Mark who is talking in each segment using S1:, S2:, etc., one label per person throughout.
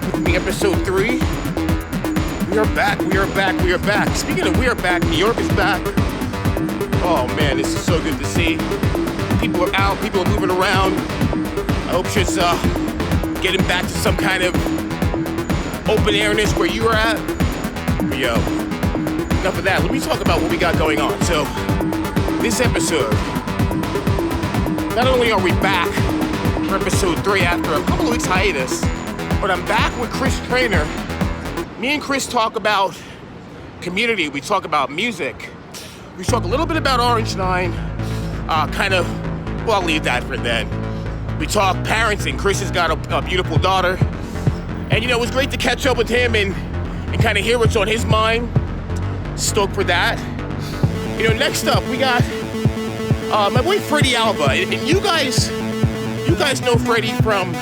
S1: With Me, episode 3. We are back. Speaking of we are back, New York is back. Oh man, this is so good to see. People are out, people are moving around. I hope she's getting back to some kind of open airness where you are at. But yo, enough of that. Let me talk about what we got going on. So, this episode, not only are we back for episode 3 after a couple of weeks hiatus, but I'm back with Chris Traynor. Me and Chris talk about community. We talk about music. We talk a little bit about Orange 9. Well, I'll leave that for then. We talk parenting. Chris has got a beautiful daughter. And, it was great to catch up with him and kind of hear what's on his mind. Stoked for that. Next up, we got my boy Freddy Alva. And you guys know Freddie from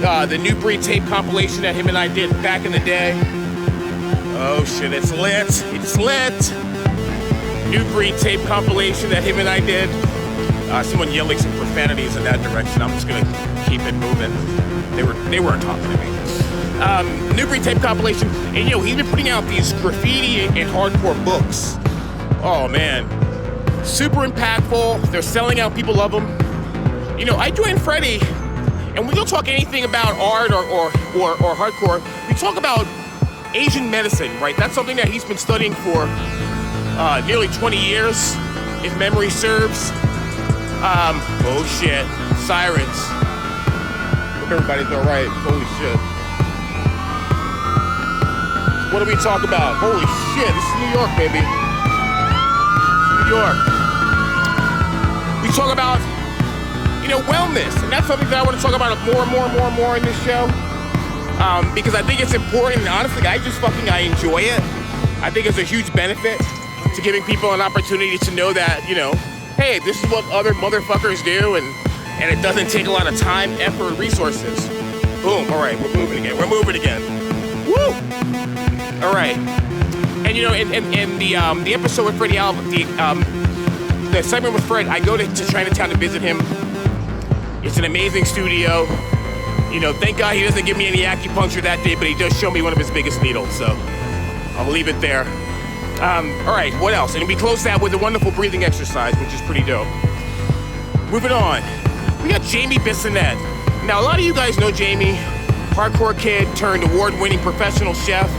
S1: the New Breed tape compilation that him and I did back in the day. Oh shit, it's lit. New Breed tape compilation that him and I did. Someone yelling some profanities in that direction. I'm just gonna keep it moving. They weren't talking to me. New Breed tape compilation, and he's been putting out these graffiti and hardcore books. Oh man, super impactful. They're selling out. People love them. I joined Freddie. And we don't talk anything about art or hardcore. We talk about Asian medicine, right? That's something that he's been studying for nearly 20 years, if memory serves. Oh shit, sirens. Hope everybody's all right. Holy shit. What do we talk about? Holy shit, this is New York, baby. New York. We talk about wellness, and that's something that I want to talk about more in this show, because I think it's important, and honestly, I enjoy it. I think it's a huge benefit to giving people an opportunity to know that, hey, this is what other motherfuckers do, and it doesn't take a lot of time, effort, resources. Boom, all right, we're moving again. Woo! All right, and in the episode with Freddy Alva, the segment with Fred, I go to Chinatown to visit him. It's an amazing studio. Thank God he doesn't give me any acupuncture that day, but he does show me one of his biggest needles, so I'll leave it there. All right, what else? And we close that with a wonderful breathing exercise, which is pretty dope. Moving on, we got JamieBiss. Now, a lot of you guys know Jamie, hardcore kid turned award-winning professional chef,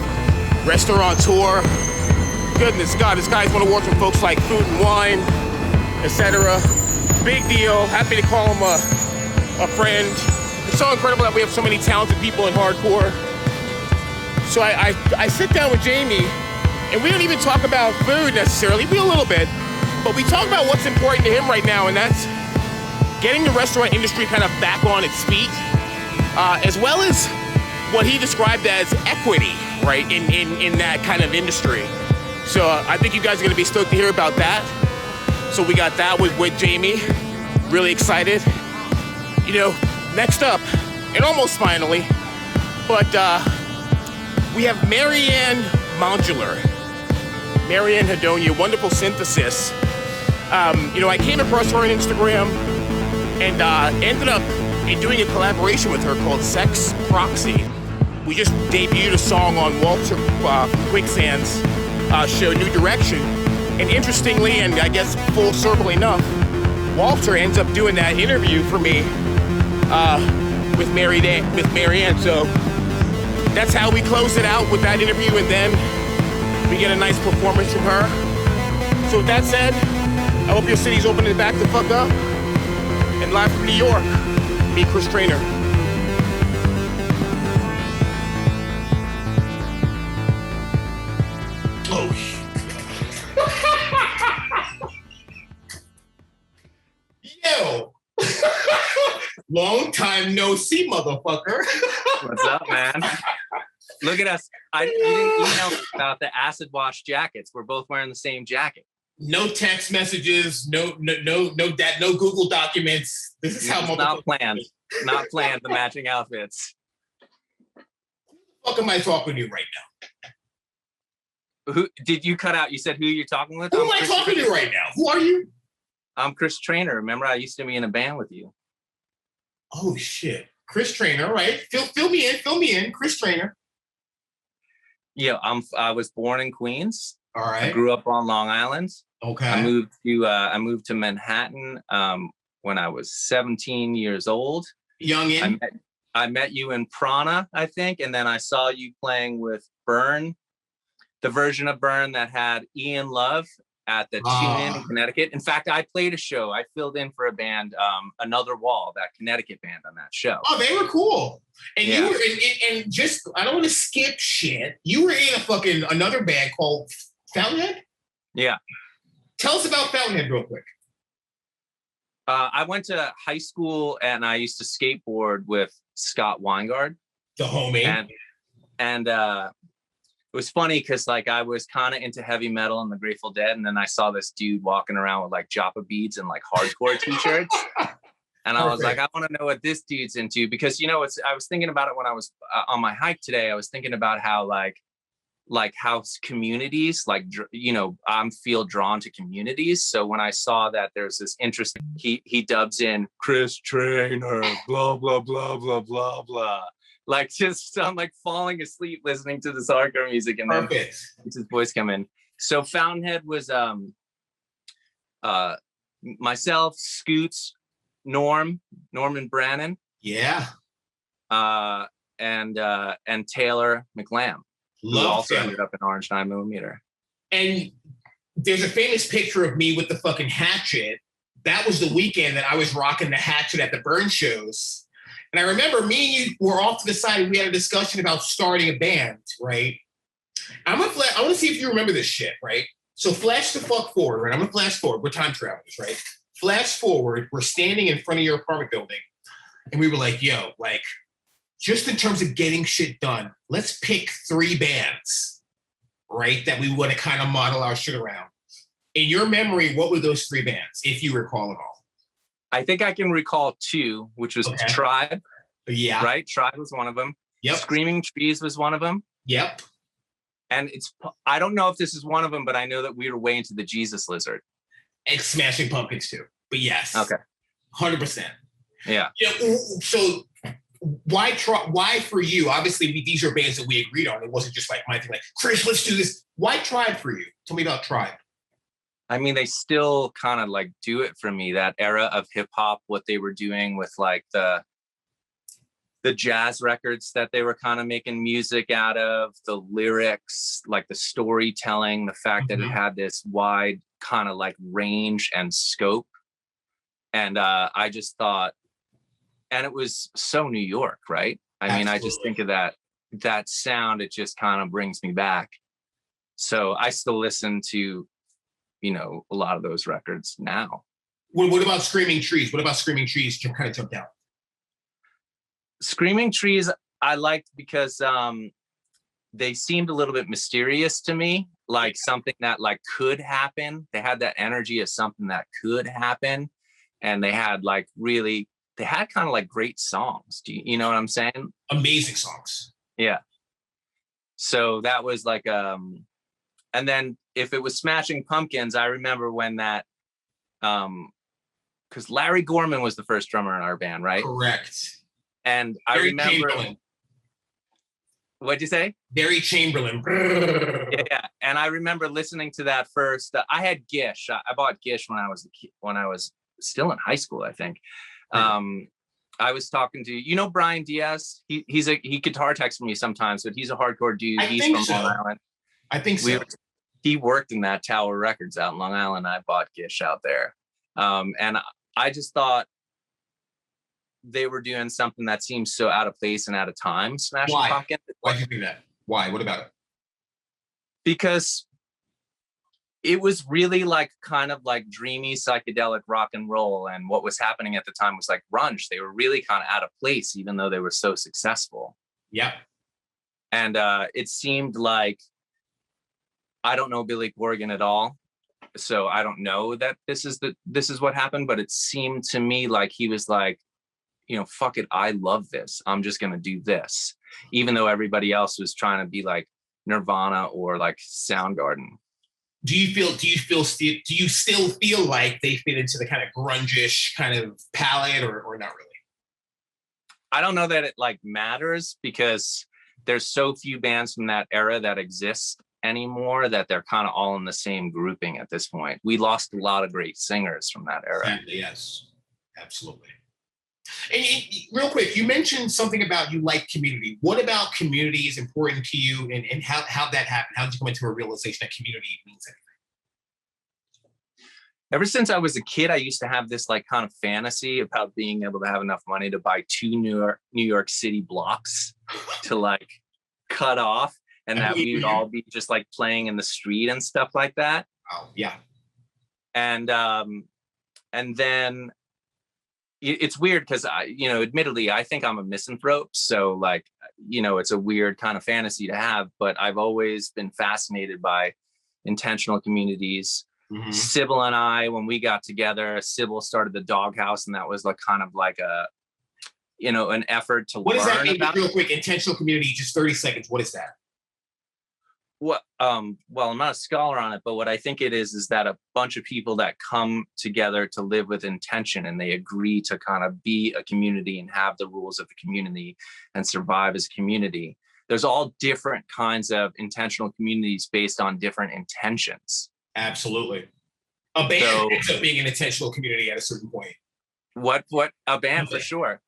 S1: restaurateur. Goodness God, this guy's won awards from folks like Food and Wine, etc. Big deal. Happy to call him a friend. It's so incredible that we have so many talented people in hardcore. So I sit down with Jamie, and we don't even talk about food necessarily. We a little bit, but we talk about what's important to him right now, and that's getting the restaurant industry kind of back on its feet, as well as what he described as equity, right, in that kind of industry. So I think you guys are going to be stoked to hear about that. So we got that with Jamie. Really excited. Next up, and almost finally, but we have Marianne Modular. Marianne Hedonia, wonderful synthesis. I came across her on Instagram and ended up doing a collaboration with her called Sex Proxy. We just debuted a song on Walter Quicksand's show New Direction. And interestingly, and I guess full circle enough, Walter ends up doing that interview for me with Marianne. So that's how we close it out with that interview, and then we get a nice performance from her. So with that said, I hope your city's opening back the fuck up. And live from New York, me, Chris Traynor. Oh, yo! Long time no see, motherfucker.
S2: What's up, man? Look at us. You didn't email about the acid wash jackets. We're both wearing the same jacket.
S1: No text messages, no Google documents. This is how
S2: not planned. Not planned, the matching outfits.
S1: Who the fuck am I talking to right now?
S2: Who did you cut out? You said who you're talking with?
S1: Who am I talking to right now? Who are you?
S2: I'm Chris Traynor. Remember, I used to be in a band with you.
S1: Oh shit, Chris Traynor, right? Fill me in, Chris Traynor.
S2: Yeah, I was born in Queens.
S1: All right.
S2: I grew up on Long Island.
S1: Okay.
S2: I moved to Manhattan when I was 17 years old.
S1: Youngin.
S2: I met you in Prana, I think, and then I saw you playing with Burn, the version of Burn that had Ian Love at the Tune in Connecticut. In fact, I played a show. I filled in for a band, Another Wall, that Connecticut band on that show. Oh,
S1: they were cool. And you were and just, I don't want to skip shit. You were in another band called Fountainhead?
S2: Yeah.
S1: Tell us about Fountainhead real quick.
S2: I went to high school and I used to skateboard with Scott Weingard.
S1: The homie.
S2: And it was funny because like I was kind of into heavy metal and the Grateful Dead, and then I saw this dude walking around with like Joppa beads and like hardcore t-shirts. And I was like, I want to know what this dude's into, because, you know, I was thinking about it when I was on my hike today. I was thinking about how like how communities, like, you know, feel drawn to communities. So when I saw that there's this interest, he dubs in Chris Traynor, blah, blah, blah, blah, blah, blah. Like, just, I'm like falling asleep listening to this hardcore music, and then it's his voice come in. So Fountainhead was myself, Scoots, Norman Brannon.
S1: Yeah.
S2: And Taylor McLam. Who also ended up in Orange 9mm. And
S1: there's a famous picture of me with the fucking hatchet. That was the weekend that I was rocking the hatchet at the Burn shows. And I remember me and you were off to the side, and we had a discussion about starting a band, right? I want to see if you remember this shit, right? So flash the fuck forward, right? I'm going to flash forward. We're time travelers, right? Flash forward. We're standing in front of your apartment building. And we were like, yo, like, just in terms of getting shit done, let's pick 3 bands, right, that we want to kind of model our shit around. In your memory, what were those 3 bands, if you recall at all?
S2: I think I can recall 2, which was Tribe.
S1: Yeah.
S2: Right? Tribe was one of them.
S1: Yep.
S2: Screaming Trees was one of them.
S1: Yep.
S2: And I don't know if this is one of them, but I know that we were way into the Jesus Lizard.
S1: And Smashing Pumpkins too. But yes.
S2: Okay.
S1: 100%.
S2: Yeah.
S1: So why for you? Obviously, these are bands that we agreed on. It wasn't just like my thing, like, Chris, let's do this. Why Tribe for you? Tell me about Tribe.
S2: I mean, they still kind of like do it for me, that era of hip hop, what they were doing with like the jazz records that they were kind of making music out of, the lyrics, like the storytelling, the fact that it had this wide kind of like range and scope. And I just thought, and it was so New York, right? I mean, I just think of that sound, it just kind of brings me back. So I still listen to, you know, a lot of those records now.
S1: What about Screaming Trees? What about Screaming Trees kind of jumped out?
S2: Screaming Trees, I liked because they seemed a little bit mysterious to me, like something that like could happen. They had that energy of something that could happen. And they had like kind of like great songs. Do you know what I'm saying?
S1: Amazing songs.
S2: Yeah. So that was like, and then if it was Smashing Pumpkins, I remember when that, because Larry Gorman was the first drummer in our band, right?
S1: Correct.
S2: And I remember.
S1: Chamberlain.
S2: What'd you say?
S1: Barry Chamberlain.
S2: Yeah, and I remember listening to that first. I had Gish. I bought Gish when I was still in high school, I think. I was talking to Brian Diaz. He guitar texts me sometimes, but he's a hardcore dude. He's from Long Island.
S1: I think so.
S2: He worked in that Tower Records out in Long Island. I bought Gish out there. And I just thought they were doing something that seems so out of place and out of time. Smashing Pumpkins.
S1: Why did you do that? Why? What about it?
S2: Because it was really like kind of like dreamy psychedelic rock and roll. And what was happening at the time was like grunge. They were really kind of out of place, even though they were so successful.
S1: Yeah.
S2: And it seemed like, I don't know Billy Corgan at all, so I don't know that this is what happened, but it seemed to me like he was like, fuck it, I love this. I'm just gonna do this, even though everybody else was trying to be like Nirvana or like Soundgarden.
S1: Do you still feel like they fit into the kind of grunge-ish kind of palette, or not really?
S2: I don't know that it like matters because there's so few bands from that era that exist anymore that they're kind of all in the same grouping at this point. We lost a lot of great singers from that era.
S3: Yes, absolutely. And real quick, you mentioned something about you like community. What about community is important to you, and how that happened? How did you come into a realization that community means anything?
S2: Ever since I was a kid, I used to have this like kind of fantasy about being able to have enough money to buy 2 New York City blocks to like cut off, and that we would all be just like playing in the street and stuff like that.
S3: Oh, yeah.
S2: And then it's weird because admittedly, I think I'm a misanthrope. So like, it's a weird kind of fantasy to have, but I've always been fascinated by intentional communities.
S3: Mm-hmm.
S2: Sybil and I, when we got together, Sybil started the Doghouse, and that was like kind of like an effort to
S3: what
S2: learn.
S3: What does that mean?
S2: About
S3: real quick, intentional community, just 30 seconds. What is that?
S2: Well, I'm not a scholar on it, but what I think it is that a bunch of people that come together to live with intention, and they agree to kind of be a community and have the rules of the community and survive as a community. There's all different kinds of intentional communities based on different intentions.
S3: Absolutely. A band ends up being an intentional community at a certain point.
S2: What a band for sure.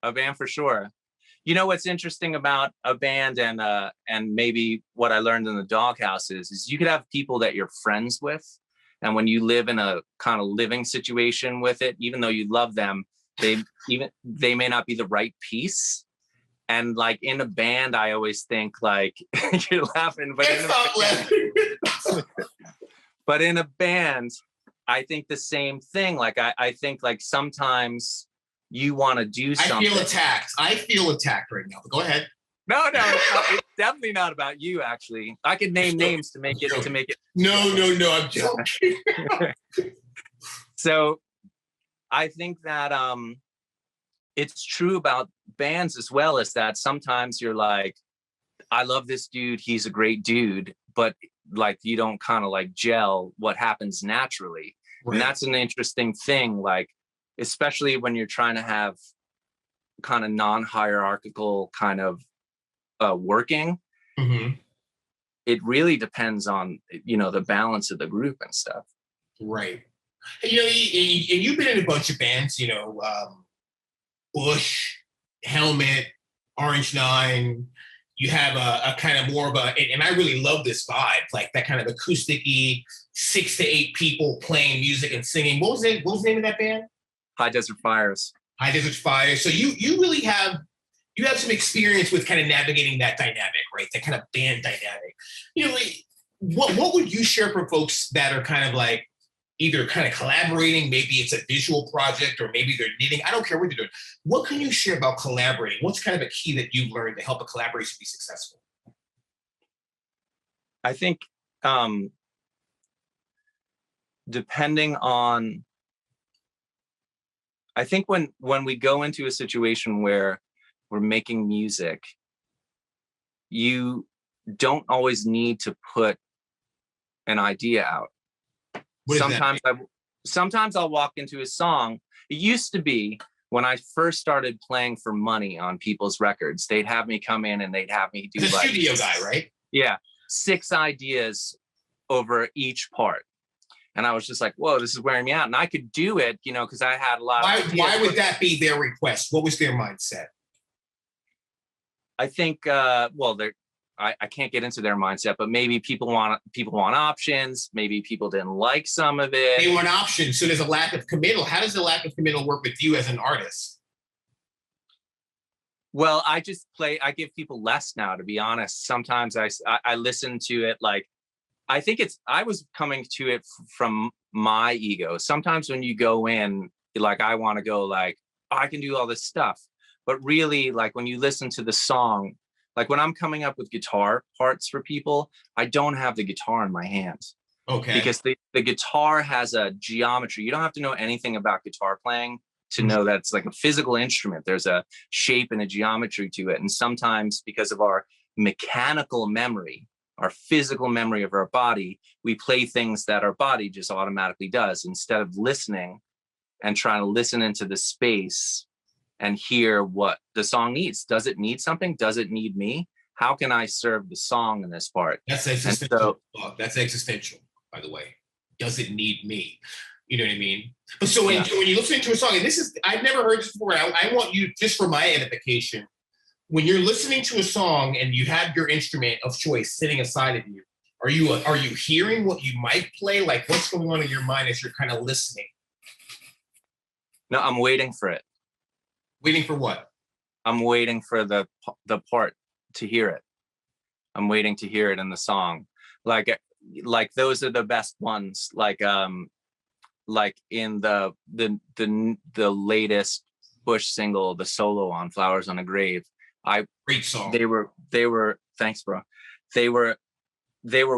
S2: A band for sure. You know what's interesting about a band and maybe what I learned in the Doghouse is you could have people that you're friends with, and when you live in a kind of living situation with it, even though you love them, they may not be the right piece. And like in a band, I always think like you're laughing, but in a band, I think the same thing. Like I think like sometimes you want to do something.
S3: I feel attacked right now, but go ahead.
S2: No, it's definitely not about you, actually. I could name names to make it.
S3: No, I'm joking.
S2: So I think that it's true about bands as well, as that sometimes you're like, I love this dude, he's a great dude, but like you don't kind of like gel what happens naturally. Right. And that's an interesting thing, like especially when you're trying to have kind of non-hierarchical kind of working.
S3: Mm-hmm.
S2: It really depends on the balance of the group and stuff.
S3: Right. And you've been in a bunch of bands, Bush, Helmet, Orange 9. You have a kind of more of and I really love this vibe, like that kind of acoustic-y, 6 to 8 people playing music and singing. What was the name of that band?
S2: High Desert Fires.
S3: High Desert Fires. So you really have some experience with kind of navigating that dynamic, right? That kind of band dynamic. What would you share for folks that are kind of like either kind of collaborating, maybe it's a visual project, or maybe they're knitting. I don't care what they're doing. What can you share about collaborating? What's kind of a key that you've learned to help a collaboration be successful?
S2: I think depending on, I think when we go into a situation where we're making music, you don't always need to put an idea out. Sometimes I'll walk into a song. It used to be when I first started playing for money on people's records, they'd have me come in and they'd have me do
S3: the studio guy, right?
S2: Yeah, 6 ideas over each part. And I was just like, whoa, this is wearing me out. And I could do it, because I had a lot of ideas.
S3: Why would that be their request? What was their mindset?
S2: I think, I can't get into their mindset, but maybe people want options. Maybe people didn't like some of it.
S3: They want options, so there's a lack of committal. How does the lack of committal work with you as an artist?
S2: Well, I give people less now, to be honest. Sometimes I listen to it like, I was coming to it from my ego. Sometimes when you go in, like, I want to go like, oh, I can do all this stuff. But really, like when you listen to the song, like when I'm coming up with guitar parts for people, I don't have the guitar in my hands.
S3: Okay.
S2: Because the guitar has a geometry. You don't have to know anything about guitar playing to know that it's like a physical instrument. There's a shape and a geometry to it. And sometimes because of our mechanical memory, our physical memory of our body, we play things that our body just automatically does instead of listening and trying to listen into the space and hear what the song needs. Does it need something? Does it need me? How can I serve the song in this part?
S3: That's existential. That's existential, by the way. Does it need me? You know what I mean? But so when you listen to a song, and this is, I've never heard this before. I want you, just for my edification, when you're listening to a song and you have your instrument of choice sitting aside of you, are you hearing what you might play? Like, what's going on in your mind as you're kind of listening?
S2: No, I'm waiting for it.
S3: Waiting for what?
S2: I'm waiting for the part to hear it. I'm waiting to hear it in the song. Like those are the best ones. Like in the latest Bush single, the solo on Flowers on a Grave.
S3: Great song.
S2: They were thanks, bro. They were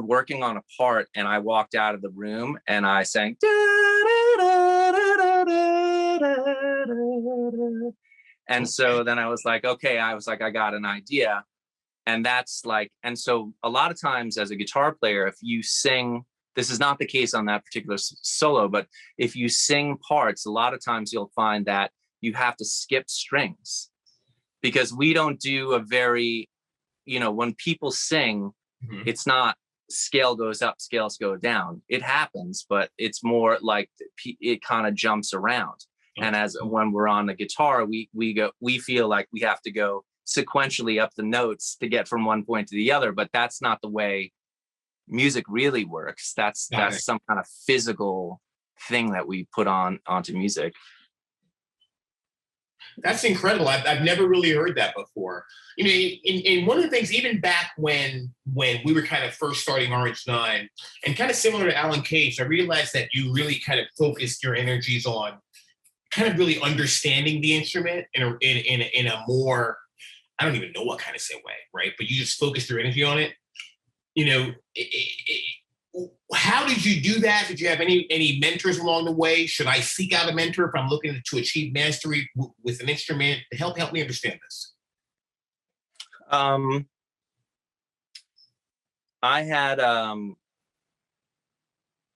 S2: working on a part, and I walked out of the room and I sang and so then I was like, okay, I got an idea. And that's like, and so a lot of times as a guitar player, if you sing, this is not the case on that particular solo, but if you sing parts, a lot of times you'll find that you have to skip strings, because we don't do a very, when people sing, it's not scale goes up, scales go down. It happens, but it's more like it kind of jumps around. And as when we're on the guitar, we feel like we have to go sequentially up the notes to get from one point to the other, but that's not the way music really works. That's some kind of physical thing that we put onto music.
S3: That's incredible. I've never really heard that before. And one of the things, even back when we were kind of first starting Orange 9, and kind of similar to Alan Cage, I realized that you really kind of focused your energies on kind of really understanding the instrument in a more, I don't even know what kind of say way, right? But you just focused your energy on it. How did you do that? Did you have any mentors along the way? Should I seek out a mentor if I'm looking to achieve mastery with an instrument? Help me understand this.
S2: I had a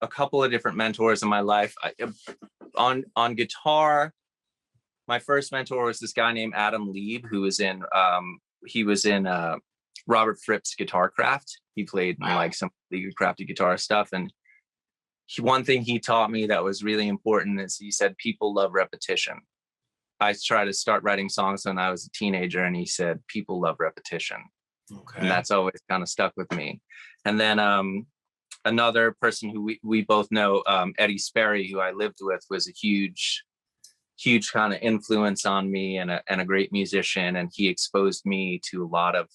S2: couple of different mentors in my life. On guitar, my first mentor was this guy named Adam Lieb, who was in Robert Fripp's Guitarcraft. He played like some really crafty guitar stuff. And one thing he taught me that was really important is he said, people love repetition. I tried to start writing songs when I was a teenager, and he said, people love repetition. Okay. And that's always kind of stuck with me. And then another person who we both know, Eddie Sperry, who I lived with, was a huge kind of influence on me, and a great musician. And he exposed me to a lot of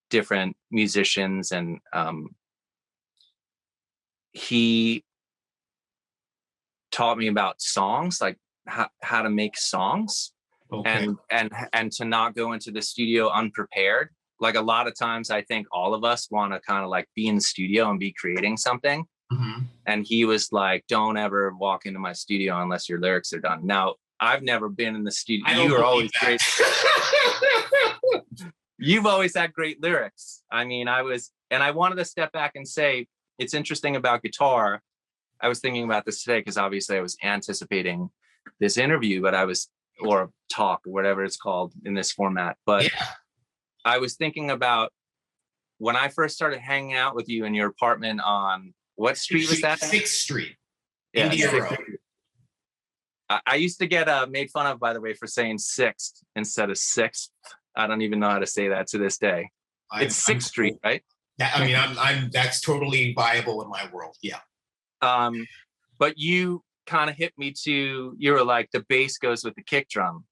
S2: different musicians, and he taught me about songs, like how to make songs. Okay. and to not go into the studio unprepared. Like a lot of times I think all of us want to kind of like be in the studio and be creating something. Mm-hmm. And he was like, don't ever walk into my studio unless your lyrics are done. Now, I've never been in the studio. You were always great. You've always had great lyrics. I mean, I wanted to step back and say, it's interesting about guitar. I was thinking about this today because obviously I was anticipating this interview, or talk, or whatever it's called in this format. But yeah. I was thinking about when I first started hanging out with you in your apartment on what street was that?
S3: 6th Street.
S2: Yeah, India Road. I used to get made fun of, by the way, for saying 6th instead of 6th. I don't even know how to say that to this day. It's 6th Street, right?
S3: That's totally viable in my world. Yeah.
S2: But you kind of hit me to, you were like, the bass goes with the kick drum.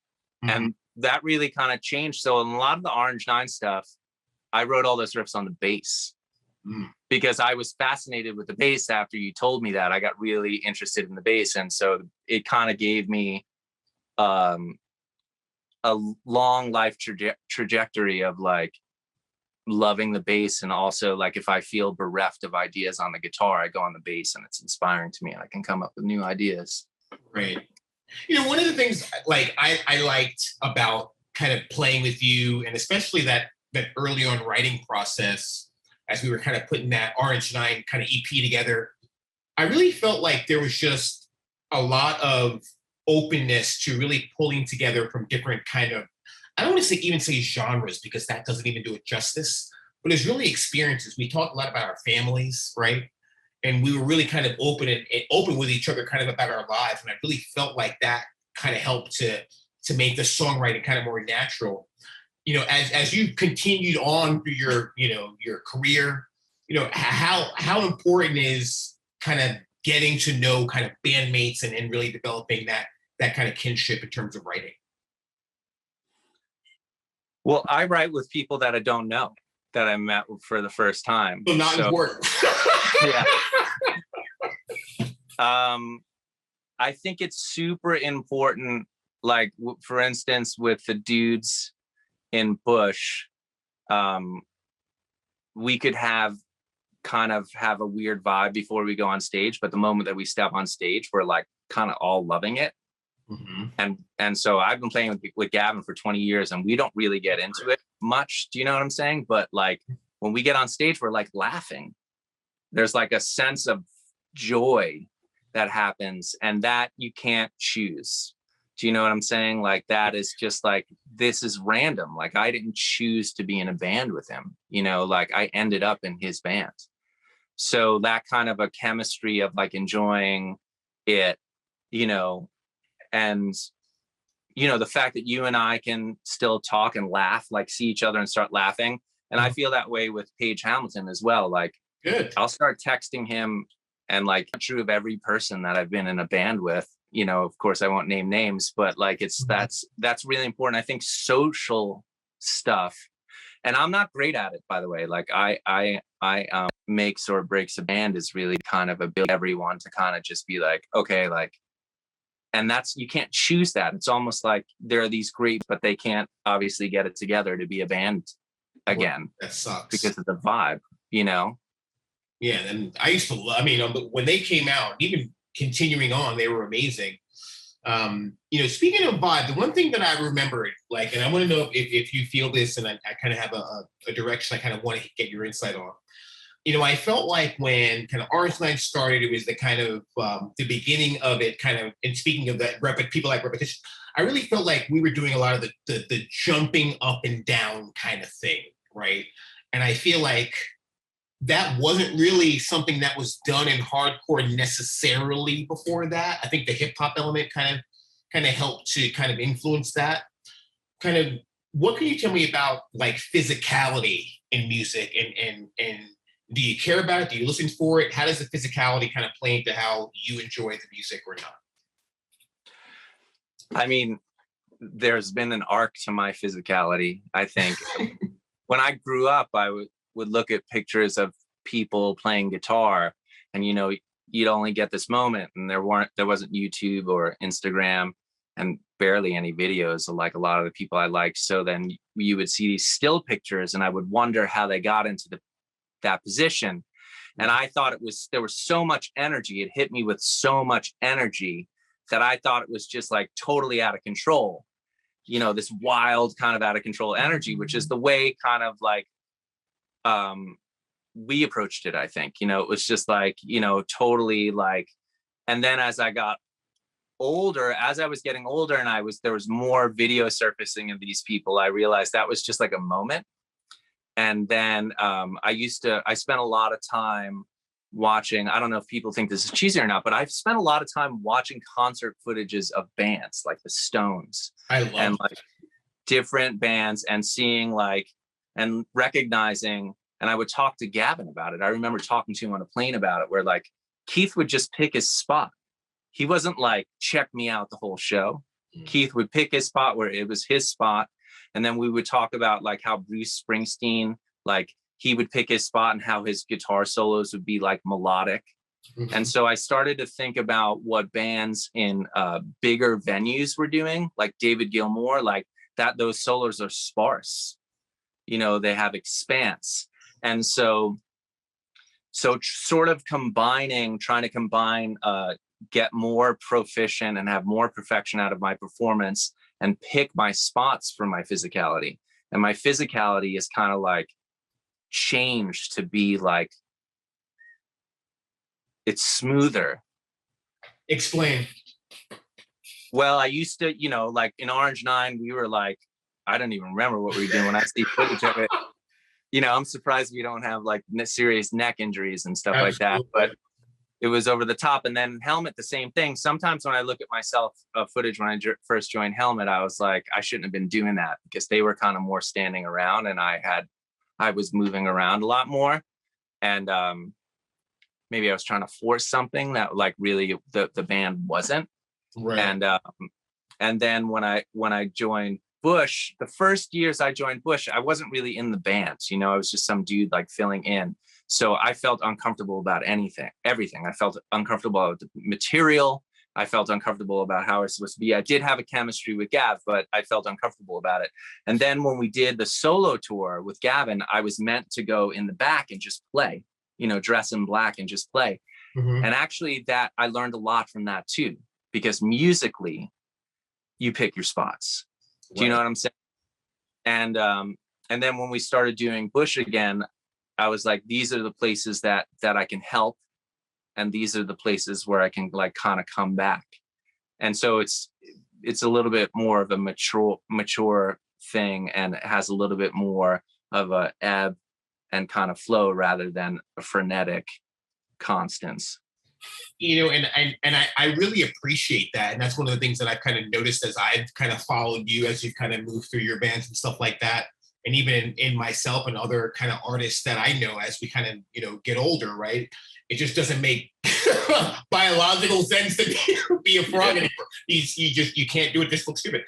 S2: Mm-hmm. And that really kind of changed. So in a lot of the Orange 9 stuff, I wrote all those riffs on the bass because I was fascinated with the bass. After you told me that, I got really interested in the bass. And so it kind of gave me a long life trajectory of like loving the bass. And also like, if I feel bereft of ideas on the guitar, I go on the bass and it's inspiring to me. And I can come up with new ideas.
S3: Right. One of the things like I liked about kind of playing with you, and especially that early on writing process, as we were kind of putting that Orange 9 kind of EP together, I really felt like there was just a lot of openness to really pulling together from different kind of, I don't want to even say genres, because that doesn't even do it justice, but it's really experiences. We talked a lot about our families, right? And we were really kind of open with each other kind of about our lives. And I really felt like that kind of helped to make the songwriting kind of more natural. You know, as you continued on through your career, you know, how important is kind of getting to know kind of bandmates and really developing that kind of kinship in terms of writing?
S2: Well, I write with people that I don't know, that I met for the first time.
S3: So not important.
S2: Yeah. I think it's super important, like, for instance, with the dudes in Bush, we could have a weird vibe before we go on stage, but the moment that we step on stage, we're like kind of all loving it. Mm-hmm. And so I've been playing with Gavin for 20 years, and we don't really get into it much. Do you know what I'm saying? But like when we get on stage, we're like laughing. There's like a sense of joy that happens, and that you can't choose. Do you know what I'm saying? Like, that is just like, this is random. Like, I didn't choose to be in a band with him, you know, like I ended up in his band. So that kind of a chemistry of like enjoying it, you know, and, you know, the fact that you and I can still talk and laugh, like see each other and start laughing. And I feel that way with Paige Hamilton as well. Like, good. I'll start texting him, and like, true of every person that I've been in a band with, you know, of course I won't name names, but like, that's really important. I think social stuff, and I'm not great at it, by the way. Like I makes or breaks a band is really kind of a build everyone to kind of just be like, okay, like, and that's, you can't choose that. It's almost like there are these great, but they can't obviously get it together to be a band again.
S3: That sucks.
S2: Because of the vibe, you know?
S3: Yeah, and I used to love, I mean, when they came out, even continuing on, they were amazing. You know, speaking of vibe, the one thing that I remember, like, and I want to know if you feel this, and I kind of have a direction I kind of want to get your insight on. You know, I felt like when kind of Orange Line started, it was the kind of the beginning of it, kind of, and speaking of that, people like repetition, I really felt like we were doing a lot of the jumping up and down kind of thing, right? And I feel like that wasn't really something that was done in hardcore necessarily before that. I think the hip hop element kind of helped to kind of influence that. Kind of, what can you tell me about like physicality in music, and do you care about it? Do you listen for it? How does the physicality kind of play into how you enjoy the music or not?
S2: I mean, there's been an arc to my physicality, I think. When I grew up, I would look at pictures of people playing guitar, and you know, you'd only get this moment, and there wasn't YouTube or Instagram, and barely any videos of like a lot of the people I liked. So then you would see these still pictures, and I would wonder how they got into that position. And I thought there was so much energy. It hit me with so much energy that I thought it was just like totally out of control. You know, this wild kind of out of control energy, which is the way kind of like we approached it, I think. You know, it was just like, you know, totally like, and then as I got older, as I was getting older, and there was more video surfacing of these people, I realized that was just like a moment. And then I spent a lot of time watching, I don't know if people think this is cheesy or not, but I've spent a lot of time watching concert footages of bands like the Stones.
S3: I love
S2: and like different bands, and seeing like, and recognizing, and I would talk to Gavin about it. I remember talking to him on a plane about it, where like Keith would just pick his spot. He wasn't like, check me out the whole show. Keith would pick his spot where it was his spot. And then we would talk about like how Bruce Springsteen, like he would pick his spot and how his guitar solos would be like melodic. Mm-hmm. And so I started to think about what bands in bigger venues were doing, like David Gilmour, like that those solos are sparse. You know, they have expanse. And so sort of trying to combine, get more proficient and have more perfection out of my performance, and pick my spots for my physicality. And my physicality is kind of like changed to be like, it's smoother.
S3: Explain.
S2: Well, I used to, like in Orange 9, we were like, I don't even remember what we were doing when I see footage of it. I'm surprised we don't have like serious neck injuries and stuff like that. But it was over the top. And then Helmet, the same thing. Sometimes when I look at myself footage when I first joined Helmet, I was like, I shouldn't have been doing that, because they were kind of more standing around and I was moving around a lot more. And maybe I was trying to force something that like really the band wasn't.
S3: Right.
S2: And then when I joined Bush, the first years I joined Bush, I wasn't really in the band. I was just some dude like filling in. So I felt uncomfortable about everything. I felt uncomfortable about the material. I felt uncomfortable about how I was supposed to be. I did have a chemistry with Gav, but I felt uncomfortable about it. And then when we did the solo tour with Gavin, I was meant to go in the back and just play, dress in black and just play.
S3: Mm-hmm.
S2: And actually that I learned a lot from that too, because musically you pick your spots. Do you know what I'm saying? And then when we started doing Bush again, I was like, these are the places that I can help. And these are the places where I can like kind of come back. And so it's a little bit more of a mature thing, and it has a little bit more of a ebb and kind of flow rather than a frenetic constance.
S3: And I really appreciate that. And that's one of the things that I've kind of noticed as I've kind of followed you as you've kind of moved through your bands and stuff like that. And even in myself and other kind of artists that I know as we kind of, get older, right? It just doesn't make biological sense to be a frog anymore. You can't do it. This looks stupid.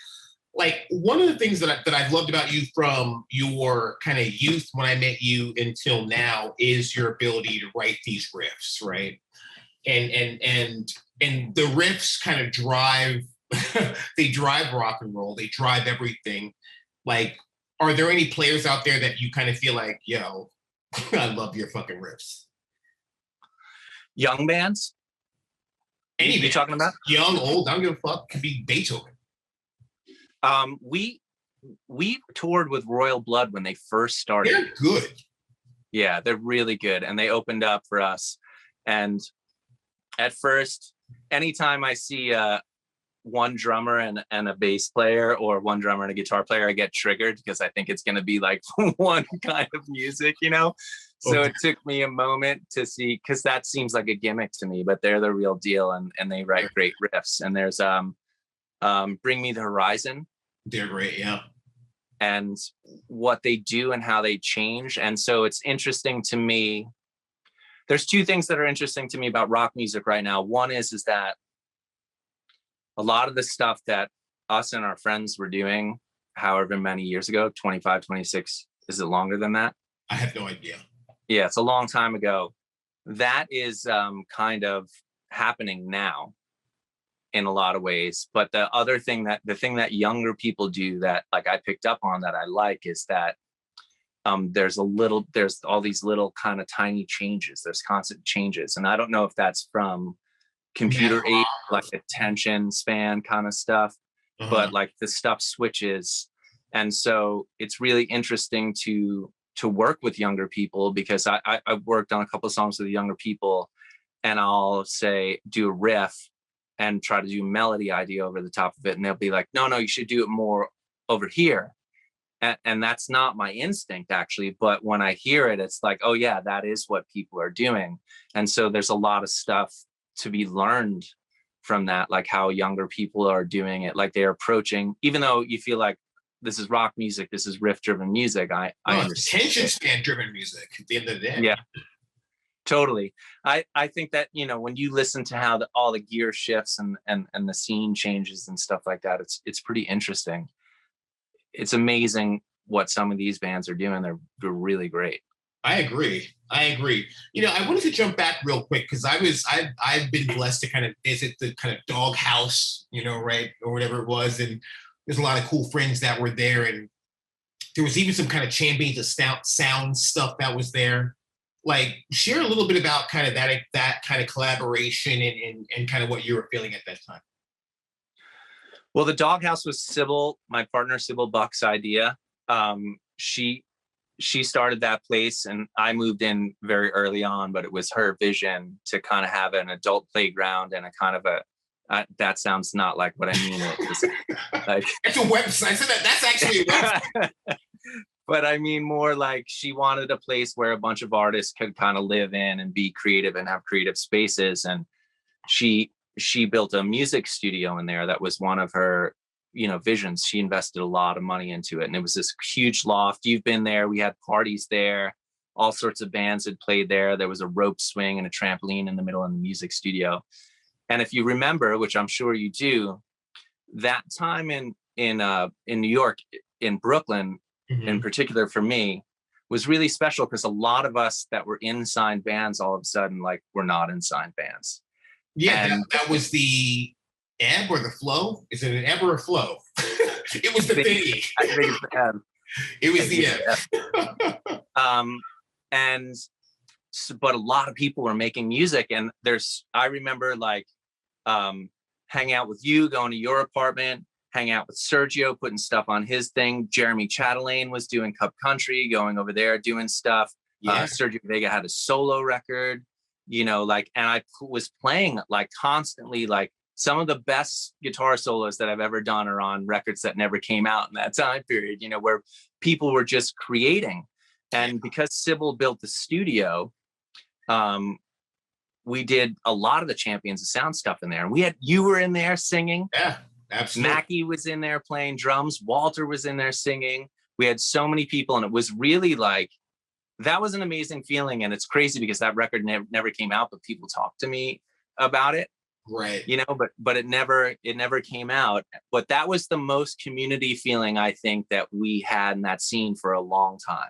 S3: Like one of the things that I've loved about you from your kind of youth when I met you until now is your ability to write these riffs, right? And the riffs kind of drive, they drive rock and roll. They drive everything. Like, are there any players out there that you kind of feel like, yo, I love your fucking riffs?
S2: Young bands?
S3: Any
S2: you talking about?
S3: Young, old, I don't give a fuck. Could be Beethoven.
S2: We toured with Royal Blood when they first started.
S3: They're good.
S2: Yeah, they're really good. And they opened up for us. And at first, anytime I see one drummer and a bass player, or one drummer and a guitar player, I get triggered because I think it's going to be like one kind of music, So It took me a moment to see, because that seems like a gimmick to me, but they're the real deal, and they write great riffs. And there's Bring Me the Horizon.
S3: They're great, yeah.
S2: And what they do and how they change. And so it's interesting to me. There's two things that are interesting to me about rock music right now. One is that a lot of the stuff that us and our friends were doing, however many years ago, 25, 26, is it longer than that?
S3: I have no idea.
S2: Yeah, it's a long time ago. That is kind of happening now in a lot of ways. But the thing that younger people do that like I picked up on that I like is that there's all these little kind of tiny changes. There's constant changes. And I don't know if that's from computer age, like attention span kind of stuff, but like the stuff switches. And so it's really interesting to work with younger people, because I've worked on a couple of songs with younger people, and I'll say, do a riff and try to do melody idea over the top of it. And they'll be like, no, you should do it more over here. And that's not my instinct actually. But when I hear it, it's like, oh yeah, that is what people are doing. And so there's a lot of stuff to be learned from that, like how younger people are doing it, like they're approaching, even though you feel like this is rock music, this is riff driven music. I understand.
S3: Attention span driven music at the end of the day.
S2: Yeah, totally. I think that, when you listen to how all the gear shifts and the scene changes and stuff like that, it's pretty interesting. It's amazing what some of these bands are doing. They're really great.
S3: I agree. I wanted to jump back real quick because I've been blessed to kind of visit the kind of Doghouse, right, or whatever it was, and there's a lot of cool friends that were there, and there was even some kind of Champions of Sound stuff that was there. Like, share a little bit about kind of that kind of collaboration and kind of what you were feeling at that time.
S2: Well, the Doghouse was Sybil, my partner Sybil Buck's idea. She started that place, and I moved in very early on, but it was her vision to kind of have an adult playground and a kind of That sounds not like what I mean. Like,
S3: it's a website. So that's actually a website.
S2: But I mean more like she wanted a place where a bunch of artists could kind of live in and be creative and have creative spaces. And she built a music studio in there. That was one of her, visions. She invested a lot of money into it. And it was this huge loft. You've been there. We had parties there. All sorts of bands had played there. There was a rope swing and a trampoline in the middle of the music studio. And if you remember, which I'm sure you do, that time in New York, in Brooklyn, in particular for me, was really special because a lot of us that were in signed bands all of a sudden were not in signed bands.
S3: Yeah, that was the ebb or the flow. Is it an ebb or a flow? It was the thingy.
S2: I think it's the ebb.
S3: It was the
S2: ebb. But a lot of people were making music, and I remember hanging out with you, going to your apartment, hang out with Sergio, putting stuff on his thing. Jeremy Chatelaine was doing Cup Country, going over there, doing stuff. Yeah. Sergio Vega had a solo record, and I was playing constantly, some of the best guitar solos that I've ever done are on records that never came out in that time period, where people were just creating. And because Sybil built the studio, we did a lot of the Champions of Sound stuff in there. And you were in there singing.
S3: Yeah. Absolutely.
S2: Mackie was in there playing drums. Walter was in there singing. We had so many people, and it was really that was an amazing feeling. And it's crazy because that record never came out, but people talked to me about it.
S3: Right.
S2: But it never came out. But that was the most community feeling I think that we had in that scene for a long time.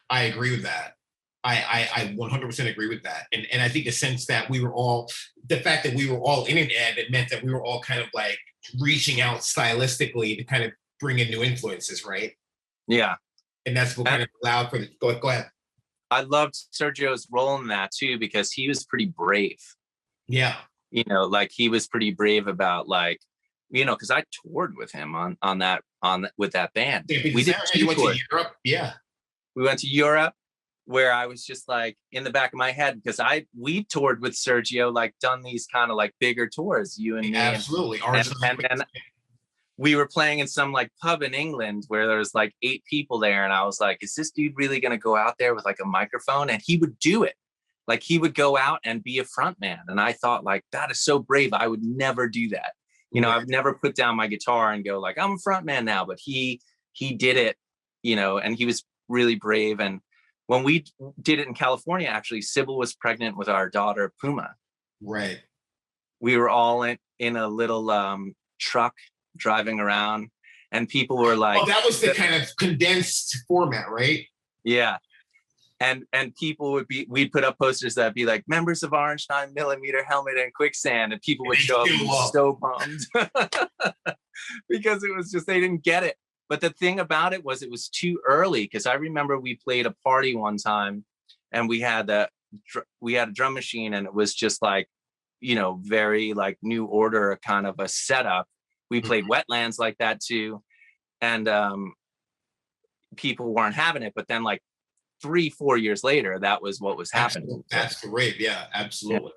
S3: I agree with that. I 100% agree with that. And I think the sense that the fact that we were all in an ad, it meant that we were all kind of reaching out stylistically to kind of bring in new influences, right?
S2: Yeah.
S3: And that's what kind of allowed for go ahead.
S2: I loved Sergio's role in that too, because he was pretty brave.
S3: Yeah.
S2: He was pretty brave about because I toured with him with that band. We did
S3: you went to Europe? Yeah.
S2: We went to Europe, where I was just in the back of my head, because we toured with Sergio, done these kind of bigger tours, you and me.
S3: Absolutely.
S2: And we were playing in some pub in England where there was 8 people there. And I was like, is this dude really going to go out there with a microphone? And he would do it. He would go out and be a front man. And I thought that is so brave. I would never do that. I've never put down my guitar and go I'm a front man now, but he did it, and he was really brave. And when we did it in California, actually, Sybil was pregnant with our daughter, Puma.
S3: Right.
S2: We were all in a little truck driving around, and people were
S3: that was the kind of condensed format, right?
S2: Yeah. And people we'd put up posters that'd be members of Orange 9mm Helmet and Quicksand, and people would show up and be so bummed because it was just, they didn't get it. But the thing about it was too early, because I remember we played a party one time, and we had a drum machine, and it was just very New Order kind of a setup. We played Wetlands like that too, and people weren't having it. But then 3-4 years later, that was what was happening.
S3: That's great. Yeah, absolutely.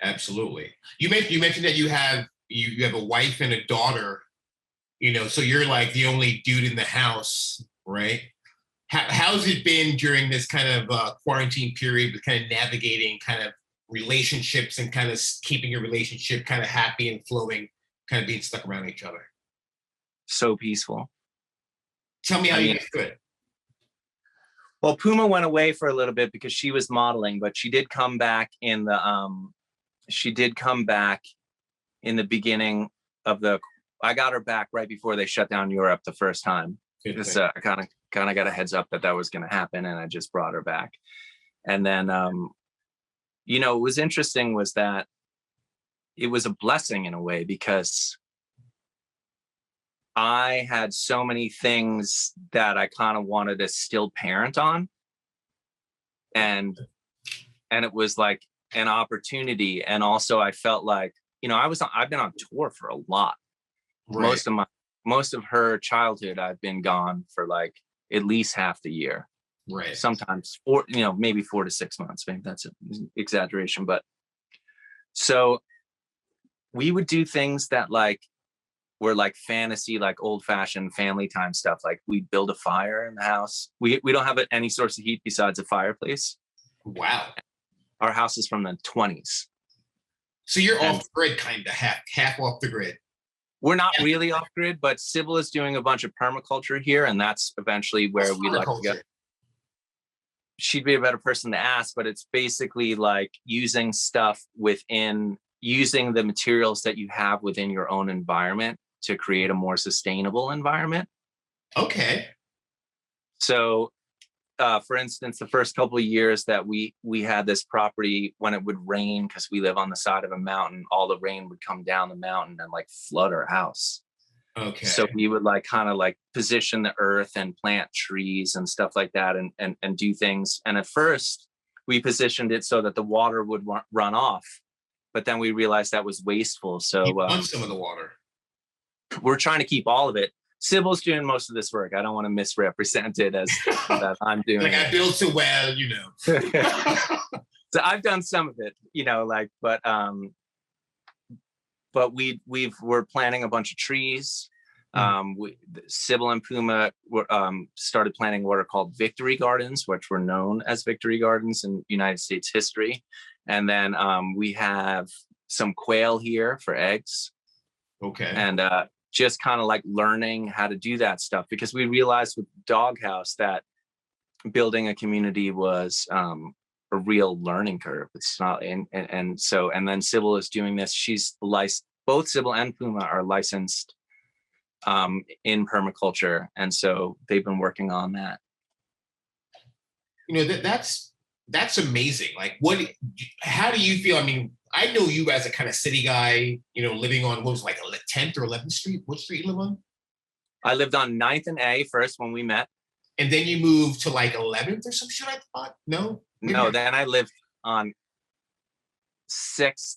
S3: Yeah. Absolutely. You mentioned that you have a wife and a daughter. So you're the only dude in the house, right? How's it been during this kind of quarantine period with kind of navigating kind of relationships and kind of keeping your relationship kind of happy and flowing, kind of being stuck around each other?
S2: So peaceful.
S3: Tell me how you guys do it.
S2: Well, Puma went away for a little bit because she was modeling, but she did come back in the beginning of I got her back right before they shut down Europe the first time. I kind of got a heads up that was going to happen, and I just brought her back. And then, what was interesting was that it was a blessing in a way, because I had so many things that I kind of wanted to still parent on. And it was an opportunity. And also I felt I've been on tour for a lot. Right. Most of her childhood, I've been gone for at least half the year.
S3: Right.
S2: Sometimes maybe 4 to 6 months. Maybe that's an exaggeration. But so we would do things that like were like fantasy, like old fashioned family time stuff. Like we'd build a fire in the house. We don't have any source of heat besides a fireplace.
S3: Wow.
S2: Our house is from the 20s.
S3: So you're off the grid, kind of half off the grid.
S2: We're not really off grid, but Sybil is doing a bunch of permaculture here, and that's eventually where we'd like to go. She'd be a better person to ask, but it's basically like using using the materials that you have within your own environment to create a more sustainable environment.
S3: Okay.
S2: So, for instance, the first couple of years that we had this property, when it would rain, because we live on the side of a mountain, all the rain would come down the mountain and like flood our house.
S3: Okay.
S2: So we would like kind of like position the earth and plant trees and stuff like that, and do things. And at first we positioned it so that the water would run off, but then we realized that was wasteful. So
S3: you want some of the water.
S2: We're trying to keep all of it. Sybil's doing most of this work. I don't want to misrepresent it as that I'm doing.
S3: Like I built it well, you know.
S2: So I've done some of it, you know, like, but we're planting a bunch of trees. Sybil and Puma started planting what are called victory gardens, which were known as victory gardens in United States history. And then we have some quail here for eggs. Okay. And just kind of like learning how to do that stuff, because we realized with Doghouse that building a community was a real learning curve. It's not, and then Sybil is doing this. She's licensed. Both Sybil and Puma are licensed in permaculture, and so they've been working on that.
S3: You know, that's amazing. Like, how do you feel? I mean, I know you as a kind of city guy, you know, living on, what was it, like 10th or 11th Street? What street you live on?
S2: I lived on 9th and A first when we met.
S3: And then you moved to like 11th or some shit, I thought? No?
S2: No, then I lived on 6th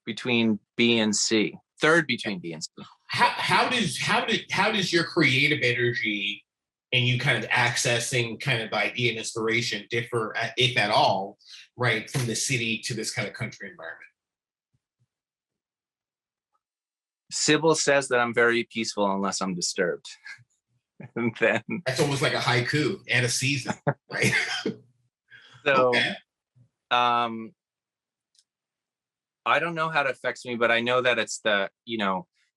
S2: between B and C. 3rd between B and C.
S3: How does your creative energy and you kind of accessing kind of idea and inspiration differ, if at all, right, from the city to this kind of country environment?
S2: Sybil says that I'm very peaceful unless I'm disturbed. And then
S3: that's almost like a haiku and a season, right?
S2: So, okay. I don't know how it affects me, but I know that it's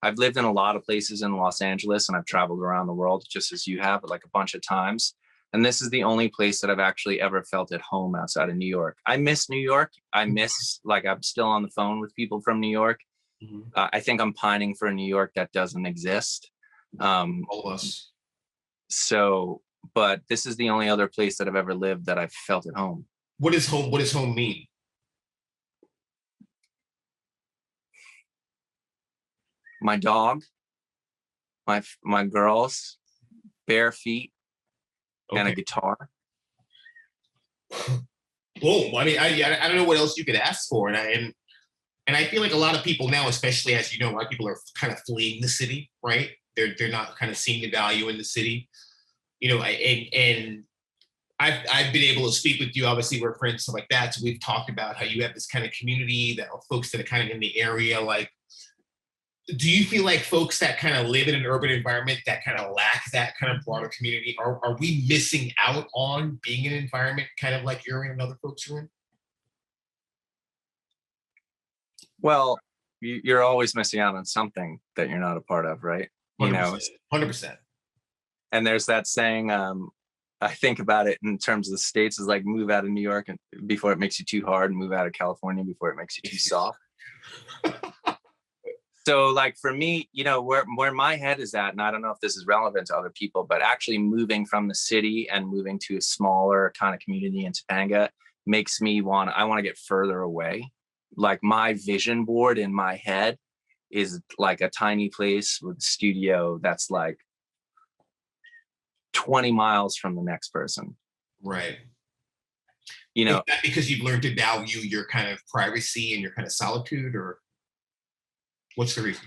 S2: I've lived in a lot of places in Los Angeles, and I've traveled around the world just as you have, like a bunch of times. And this is the only place that I've actually ever felt at home outside of New York. I miss New York. I'm still on the phone with people from New York. Mm-hmm. I think I'm pining for a New York that doesn't exist.
S3: All of us.
S2: So, but this is the only other place that I've ever lived that I've felt at home.
S3: What does home mean?
S2: My dog, my girls, bare feet, and a guitar.
S3: Boom. I mean, I don't know what else you could ask for. And I feel like a lot of people now, especially as you know, a lot of people are kind of fleeing the city, right? They're not kind of seeing the value in the city, you know, and I've been able to speak with you. Obviously, we're friends, stuff like that. So we've talked about how you have this kind of community that are folks that are kind of in the area. Like, do you feel like folks that kind of live in an urban environment that kind of lack that kind of broader community, are we missing out on being in an environment kind of like you're in and other folks are in?
S2: Well, you're always missing out on something that you're not a part of, right?
S3: 100%,
S2: you know,
S3: 100%.
S2: And there's that saying, I think about it in terms of the States, is like move out of New York and before it makes you too hard, and move out of California before it makes you too soft. So like for me, you know, where my head is at, and I don't know if this is relevant to other people, but actually moving from the city and moving to a smaller kind of community in Topanga makes me I want to get further away. Like my vision board in my head is like a tiny place with a studio that's like 20 miles from the next person.
S3: Right.
S2: You know,
S3: is that because you've learned to value your kind of privacy and your kind of solitude, or what's the reason?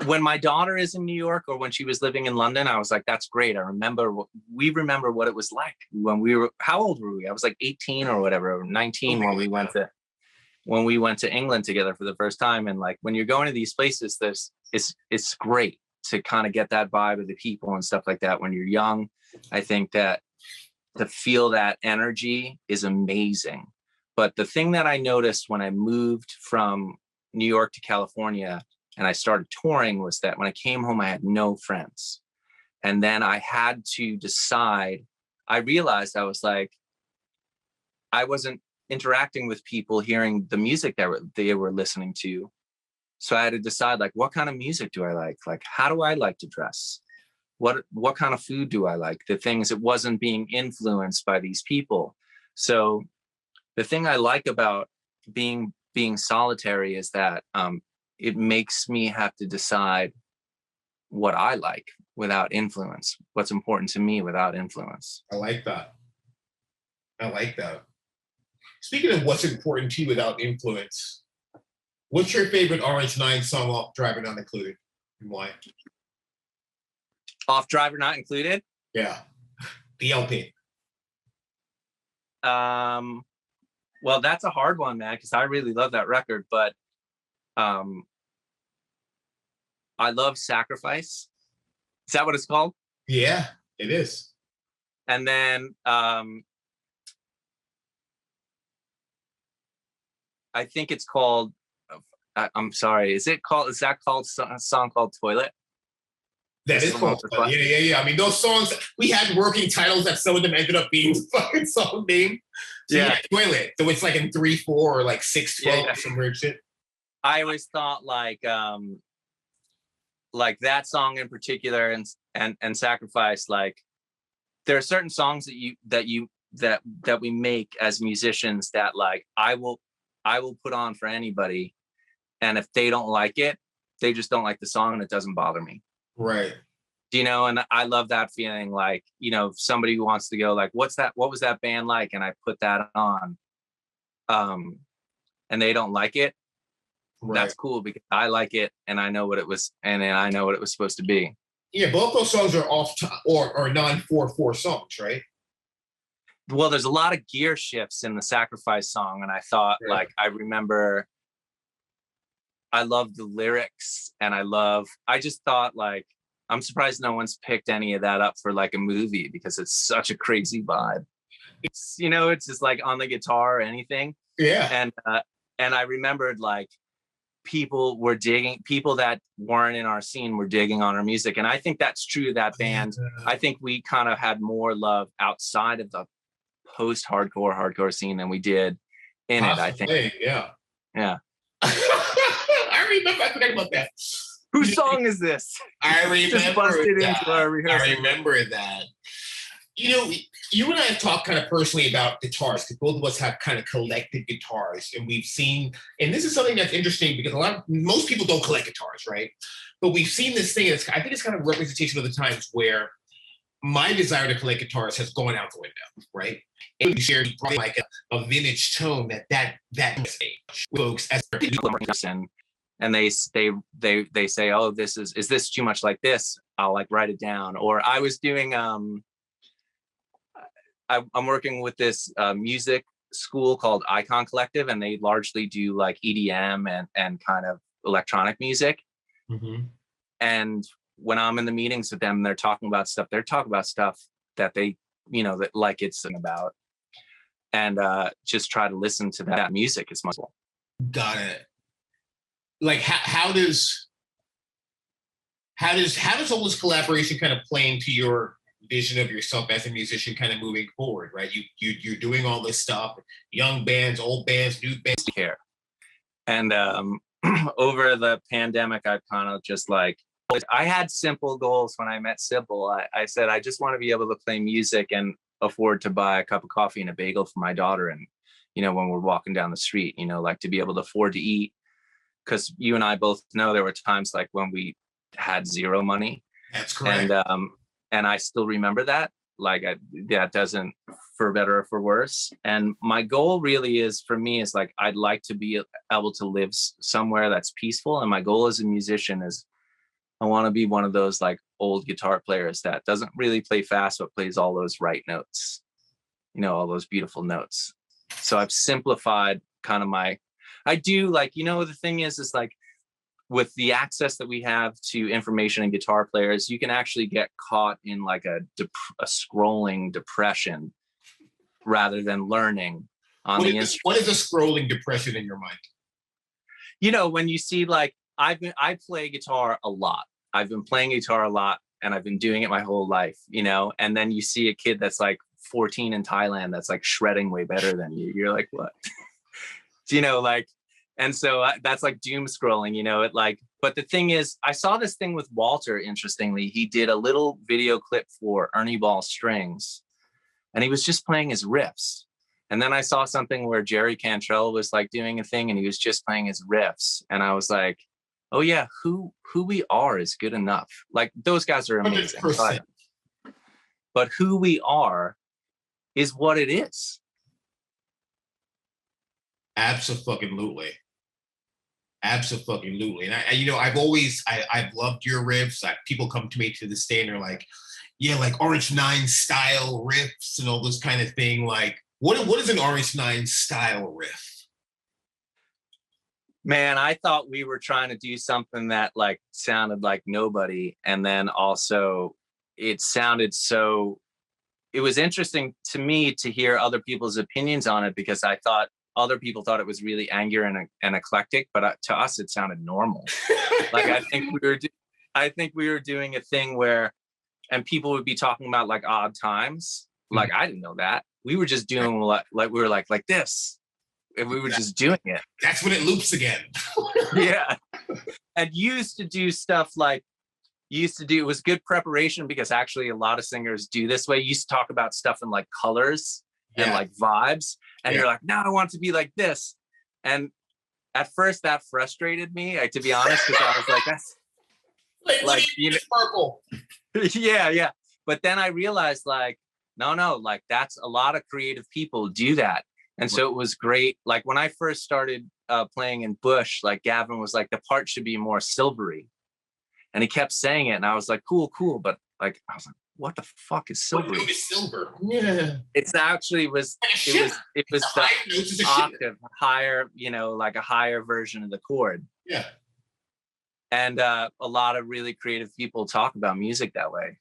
S2: When my daughter is in New York or when she was living in London, I was like, that's great. We remember what it was like when we were, how old were we? I was like 18 or whatever, or 19 when we went to, when we went to England together for the first time. And like, when you're going to these places, it's great to kind of get that vibe of the people and stuff like that. When you're young, I think that to feel that energy is amazing. But the thing that I noticed when I moved from New York to California and I started touring was that when I came home, I had no friends. And then I had to decide, I realized I was like, I wasn't interacting with people, hearing the music that they were listening to. So I had to decide, like, what kind of music do I like? Like, how do I like to dress? What kind of food do I like? The things, it wasn't being influenced by these people. So the thing I like about being solitary is that it makes me have to decide what I like without influence, what's important to me without influence.
S3: I like that. Speaking of what's important to you without influence, what's your favorite Orange 9 song off Driver Not Included and why?
S2: Off Driver Not Included?
S3: Yeah. The LP.
S2: Well, that's a hard one, man, because I really love that record, but I love Sacrifice. Is that what it's called?
S3: Yeah, it is.
S2: And then I think it's called, I'm sorry, is that called a song called Toilet?
S3: That is called Toilet. Yeah. I mean, those songs, we had working titles that some of them ended up being fucking song name. So yeah, Toilet. So it's like in 3/4 or like 6/12 or some weird shit. I
S2: always thought like that song in particular and Sacrifice, like there are certain songs that we make as musicians that like I will put on for anybody, and if they don't like it, they just don't like the song and it doesn't bother me.
S3: Right.
S2: You know, and I love that feeling, like, you know, if somebody who wants to go like, what was that band like? And I put that on, and they don't like it. Right. That's cool because I like it and I know what it was, and I know what it was supposed to be.
S3: Yeah, both those songs are or non-4/4 songs, right?
S2: Well, there's a lot of gear shifts in the Sacrifice song, and I thought, like, I remember, I love the lyrics, and I just thought, like, I'm surprised no one's picked any of that up for like a movie because it's such a crazy vibe. It's, you know, it's just like on the guitar or anything.
S3: Yeah.
S2: And I remembered like people that weren't in our scene were digging on our music. And I think that's true of that band. I think we kind of had more love outside of the hardcore scene than we did in it, I think.
S3: Yeah.
S2: I
S3: forgot about that.
S2: Whose song is this?
S3: I remember
S2: just busted into our rehearsal.
S3: I remember that. You know, you and I have talked kind of personally about guitars because both of us have kind of collected guitars, and we've seen, and this is something that's interesting because most people don't collect guitars, right? But we've seen this thing. I think it's kind of a representation of the times where my desire to collect guitars has gone out the window, right? And we shared probably like a vintage tone that folks as
S2: and they say, oh, is this too much like this? I'll like write it down. Or I was doing, I'm working with this music school called Icon Collective, and they largely do like EDM and kind of electronic music.
S3: Mm-hmm.
S2: And when I'm in the meetings with them, they're talking about stuff that they, you know, that like it's about, and just try to listen to that music as much as possible.
S3: Got it. Like how does all this collaboration kind of play into your vision of yourself as a musician kind of moving forward, right? You're doing all this stuff, young bands, old bands, new bands.
S2: Care. And over the pandemic, I've kind of just like, I had simple goals when I met Sybil. I said, I just want to be able to play music and afford to buy a cup of coffee and a bagel for my daughter. And, you know, when we're walking down the street, you know, like to be able to afford to eat. Because you and I both know there were times like when we had zero money.
S3: That's correct.
S2: And I still remember that. Like that doesn't, for better or for worse. And my goal really is, for me, is like I'd like to be able to live somewhere that's peaceful. And my goal as a musician is I want to be one of those like old guitar players that doesn't really play fast, but plays all those right notes, you know, all those beautiful notes. So I've simplified kind of I do, like, you know, the thing is like, with the access that we have to information and guitar players, you can actually get caught in like a scrolling depression rather than learning on the instrument.
S3: What is a scrolling depression in your mind?
S2: You know, when you see, like, I play guitar a lot. I've been playing guitar a lot, and I've been doing it my whole life, you know, and then you see a kid that's like 14 in Thailand that's like shredding way better than you. You're like, what? You know, like, and so that's like doom scrolling, you know, it like, but the thing is, I saw this thing with Walter, interestingly. He did a little video clip for Ernie Ball Strings, and he was just playing his riffs. And then I saw something where Jerry Cantrell was like doing a thing and he was just playing his riffs. And I was like, oh yeah, who we are is good enough. Like, those guys are amazing.
S3: 100%.
S2: But who we are is what it is.
S3: Absolutely. Absolutely. And I you know, I've loved your riffs. People come to me to this day and they're like, yeah, like Orange 9 style riffs and all this kind of thing. Like, what is an Orange 9 style riff?
S2: Man, I thought we were trying to do something that like sounded like nobody. And then also it sounded so, it was interesting to me to hear other people's opinions on it, because I thought other people thought it was really angry and eclectic, but to us it sounded normal. Like, I think we were doing a thing where, and people would be talking about like odd times. Like, I didn't know that. We were just doing like we were like this, and we were just doing it.
S3: That's when it loops again.
S2: Yeah. And used to do stuff like, it was good preparation, because actually a lot of singers do this way. You used to talk about stuff in like colors and like vibes, and you're like, no, I want it to be like this. And at first that frustrated me, to be honest, because I was like, that's like, you know,
S3: purple.
S2: Yeah. But then I realized, like, no, like, that's a lot of creative people do that. And so it was great. Like, when I first started playing in Bush, like, Gavin was like, the part should be more silvery. And he kept saying it. And I was like, cool. But like, I was like, what the fuck is silvery?
S3: What is silver? Yeah.
S2: It's actually it was the octave higher, you know, like a higher version of the chord.
S3: Yeah.
S2: And a lot of really creative people talk about music that way.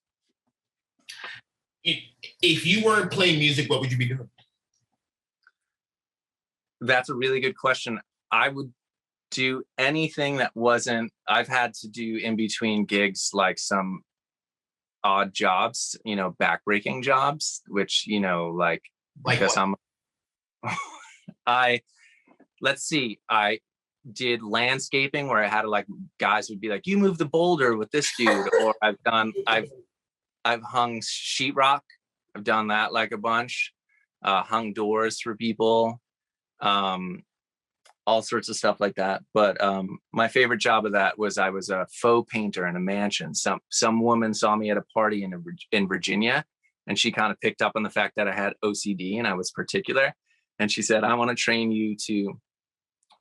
S3: If you weren't playing music, what would you be doing?
S2: That's a really good question. I would do anything that wasn't, I've had to do in between gigs, like some odd jobs, you know, backbreaking jobs, which, you know, like because I did landscaping where I had to, like, guys would be like, you move the boulder with this dude. Or I've hung sheetrock. I've done that like a bunch. Hung doors for people. All sorts of stuff like that. But my favorite job of that was I was a faux painter in a mansion. Some woman saw me at a party in Virginia, and she kind of picked up on the fact that I had OCD and I was particular. And she said, I want to train you to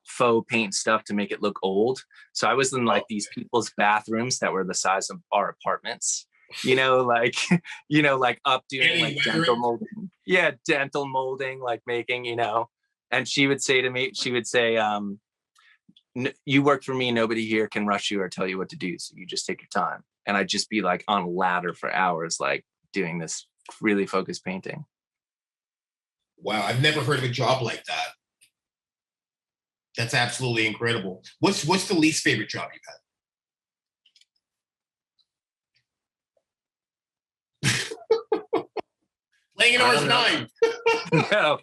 S2: faux paint stuff to make it look old. So I was in like these people's bathrooms that were the size of our apartments, you know, like, you know, like up doing like dental molding. Yeah, dental molding, like making, you know. And she would say to me, you work for me, nobody here can rush you or tell you what to do. So you just take your time. And I'd just be like on a ladder for hours, like doing this really focused painting.
S3: Wow, I've never heard of a job like that. That's absolutely incredible. What's the least favorite job you've had? Playing an Orange 9.
S2: No.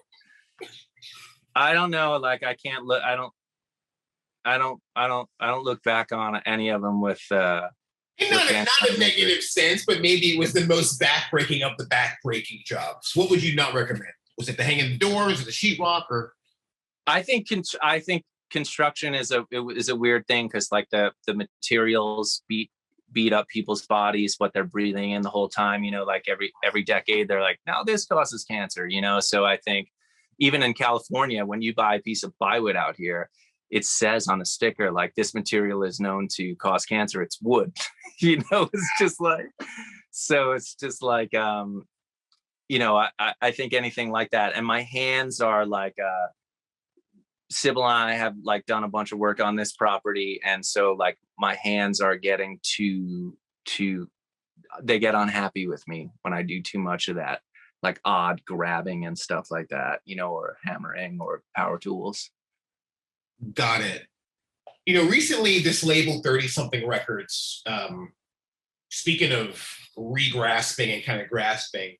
S2: I don't know. Like, I can't look. I don't look back on any of them with. Not
S3: a negative sense, but maybe it was the most backbreaking of the backbreaking jobs. What would you not recommend? Was it the hanging the doors or the sheetrock? Or
S2: I think construction is a weird thing, because like the materials beat up people's bodies, what they're breathing in the whole time. You know, like every decade they're like, no, this causes cancer. You know, so I think. Even in California, when you buy a piece of plywood out here, it says on a sticker, like, this material is known to cause cancer. It's wood, you know, it's just like, so it's just like, you know, I think anything like that. And my hands are like, Sybil and I have like done a bunch of work on this property, and so like my hands are getting they get unhappy with me when I do too much of that, like odd grabbing and stuff like that, you know, or hammering or power tools.
S3: Got it. You know, recently this label 30 something records, speaking of re-grasping and kind of grasping,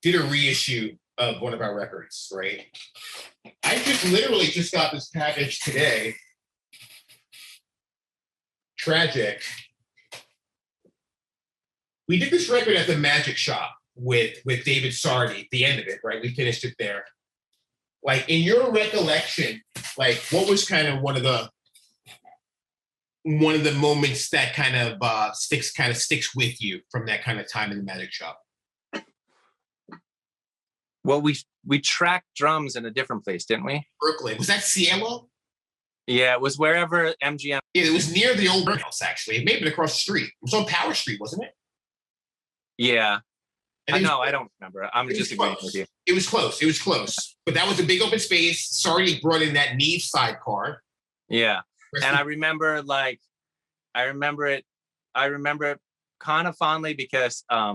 S3: did a reissue of one of our records, right? I just literally just got this package today. Tragic. We did this record at the Magic Shop with David Sardi, the end of it, right? We finished it there. Like, in your recollection, like, what was kind of one of the moments that kind of sticks with you from that kind of time in the Magic Shop?
S2: Well, we tracked drums in a different place, didn't we?
S3: Brooklyn. Was that Cielo?
S2: Yeah, it was wherever MGM.
S3: Yeah, it was near the old Doghouse, actually. It may have been across the street. It was on Power Street, wasn't it?
S2: Yeah. I
S3: know.
S2: I don't remember. I'm just agreeing with you.
S3: It was close. It was close. But that was a big open space. Sardi brought in that Neve sidecar.
S2: Yeah. And I remember it kind of fondly because I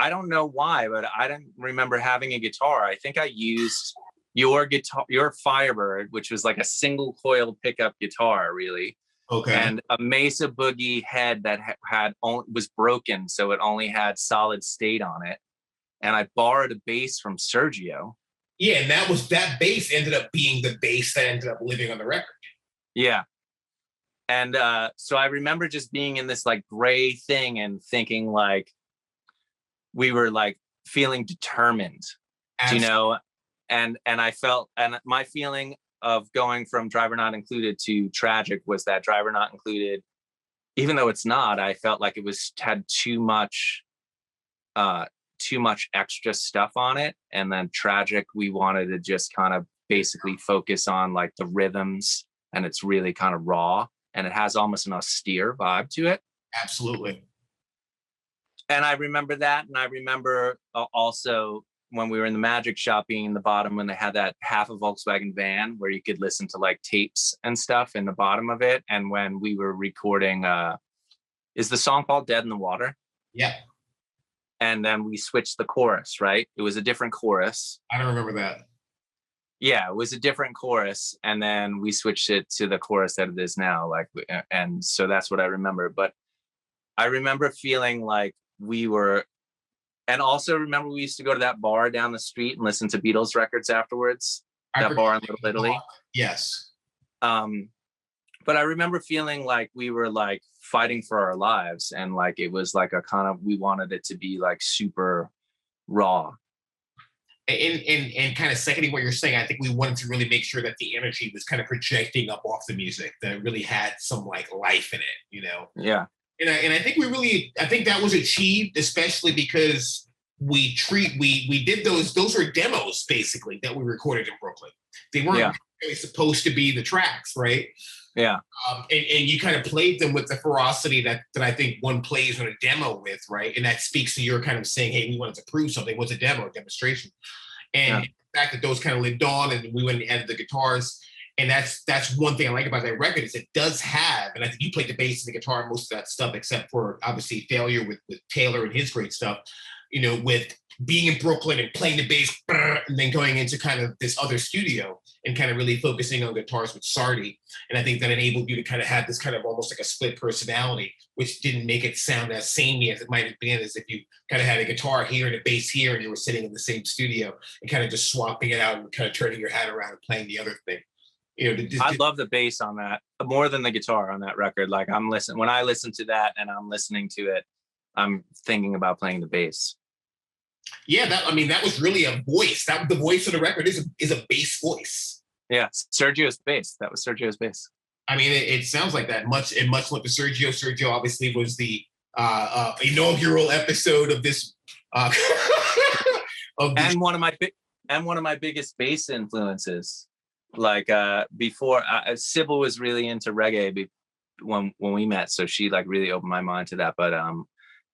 S2: don't know why, but I didn't remember having a guitar. I think I used your guitar, your Firebird, which was like a single coil pickup guitar, really.
S3: Okay.
S2: And a Mesa Boogie head that was broken, so it only had solid state on it. And I borrowed a bass from Sergio.
S3: Yeah, and that bass ended up being the bass that ended up living on the record.
S2: Yeah. And so I remember just being in this like gray thing and thinking like we were like feeling determined,
S3: Absolutely.
S2: you know, and I felt, and my feeling of going from Driver Not Included to Tragic was that Driver Not Included, even though it's not, I felt like it had too much extra stuff on it. And then Tragic, we wanted to just kind of basically focus on like the rhythms, and it's really kind of raw, and it has almost an austere vibe to it.
S3: Absolutely.
S2: And I remember that. And I remember also when we were in the Magic Shop being in the bottom, when they had that half a Volkswagen van where you could listen to like tapes and stuff in the bottom of it. And when we were recording, is the song called Dead in the Water?
S3: Yeah.
S2: And then we switched the chorus, right? It was a different chorus.
S3: I don't remember that.
S2: Yeah, it was a different chorus. And then we switched it to the chorus that it is now. Like, and so that's what I remember. But I remember feeling like we were, and also remember we used to go to that bar down the street and listen to Beatles records afterwards. That bar in Little Italy.
S3: Yes.
S2: But I remember feeling like we were like fighting for our lives, and like it was like a kind of, we wanted it to be like super raw.
S3: And kind of seconding what you're saying, I think we wanted to really make sure that the energy was kind of projecting up off the music, that it really had some like life in it, you know?
S2: Yeah.
S3: And I think I think that was achieved, especially because we did those were demos basically that we recorded in Brooklyn. They weren't really supposed to be the tracks, right?
S2: Yeah.
S3: And you kind of played them with the ferocity that I think one plays on a demo with, right? And that speaks to your kind of saying, hey, we wanted to prove something. What's a demo, a demonstration? And the fact that those kind of lived on, and we went and added the guitars. And that's one thing I like about that record, is it does have, and I think you played the bass and the guitar and most of that stuff, except for obviously Failure with Taylor and his great stuff, you know, with being in Brooklyn and playing the bass and then going into kind of this other studio and kind of really focusing on guitars with Sardi. And I think that enabled you to kind of have this kind of almost like a split personality, which didn't make it sound as samey as it might have been, as if you kind of had a guitar here and a bass here and you were sitting in the same studio and kind of just swapping it out and kind of turning your hat around and playing the other thing. You know,
S2: I love the bass on that more than the guitar on that record. Like when I listen to that and I'm listening to it, I'm thinking about playing the bass.
S3: Yeah, that was really a voice. That the voice of the record is a bass voice.
S2: Yeah, Sergio's bass. That was Sergio's bass.
S3: I mean, it sounds like that. Much like the Sergio. Sergio obviously was the inaugural episode of this.
S2: And one of my biggest bass influences. Like before, Sybil was really into reggae when we met, so she like really opened my mind to that. But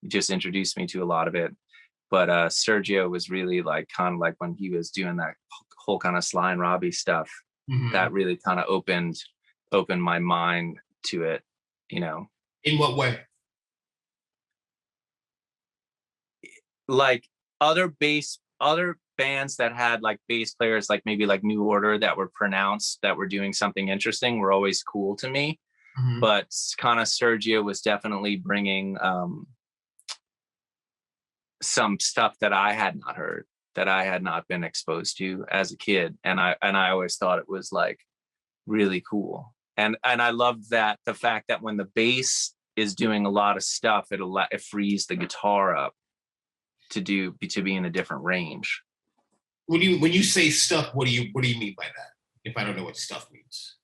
S2: just introduced me to a lot of it. But Sergio was really like kind of like when he was doing that whole kind of Sly and Robbie stuff, that really kind of opened my mind to it, you know.
S3: In what way?
S2: Like other bands that had like bass players, like maybe like New Order, that were pronounced, that were doing something interesting, were always cool to me. But kind of Sergio was definitely bringing some stuff that I had not heard, that I had not been exposed to as a kid, and I always thought it was like really cool. And I love that, the fact that when the bass is doing a lot of stuff, it frees the guitar up to be in a different range.
S3: When you say stuff, what do you mean by that? If I don't know what stuff means.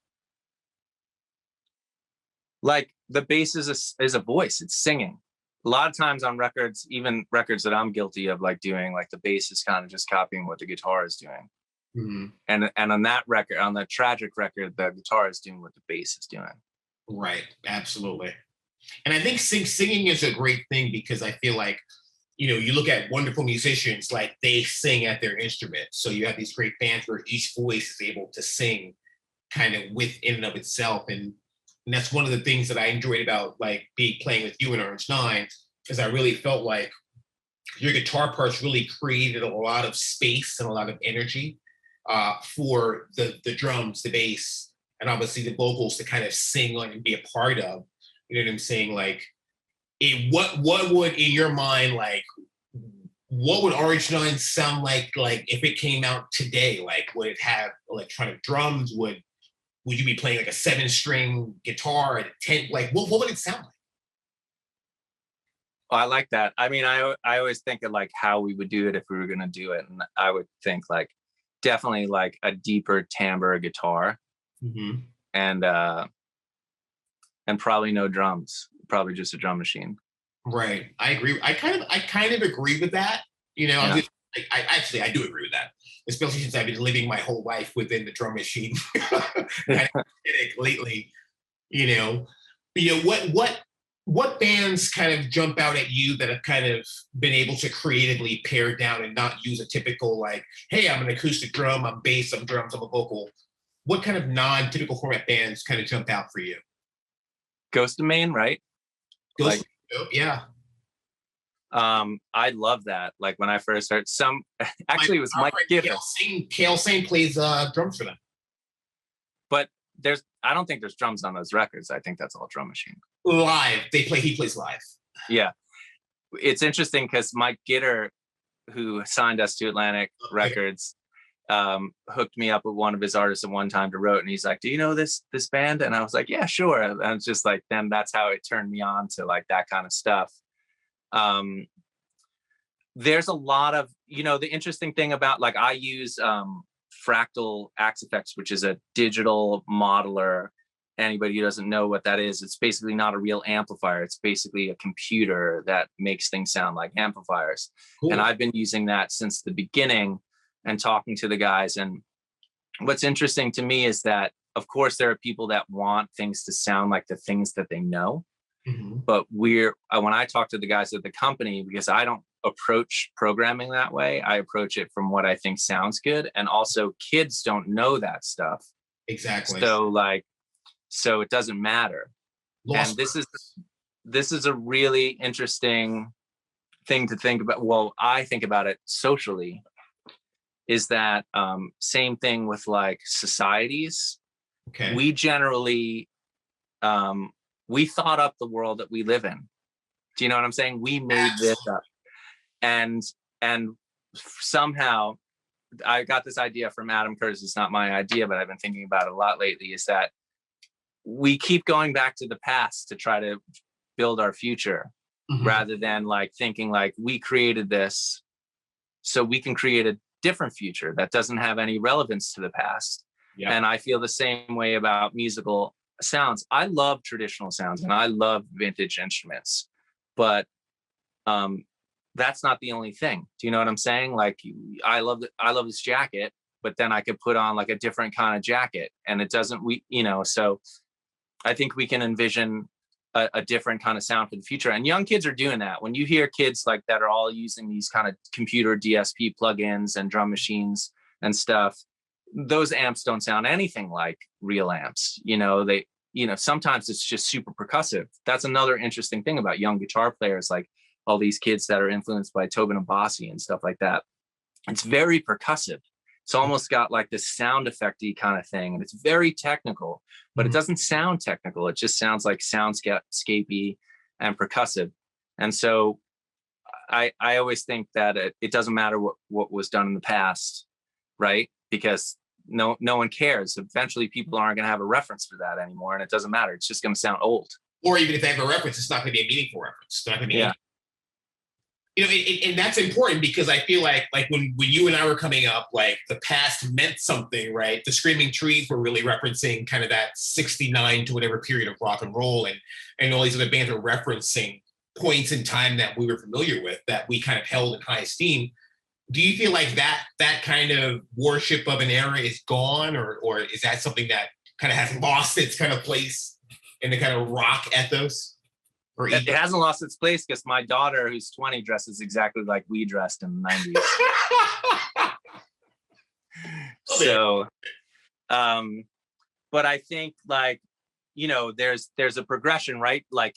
S2: Like the bass is a voice, it's singing. A lot of times on records, even records that I'm guilty of like doing, like the bass is kind of just copying what the guitar is doing. And on that record, on the Tragic record, the guitar is doing what the bass is doing.
S3: Right, absolutely. And I think singing is a great thing, because I feel like, you know, you look at wonderful musicians, like they sing at their instrument. So you have these great bands where each voice is able to sing kind of within and of itself. And that's one of the things that I enjoyed about like playing with you in Orange 9, is I really felt like your guitar parts really created a lot of space and a lot of energy for the drums, the bass, and obviously the vocals to kind of sing on and be a part of. You know what I'm saying? Like, what would, in your mind, like, what would Orange 9 sound like if it came out today? Like, would it have electronic drums? Would you be playing like a 7-string guitar at 10? Like, what would it sound like?
S2: Oh, I like that. I mean, I always think of like how we would do it if we were going to do it. And I would think like definitely like a deeper timbre guitar, and probably no drums, probably just a drum machine.
S3: Right. I agree. I kind of agree with that. You know, yeah. I do agree with that, especially since I've been living my whole life within the drum machine lately. You know, what bands kind of jump out at you that have kind of been able to creatively pare down and not use a typical like, hey, I'm an acoustic drum, I'm bass, I'm drums, I'm a vocal. What kind of non-typical format bands kind of jump out for you?
S2: Ghost of Maine, right?
S3: Ghost, yeah.
S2: I love that. Like when I first heard actually it was Mike Gibbons.
S3: Kale Sane plays drums for them.
S2: But I don't think there's drums on those records. I think that's all drum machine.
S3: Live. He plays live.
S2: Yeah. It's interesting because Mike Gitter, who signed us to Atlantic Records, hooked me up with one of his artists at one time to wrote, and he's like, do you know this band? And I was like, yeah, sure. And it's just like, then that's how it turned me on to like that kind of stuff. There's a lot of, the interesting thing about like, I use Fractal Axe Effects, which is a digital modeler. Anybody who doesn't know what that is, it's basically not a real amplifier. It's basically a computer that makes things sound like amplifiers. Cool. And I've been using that since the beginning and talking to the guys. And what's interesting to me is that, of course, there are people that want things to sound like the things that they know. But when I talk to the guys at the company, because I don't approach programming that way, I approach it from what I think sounds good. And also kids don't know that stuff.
S3: Exactly.
S2: So it doesn't matter. And this is a really interesting thing to think about. Well, I think about it socially, is that same thing with like societies. Okay. We generally, we thought up the world that we live in. Do you know what I'm saying? We made this up. And somehow I got this idea from Adam Curtis. It's not my idea, but I've been thinking about it a lot lately, is that we keep going back to the past to try to build our future, rather than like thinking like we created this so we can create a different future that doesn't have any relevance to the past. Yeah. And I feel the same way about musical sounds. I love traditional sounds and I love vintage instruments, but that's not the only thing. Do you know what I'm saying? Like I love this jacket, but then I could put on like a different kind of jacket and it doesn't, so I think we can envision a different kind of sound for the future. And young kids are doing that. When you hear kids like that are all using these kind of computer DSP plugins and drum machines and stuff, those amps don't sound anything like real amps. Sometimes it's just super percussive. That's another interesting thing about young guitar players, like all these kids that are influenced by Tobin and Bossie and stuff like that. It's very percussive. It's almost got like this sound effecty kind of thing. And it's very technical, but it doesn't sound technical. It just sounds like soundscapey and percussive. And so I always think that it doesn't matter what was done in the past, right? Because no one cares. Eventually people aren't going to have a reference for that anymore. And it doesn't matter. It's just going to sound old.
S3: Or even if they have a reference, it's not going to be a meaningful reference. It's not going to be and that's important, because I feel like when you and I were coming up, like the past meant something, right? The Screaming Trees were really referencing kind of that 69 to whatever period of rock and roll, and all these other bands are referencing points in time that we were familiar with, that we kind of held in high esteem. Do you feel like that kind of worship of an era is gone, or is that something that kind of has lost its kind of place in the kind of rock ethos?
S2: It hasn't lost its place, because my daughter, who's 20, dresses exactly like we dressed in the 90s. So, but I think there's a progression, right? Like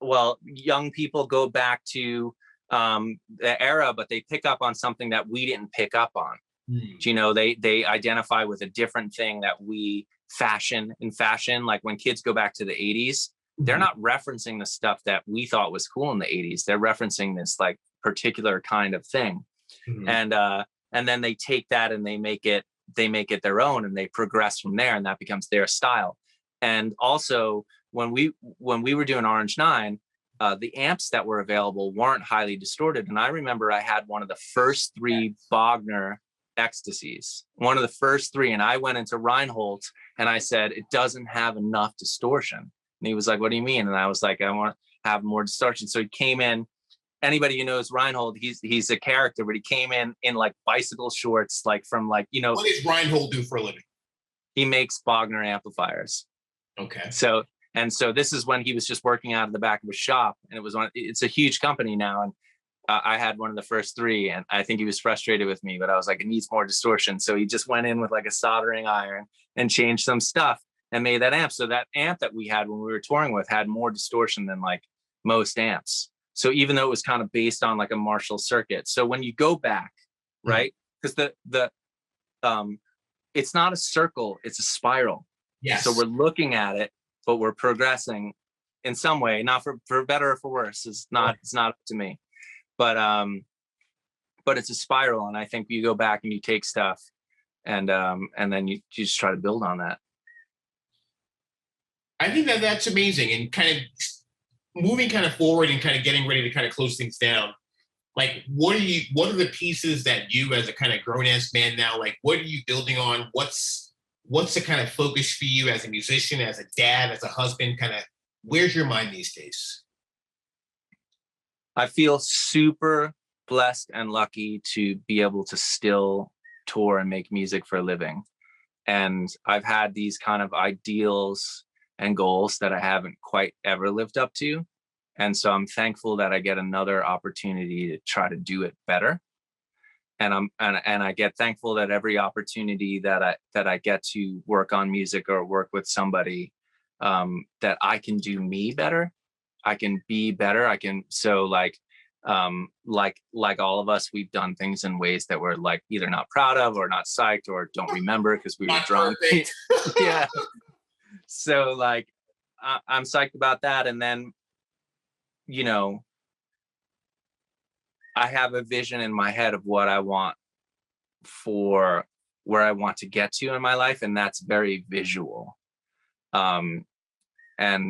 S2: young people go back to the era, but they pick up on something that we didn't pick up on. They identify with a different thing that we fashion. Like when kids go back to the 80s, they're not referencing the stuff that we thought was cool in the 80s. They're referencing this like particular kind of thing. And then they take that and they make it their own, and they progress from there, and that becomes their style. And also when we were doing Orange 9, the amps that were available weren't highly distorted. And I remember I had one of the first 3 Bogner Ecstasies, one of the first 3. And I went into Reinhold and I said, it doesn't have enough distortion. And he was like, what do you mean? And I was like, I want to have more distortion. So he came in. Anybody who knows Reinhold, he's a character, but he came in like bicycle shorts, like from like,
S3: What does Reinhold do for a living?
S2: He makes Bogner amplifiers.
S3: Okay.
S2: So this is when he was just working out of the back of a shop, and it's a huge company now. And I had one of the first 3, and I think he was frustrated with me, but I was like, it needs more distortion. So he just went in with like a soldering iron and changed some stuff and made that amp. So that amp that we had when we were touring with had more distortion than like most amps. So even though it was kind of based on like a Marshall circuit. So when you go back, right? Because it's not a circle, it's a spiral.
S3: Yes.
S2: So we're looking at it, but we're progressing in some way, not for better or for worse. It's not up to me. But it's a spiral. And I think you go back and you take stuff and then you just try to build on that.
S3: I think that's amazing, and kind of moving kind of forward and kind of getting ready to kind of close things down. Like, what are the pieces that you, as a kind of grown-ass man now, like, what are you building on? What's the kind of focus for you as a musician, as a dad, as a husband? Kind of, where's your mind these days?
S2: I feel super blessed and lucky to be able to still tour and make music for a living. And I've had these kind of ideals and goals that I haven't quite ever lived up to. And so I'm thankful that I get another opportunity to try to do it better. And I get thankful that every opportunity that I get to work on music or work with somebody, that I can do me better. I can be better. Like all of us, we've done things in ways that we're like either not proud of or not psyched or don't remember because we were drunk. Yeah. So like, I'm psyched about that. And then, I have a vision in my head of what I want for where I want to get to in my life. And that's very visual. And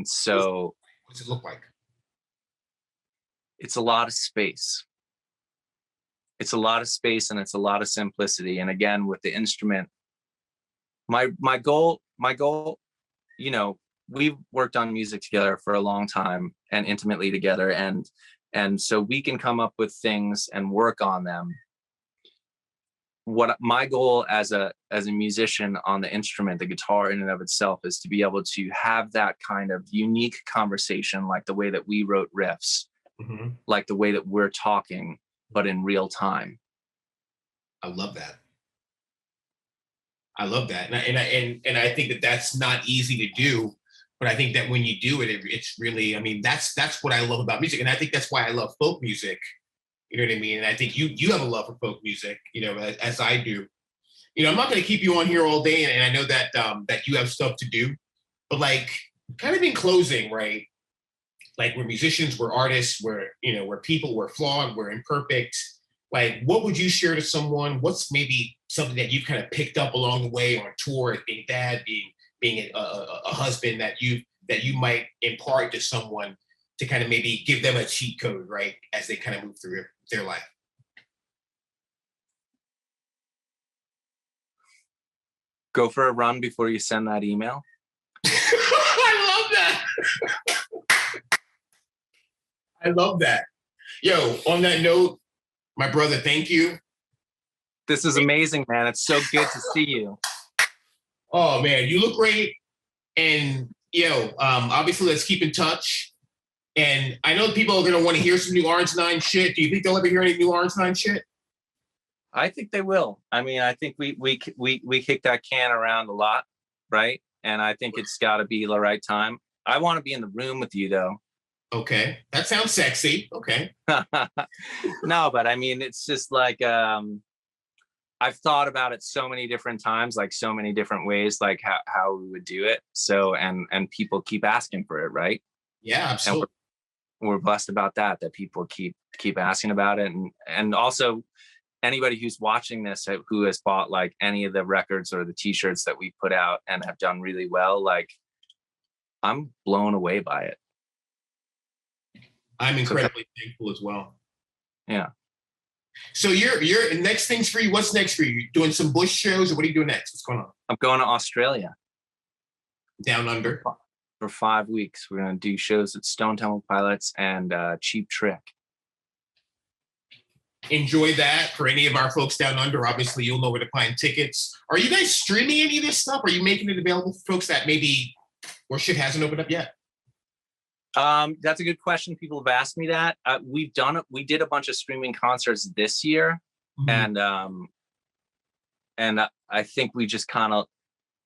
S2: so
S3: what does it look like?
S2: It's a lot of space. It's a lot of space and it's a lot of simplicity. And again, with the instrument, my goal, we've worked on music together for a long time and intimately together. And so we can come up with things and work on them what my goal as a musician on the instrument, the guitar in and of itself, is to be able to have that kind of unique conversation, like the way that we wrote riffs, like the way that we're talking, but in real time.
S3: I love that. I love that. And I think that that's not easy to do, but I think that when you do it, it's really, I mean, that's what I love about music. And I think that's why I love folk music. You know what I mean? And I think you have a love for folk music, you know, as I do. You know, I'm not going to keep you on here all day, and I know that that you have stuff to do, but like, kind of in closing, right? Like, we're musicians, we're artists, we're people, we're flawed, we're imperfect. Like, what would you share to someone? What's maybe something that you've kind of picked up along the way on tour, being dad, being a husband, that you might impart to someone to kind of maybe give them a cheat code, right, as they kind of move through their life?
S2: Go for a run before you send that email.
S3: I love that. I love that. Yo, on that note, my brother, thank you.
S2: This is amazing, man. It's so good to see you.
S3: Oh, man, you look great. And, obviously, let's keep in touch. And I know people are going to want to hear some new Orange 9 shit. Do you think they'll ever hear any new Orange 9 shit?
S2: I think they will. I mean, I think we kick that can around a lot, right? And I think it's got to be the right time. I want to be in the room with you, though.
S3: Okay, that sounds sexy. Okay.
S2: No, but I mean, it's just like I've thought about it so many different times, like so many different ways, like how we would do it. So and people keep asking for it, right?
S3: Yeah, absolutely.
S2: And we're blessed about that people keep asking about it, and also anybody who's watching this who has bought like any of the records or the t-shirts that we put out and have done really well, like, I'm blown away by it.
S3: I'm incredibly thankful as well.
S2: Yeah.
S3: So you're next things for you. What's next for you? You doing some bush shows, or what are you doing next? What's going on?
S2: I'm going to Australia.
S3: Down under.
S2: For 5 weeks. We're going to do shows at Stone Temple Pilots and Cheap Trick.
S3: Enjoy that. For any of our folks down under, obviously you'll know where to find tickets. Are you guys streaming any of this stuff? Are you making it available for folks that maybe where shit hasn't opened up yet?
S2: That's a good question. People have asked me that. We did a bunch of streaming concerts this year, and I think we just kind of,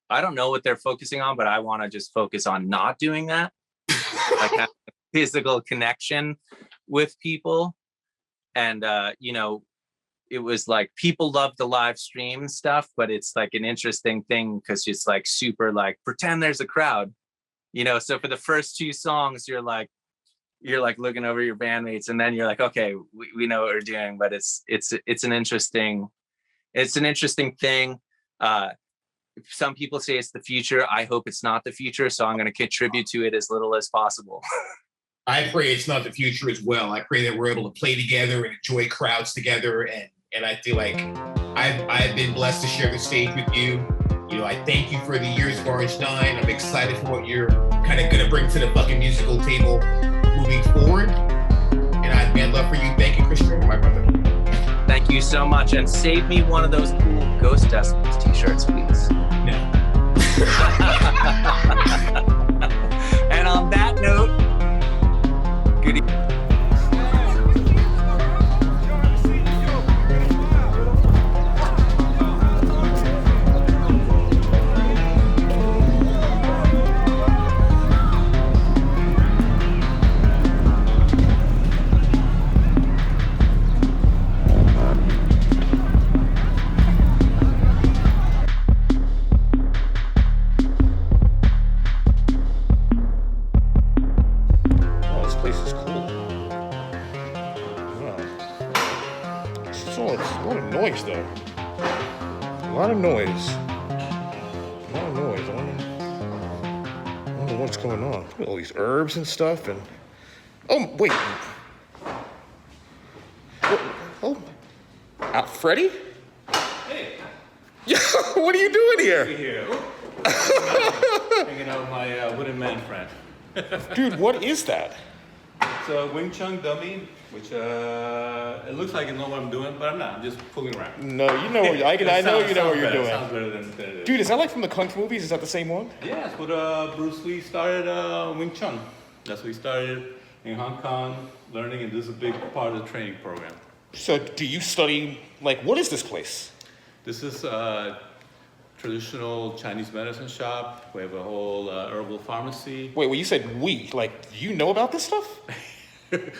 S2: I don't know what they're focusing on, but I want to just focus on not doing that, like have a physical connection with people. And it was like people love the live stream stuff, but it's like an interesting thing because it's like super like pretend there's a crowd. So for the first 2 songs, you're like looking over your bandmates, and then you're like, okay, we know what we're doing, but it's an interesting thing. Some people say it's the future. I hope it's not the future, so I'm going to contribute to it as little as possible.
S3: I pray it's not the future as well. I pray that we're able to play together and enjoy crowds together, and I feel like I've been blessed to share the stage with you. I thank you for the years of Orange 9. I'm excited for what you're kind of going to bring to the fucking musical table moving forward. And I have mad love for you. Thank you, Chris Traynor, my brother.
S2: Thank you so much. And save me one of those cool Ghost Decimals t-shirts, please.
S3: No.
S2: And on that note, good evening.
S1: All these herbs and stuff, and wait, Freddie?
S4: Hey.
S1: Yo, what are you doing here?
S4: Hanging out with my wooden man friend.
S1: Dude, what is that?
S4: It's a Wing Chun dummy, which it looks like I know what I'm doing, but I'm not. I'm just fooling around.
S1: No, you know what I know you know what you're doing.
S4: Sounds better than it is.
S1: Dude, is that like from the Kung Fu movies? Is that the same one?
S4: Yeah, it's what Bruce Lee started Wing Chun. That's what he started in Hong Kong learning, and this is a big part of the training program.
S1: So do you study, like, what is this place?
S4: This is a traditional Chinese medicine shop. We have a whole herbal pharmacy.
S1: Wait, you said we. Like, you know about this stuff?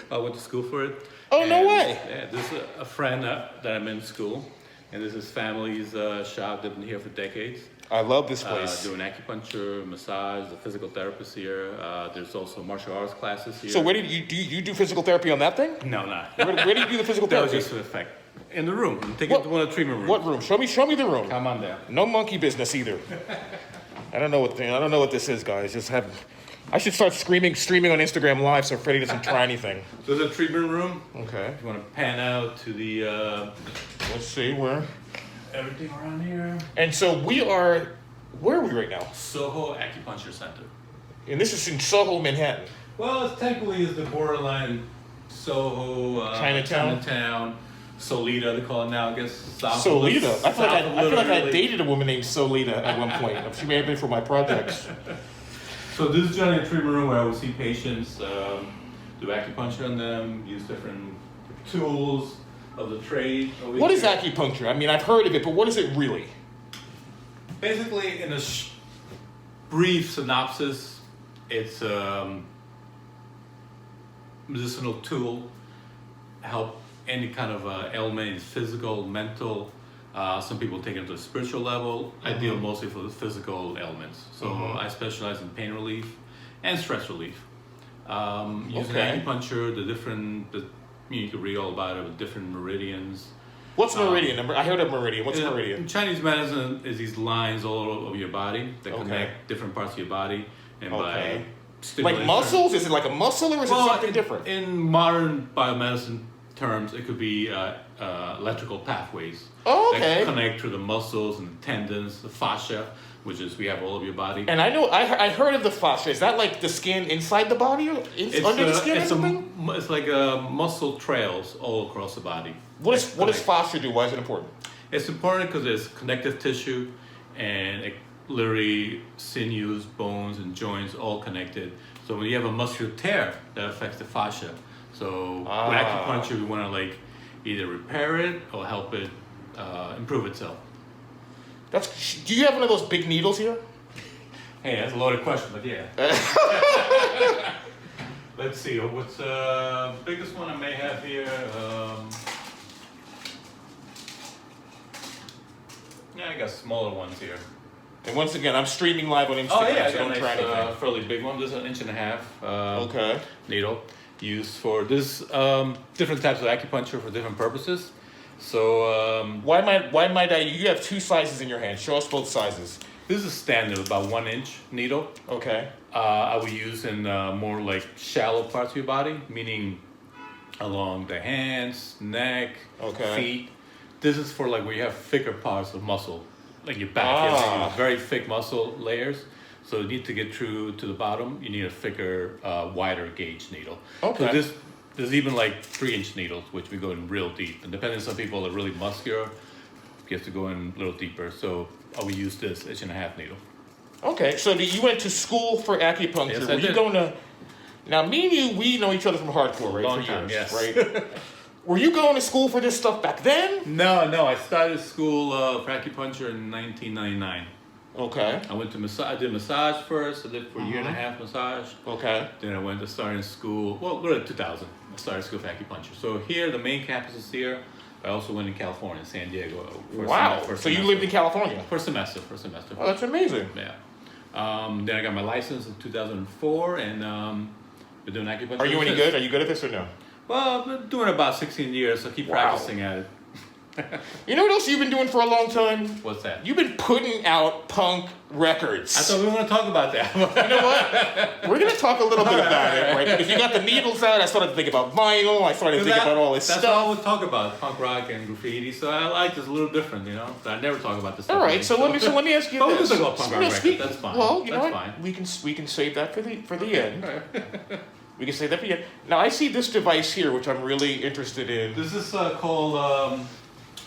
S4: I went to school for it.
S1: Oh, no way.
S4: Yeah, this is a friend that I'm in school, and this is family's shop. They've been here for decades.
S1: I love this place.
S4: Doing acupuncture, massage, the physical therapist here. There's also martial arts classes here.
S1: So where did you do physical therapy on that thing?
S4: No, not.
S1: Where do you do the physical
S4: That was
S1: therapy?
S4: just an effect. In the room. Take it to one of the treatment rooms.
S1: What room? Show me the room.
S4: Come on down.
S1: No monkey business either. I don't know what this is, guys. I should start streaming on Instagram Live so Freddie doesn't try anything.
S4: There's a treatment room.
S1: Okay.
S4: If you want to pan out to the
S1: Let's see where.
S4: everything around here.
S1: And so where are we right now?
S4: SoHo Acupuncture Center.
S1: And this is in SoHo, Manhattan.
S4: Well, it technically is the borderline SoHo,
S1: Chinatown?
S4: Solita, they call it now, I guess.
S1: Solita. I feel like I
S4: really.
S1: dated a woman named Solita at one point. She may have been for my projects.
S4: So this is generally a treatment room where I will see patients, do acupuncture on them, use different tools of the trade.
S1: What is acupuncture? I mean, I've heard of it, but what is it really?
S4: Basically, in a brief synopsis, it's a medicinal tool, help any kind of ailment, physical, mental. Some people take it to a spiritual level. I deal mostly for the physical ailments. So I specialize in pain relief and stress relief. Using acupuncture, you can read all about it, with different meridians.
S1: What's meridian? I heard of meridian. What's meridian?
S4: In Chinese medicine is these lines all over your body that connect different parts of your body. And by
S1: like muscles? Is it like a muscle or is it something different?
S4: In modern biomedicine terms, it could be electrical pathways that connect to the muscles and the tendons, the fascia, which is we have all over your body.
S1: And I know I heard of the fascia. Is that like the skin inside the body or under the skin or something?
S4: It's like muscle trails all across the body.
S1: What does fascia do? Why is it important?
S4: It's important because it's connective tissue, and it literally sinews, bones, and joints all connected. So when you have a muscular tear, that affects the fascia. So with acupuncture, we want to either repair it or help it improve itself.
S1: Do you have one of those big needles here?
S4: Hey, that's a loaded question, but yeah. Let's see, what's the biggest one I may have here? Yeah, I got smaller ones here.
S1: And once again, I'm streaming live on Instagram,
S4: Oh yeah, I
S1: so
S4: got
S1: don't
S4: a
S1: try
S4: nice,
S1: anything.
S4: fairly big one. This is 1.5 inch needle used for this different types of acupuncture for different purposes. So
S1: why might I? You have two sizes in your hand. Show us both sizes.
S4: this is standard, about 1 inch needle.
S1: Okay.
S4: I would use in more like shallow parts of your body, meaning along the hands, neck, feet. This is for like where you have thicker parts of muscle, like your back. You have very thick muscle layers. So you need to get through to the bottom. You need a thicker, wider gauge needle.
S1: Okay.
S4: So there's even like 3-inch needles, which we go in real deep. And depending on some people are really muscular, you have to go in a little deeper. So I would use this 1.5-inch needle.
S1: Okay, so you went to school for acupuncture.
S4: Yes,
S1: Were you going to? Now, me and you, we know each other from hardcore, right?
S4: Long
S1: for
S4: time,
S1: years,
S4: yes.
S1: right? Were you going to school for this stuff back then?
S4: No. I started school for acupuncture in 1999.
S1: Okay.
S4: I went to massage. I did massage first. I did for a year and a half massage.
S1: Okay.
S4: Then I went to starting school. Well, literally 2000. I started school for acupuncture. So here, the main campus is here. I also went in California, San Diego.
S1: Wow. So you lived in California?
S4: For a semester.
S1: Oh, that's amazing.
S4: Yeah. Then I got my license in 2004 and been doing acupuncture.
S1: Are you any good? Are you good at this or no?
S4: Well, I've been doing it about 16 years, so keep practicing at it.
S1: You know what else you've been doing for a long time?
S4: What's that?
S1: You've been putting out punk records.
S4: I thought we were going to talk about that.
S1: You know what? We're going to talk a little bit about it, right? Because you got the needles out. I started to think about vinyl. I started to think about all this
S4: that's
S1: stuff.
S4: That's all we talk about, punk rock and graffiti. So I like this a little different, you know? I never talk about this stuff.
S1: All right, so let me ask you
S4: but
S1: this.
S4: we can talk about punk rock records. That's fine.
S1: Well, you know
S4: that's
S1: what?
S4: fine.
S1: We can save that for the end. We can say that. Yeah. Now I see this device here, which I'm really interested in.
S4: This is called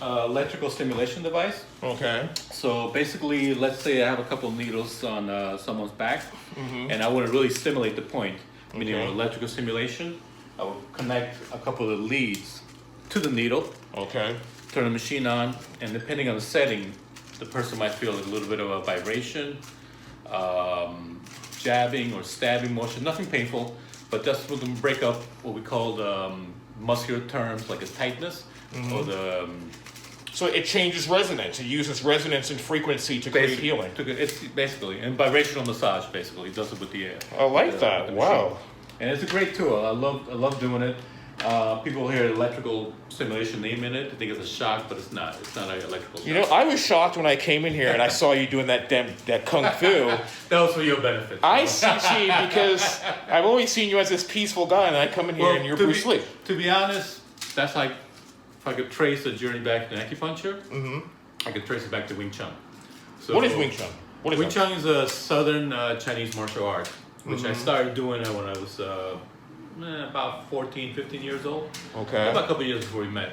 S4: electrical stimulation device.
S1: Okay.
S4: So basically, let's say I have a couple of needles on someone's back, and I want to really stimulate the point, meaning electrical stimulation. I will connect a couple of leads to the needle.
S1: Okay.
S4: Turn the machine on, and depending on the setting, the person might feel a little bit of a vibration, jabbing or stabbing motion. Nothing painful, but that's what can break up what we call the muscular terms like a tightness or the.
S1: So it changes resonance. It uses resonance and frequency to create healing.
S4: It's basically and vibrational massage. Basically, it does it with the air.
S1: I like that. Wow.
S4: And it's a great tool. I love doing it. People hear electrical stimulation name in it. They think it's a shock, but it's not. It's not an electrical shock.
S1: You know, I was shocked when I came in here and I saw you doing that kung fu.
S4: That was for your benefit.
S1: I see, because I've always seen you as this peaceful guy, and I come in here and you're Bruce Lee.
S4: To be honest, that's like if I could trace the journey back to acupuncture. I could trace it back to Wing Chun. So
S1: What is Wing Chun?
S4: Wing Chun is a southern Chinese martial art, which I started doing when I was about 14, 15 years old.
S1: Okay.
S4: About a couple of years before we met.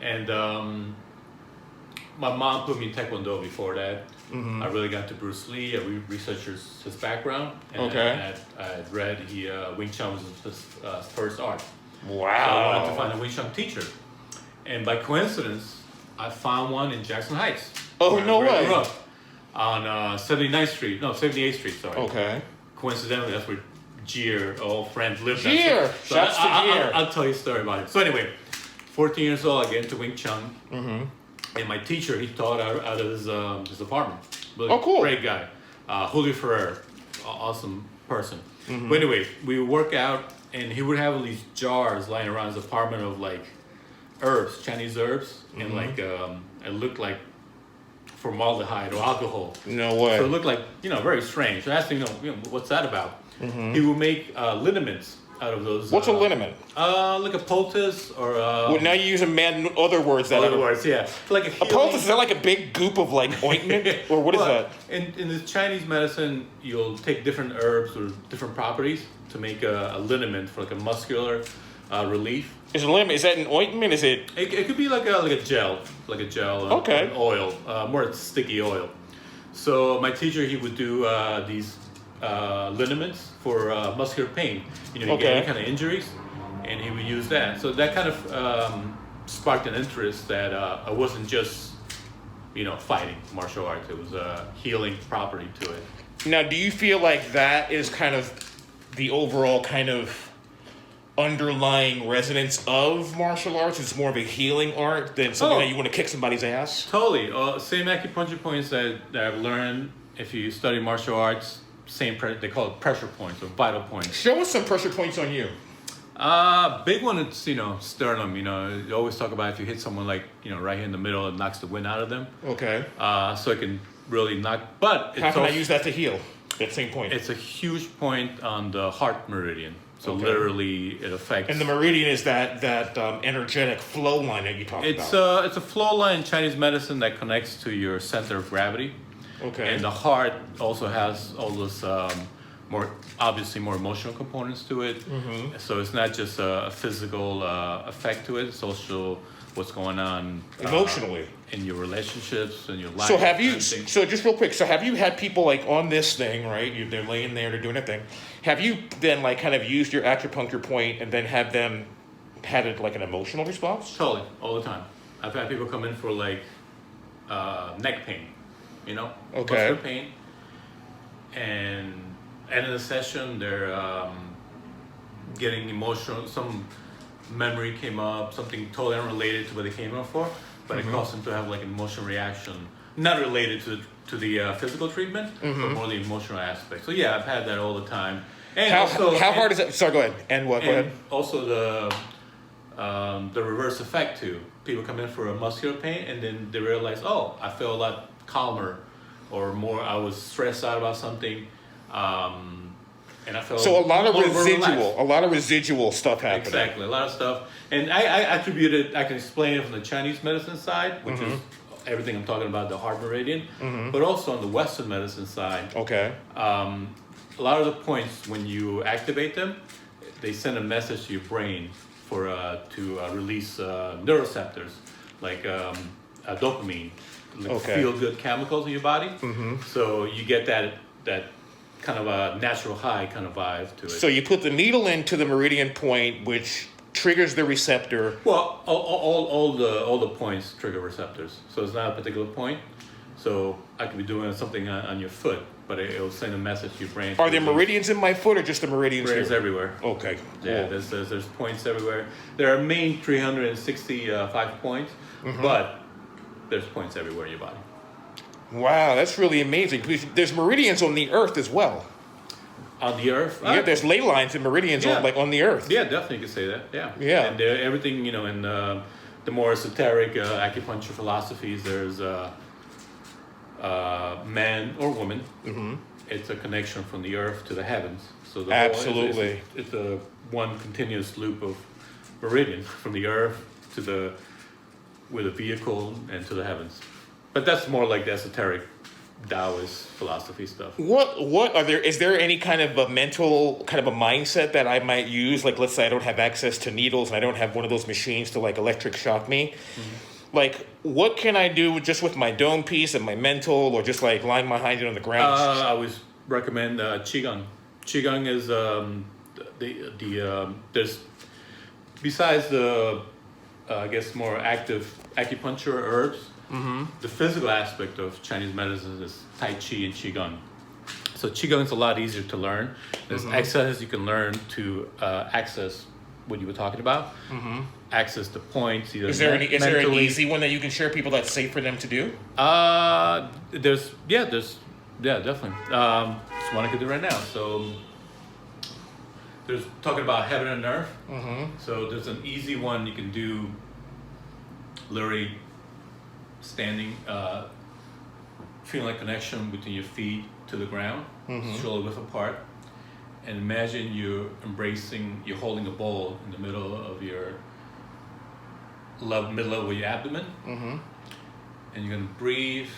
S4: And my mom put me in Taekwondo before that. I really got to Bruce Lee. I researched his background. And I had read Wing Chun was his first art.
S1: Wow.
S4: So I wanted to find a Wing Chun teacher. And by coincidence, I found one in Jackson Heights.
S1: Oh, no way.
S4: I grew up on 78th Street, sorry.
S1: Okay.
S4: Coincidentally, that's where Jeer, old friend, lived.
S1: Jeer! Shouts to Jeer.
S4: I'll tell you a story about it. So anyway, 14 years old, I get into Wing Chun. And my teacher, he taught out of his apartment. Really
S1: cool.
S4: Great guy. Julio Ferrer, awesome person. But anyway, we would work out, and he would have all these jars lying around his apartment of like herbs, Chinese herbs, and like it looked like formaldehyde or alcohol.
S1: No way.
S4: So it looked like, very strange. So I asked him, what's that about? He would make liniments out of those.
S1: What's a liniment?
S4: Like a poultice or.
S1: Well, now you're using other words.
S4: Other words, yeah. Like
S1: a poultice, is that like a big goop of like ointment? Or what is that?
S4: In the Chinese medicine, you'll take different herbs or different properties to make a liniment for like a muscular relief.
S1: Is a liniment, is that an ointment? Is it?
S4: It could be like a gel.
S1: Okay.
S4: An oil, more sticky oil. So my teacher, he would do these liniments for muscular pain. You get any kind of injuries, and he would use that. So that kind of sparked an interest that I wasn't just, fighting martial arts. It was a healing property to it.
S1: Now, do you feel like that is kind of the overall kind of underlying resonance of martial arts? It's more of a healing art than something that you want to kick somebody's ass?
S4: Totally. Same acupuncture points that I've learned if you study martial arts. They call it pressure points or vital points.
S1: Show us some pressure points on you.
S4: Big one is sternum. You always talk about if you hit someone like right here in the middle, it knocks the wind out of them. Okay. So it can really knock. But
S1: how can I use that to heal? That same point.
S4: It's a huge point on the heart meridian. So literally, it affects.
S1: And the meridian is that energetic flow line that you talked
S4: about. It's a flow line in Chinese medicine that connects to your center of gravity. Okay. And the heart also has all those more emotional components to it. So it's not just a physical effect to it. It's also what's going on
S1: emotionally
S4: in your relationships and your life.
S1: So have you? So just real quick. So have you had people like on this thing, right? They're laying there, they're doing a thing. Have you then like kind of used your acupuncture point and then have them had it like an emotional response?
S4: Totally, all the time. I've had people come in for like neck pain. Muscular pain, and in the session they're getting emotional. Some memory came up, something totally unrelated to what they came up for, but it caused them to have like an emotional reaction, not related to the physical treatment, but more the emotional aspect. So yeah, I've had that all the time. And
S1: how hard is it? Sorry, go ahead. And what? Go ahead.
S4: Also the reverse effect too. People come in for a muscular pain and then they realize, I feel a lot calmer or more. I was stressed out about something, and I felt
S1: so a lot of residual stuff happening.
S4: Exactly, a lot of stuff, and I can explain it from the Chinese medicine side, which is everything I'm talking about, the heart meridian, but also on the Western medicine side. Okay. A lot of the points when you activate them, they send a message to your brain for to release neuroreceptors like dopamine, like feel-good chemicals in your body. So you get that kind of a natural high kind of vibe to it.
S1: So you put the needle into the meridian point, which triggers the receptor.
S4: Well, all the points trigger receptors. So it's not a particular point. So I could be doing something on your foot, but it'll send a message to your brain.
S1: Are there meridians in my foot or just the meridians
S4: There's
S1: here?
S4: everywhere.
S1: Okay.
S4: Yeah,
S1: Cool.
S4: there's points everywhere. There are main 365 points, but there's points everywhere in your body.
S1: Wow, that's really amazing. There's meridians on the earth as well.
S4: On the earth?
S1: Yeah, there's ley lines and meridians on the earth.
S4: Yeah, definitely you could say that. Yeah.
S1: Yeah.
S4: And everything, in the more esoteric acupuncture philosophies, there's man or woman. It's a connection from the earth to the heavens. So the
S1: Absolutely.
S4: whole, it's a one continuous loop of meridians from the earth to with a vehicle and to the heavens. But that's more like the esoteric Taoist philosophy stuff.
S1: What are there? Is there any kind of a mental, kind of a mindset that I might use? Like, let's say I don't have access to needles and I don't have one of those machines to like electric shock me. Like, what can I do just with my dome piece and my mental, or just like lying behind it on the ground?
S4: I always recommend qigong. Qigong is there's besides the I guess more active acupuncture herbs. The physical aspect of Chinese medicine is Tai Chi and Qigong. So Qigong is a lot easier to learn. There's exercises you can learn to access what you were talking about. Access the points. Either
S1: Is there an easy one that you can share people that's safe for them to do?
S4: There's definitely. It's one I could do right now. So there's talking about heaven and earth. So there's an easy one you can do. Literally standing, feeling like connection between your feet to the ground, shoulder width apart, and imagine you're holding a bowl in the middle of your mid-level of your abdomen, and you're gonna breathe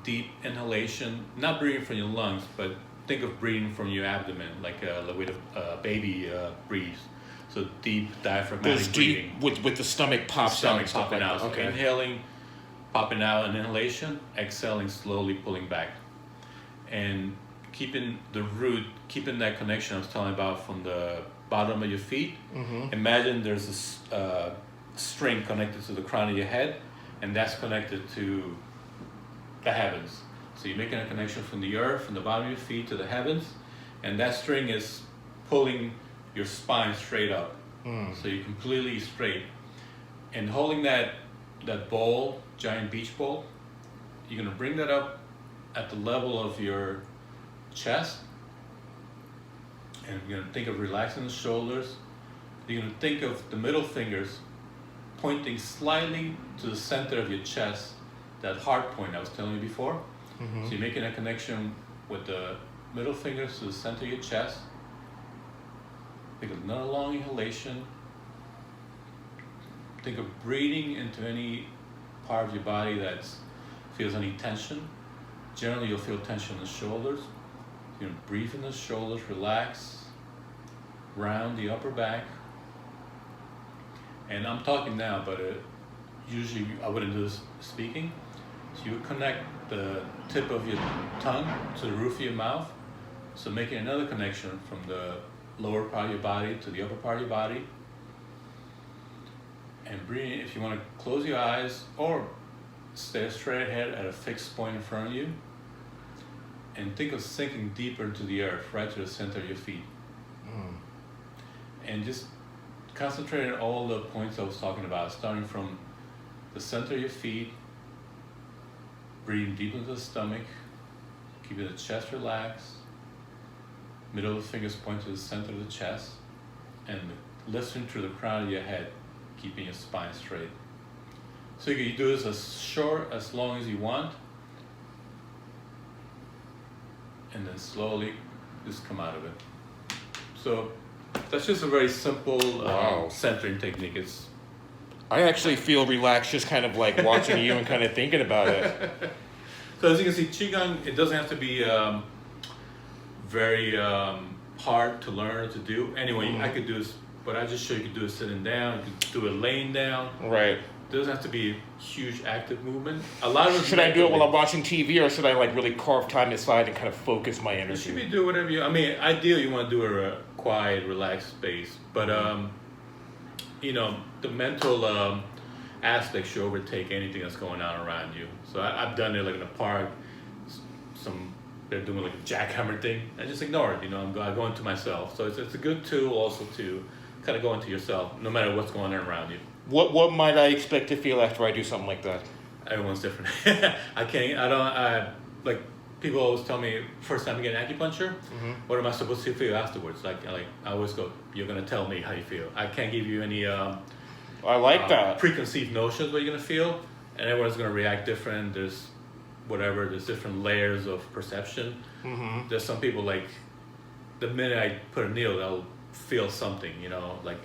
S4: deep inhalation, not breathing from your lungs, but think of breathing from your abdomen, like the way a baby breathes. So deep diaphragmatic breathing.
S1: With the stomach pops out.
S4: Stomach popping out. So
S1: Okay.
S4: inhaling, popping out an inhalation, exhaling slowly, pulling back. And keeping that connection I was telling about from the bottom of your feet. Imagine there's a string connected to the crown of your head, and that's connected to the heavens. So you're making a connection from the earth, from the bottom of your feet to the heavens, and that string is pulling your spine straight up. So you're completely straight. And holding that bowl, giant beach bowl, you're gonna bring that up at the level of your chest, and you're gonna think of relaxing the shoulders. You're gonna think of the middle fingers pointing slightly to the center of your chest, that heart point I was telling you before. So you're making a connection with the middle fingers to the center of your chest. Think of another long inhalation. Think of breathing into any part of your body that feels any tension. Generally, you'll feel tension in the shoulders. You're gonna breathe in the shoulders, relax, round the upper back. And I'm talking now, but usually I wouldn't do this speaking. So you would connect the tip of your tongue to the roof of your mouth. So making another connection from the lower part of your body to the upper part of your body. And breathing, if you want to close your eyes or stay straight ahead at a fixed point in front of you. And think of sinking deeper into the earth, right to the center of your feet. And just concentrate on all the points I was talking about, starting from the center of your feet, breathing deep into the stomach, keeping the chest relaxed, middle of the fingers point to the center of the chest, and lifting through the crown of your head, keeping your spine straight. So you can do this as short, as long as you want, and then slowly just come out of it. So that's just a very simple centering technique.
S1: I actually feel relaxed just kind of like watching you and kind of thinking about it.
S4: So as you can see, Qigong, it doesn't have to be very hard to learn to do. Anyway, I could do this, but I just show you could do it sitting down, you could do it laying down.
S1: Right.
S4: It doesn't have to be huge active movement. A lot of it.
S1: Should I do it while I'm watching TV, or should I like really carve time aside and kind of focus my energy?
S4: You should be doing whatever you. I mean, ideally you want to do it in a quiet, relaxed space, but you know, the mental aspect should overtake anything that's going on around you. So I've done it like in a park. They're doing like a jackhammer thing. I just ignore it. You know, I go into myself. So it's a good tool also to kind of go into yourself, no matter what's going on around you.
S1: What might I expect to feel after I do something like that?
S4: Everyone's different. Like people always tell me, first time you get an acupuncture, what am I supposed to feel afterwards? Like I always go, you're gonna tell me how you feel. I can't give you any
S1: I like that.
S4: preconceived notions what you're gonna feel, and everyone's gonna react different. There's different layers of perception. There's some people like the minute I put a needle, they'll feel something, you know, like,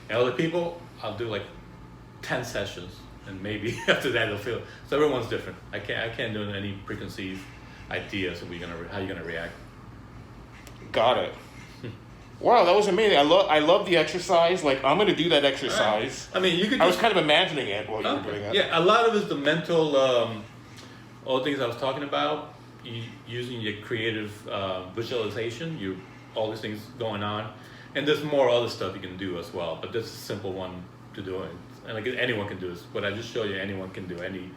S4: and other people, I'll do like 10 sessions, and maybe after that they'll feel. So everyone's different. I can't do any preconceived ideas of how you're gonna react.
S1: Got it. Wow, that was amazing. I love the exercise. Like, I'm gonna do that exercise.
S4: I mean, you could.
S1: I was kind of imagining it while you were doing it.
S4: Yeah, a lot of it's the mental, all the things I was talking about. Using your creative visualization, all these things going on, and there's more other stuff you can do as well. But this is a simple one to do it, and like anyone can do this. What I just showed you, anyone can do, any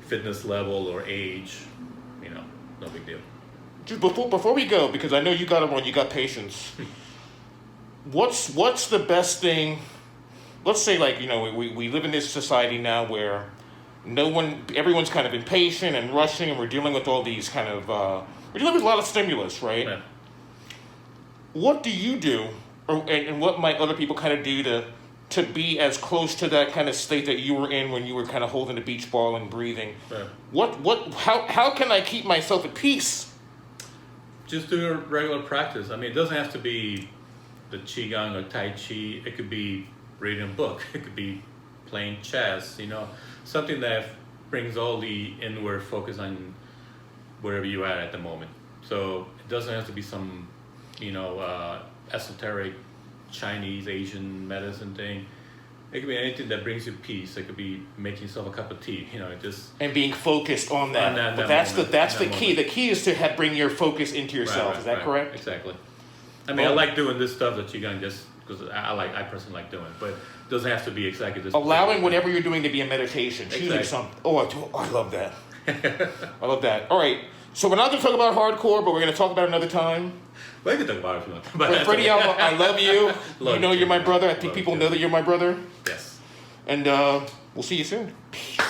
S4: fitness level or age, you know, no big deal.
S1: Just before we go, because I know you got everyone, you got patience. What's the best thing? Let's say, like, you know, we live in this society now where everyone's kind of impatient and rushing, and we're dealing with all these kind of we're dealing with a lot of stimulus, right?
S4: Yeah.
S1: What do you do, and what might other people kind of do to be as close to that kind of state that you were in when you were kind of holding the beach ball and breathing?
S4: Yeah.
S1: How can I keep myself at peace?
S4: Just do a regular practice. I mean, it doesn't have to be the Qigong or Tai Chi. It could be reading a book. It could be playing chess, you know, something that brings all the inward focus on wherever you're at the moment. So it doesn't have to be some, you know, esoteric Chinese, Asian medicine thing. It could be anything that brings you peace. It could be making yourself a cup of tea, you know, and being
S1: focused on that. But that's the key. The key is to bring your focus into yourself. Right, is that correct?
S4: Exactly. I mean, I like doing this stuff that Qigong just because I personally like doing it, but it doesn't have to be exactly this.
S1: Allowing whatever you're doing to be a meditation, choosing something. Oh, I love that. I love that. All right, so we're not going to talk about hardcore, but we're going to talk about it another time.
S4: Well, you can talk about it if you want. But
S1: Freddie Alva, I love you. You know you're my brother. I think people know that you're my brother.
S4: Yes.
S1: And we'll see you soon. Peace.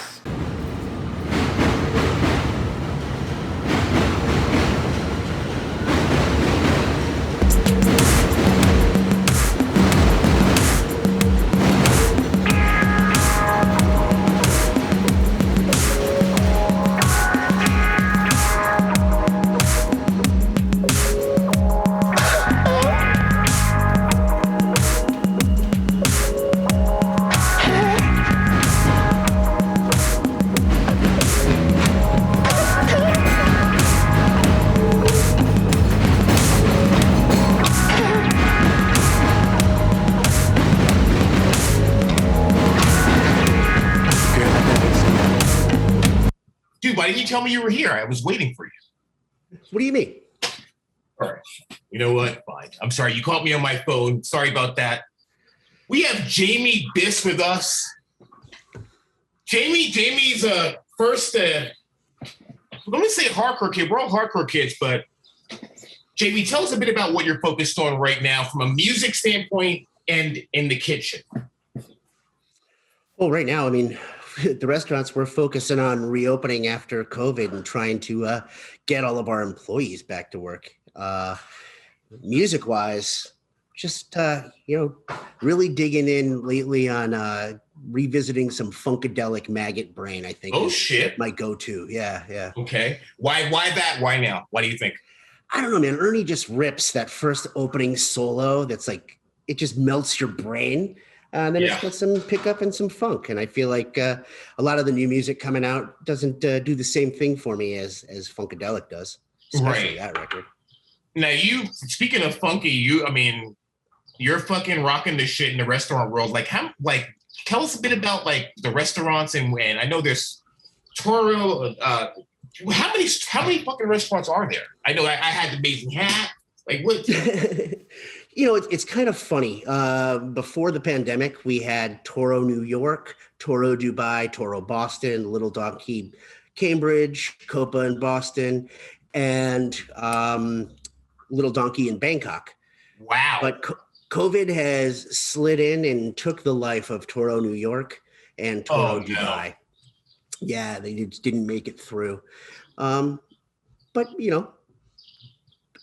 S3: Why didn't you tell me you were here? I was waiting for you.
S5: What do you mean?
S3: All right. You know what? Fine. I'm sorry. You called me on my phone. Sorry about that. We have JamieBiss with us. Jamie's first, let me say hardcore kid. We're all hardcore kids, but Jamie, tell us a bit about what you're focused on right now from a music standpoint and in the kitchen.
S5: Well, right now, I mean, the restaurants, we're focusing on reopening after COVID and trying to get all of our employees back to work. Music-wise, just, really digging in lately on revisiting some Funkadelic Maggot Brain, I think.
S3: Oh, shit.
S5: My go-to. Yeah.
S3: Okay. Why that? Why now? Why do you think?
S5: I don't know, man. Ernie just rips that first opening solo that's like, it just melts your brain. And then it's got some pickup and some funk. And I feel like a lot of the new music coming out doesn't do the same thing for me as Funkadelic does, especially that record.
S3: Now you, speaking of funky, I mean, you're fucking rocking this shit in the restaurant world. Like tell us a bit about like the restaurants and when. I know there's Toro. How many fucking restaurants are there? I know I had the Amazing Hat. Like what?
S5: You know, it's kind of funny. Before the pandemic, we had Toro New York, Toro Dubai, Toro Boston, Little Donkey Cambridge, Copa in Boston, and Little Donkey in Bangkok.
S3: Wow.
S5: But COVID has slid in and took the life of Toro New York and Toro Dubai. No. Yeah, they didn't make it through. But, you know,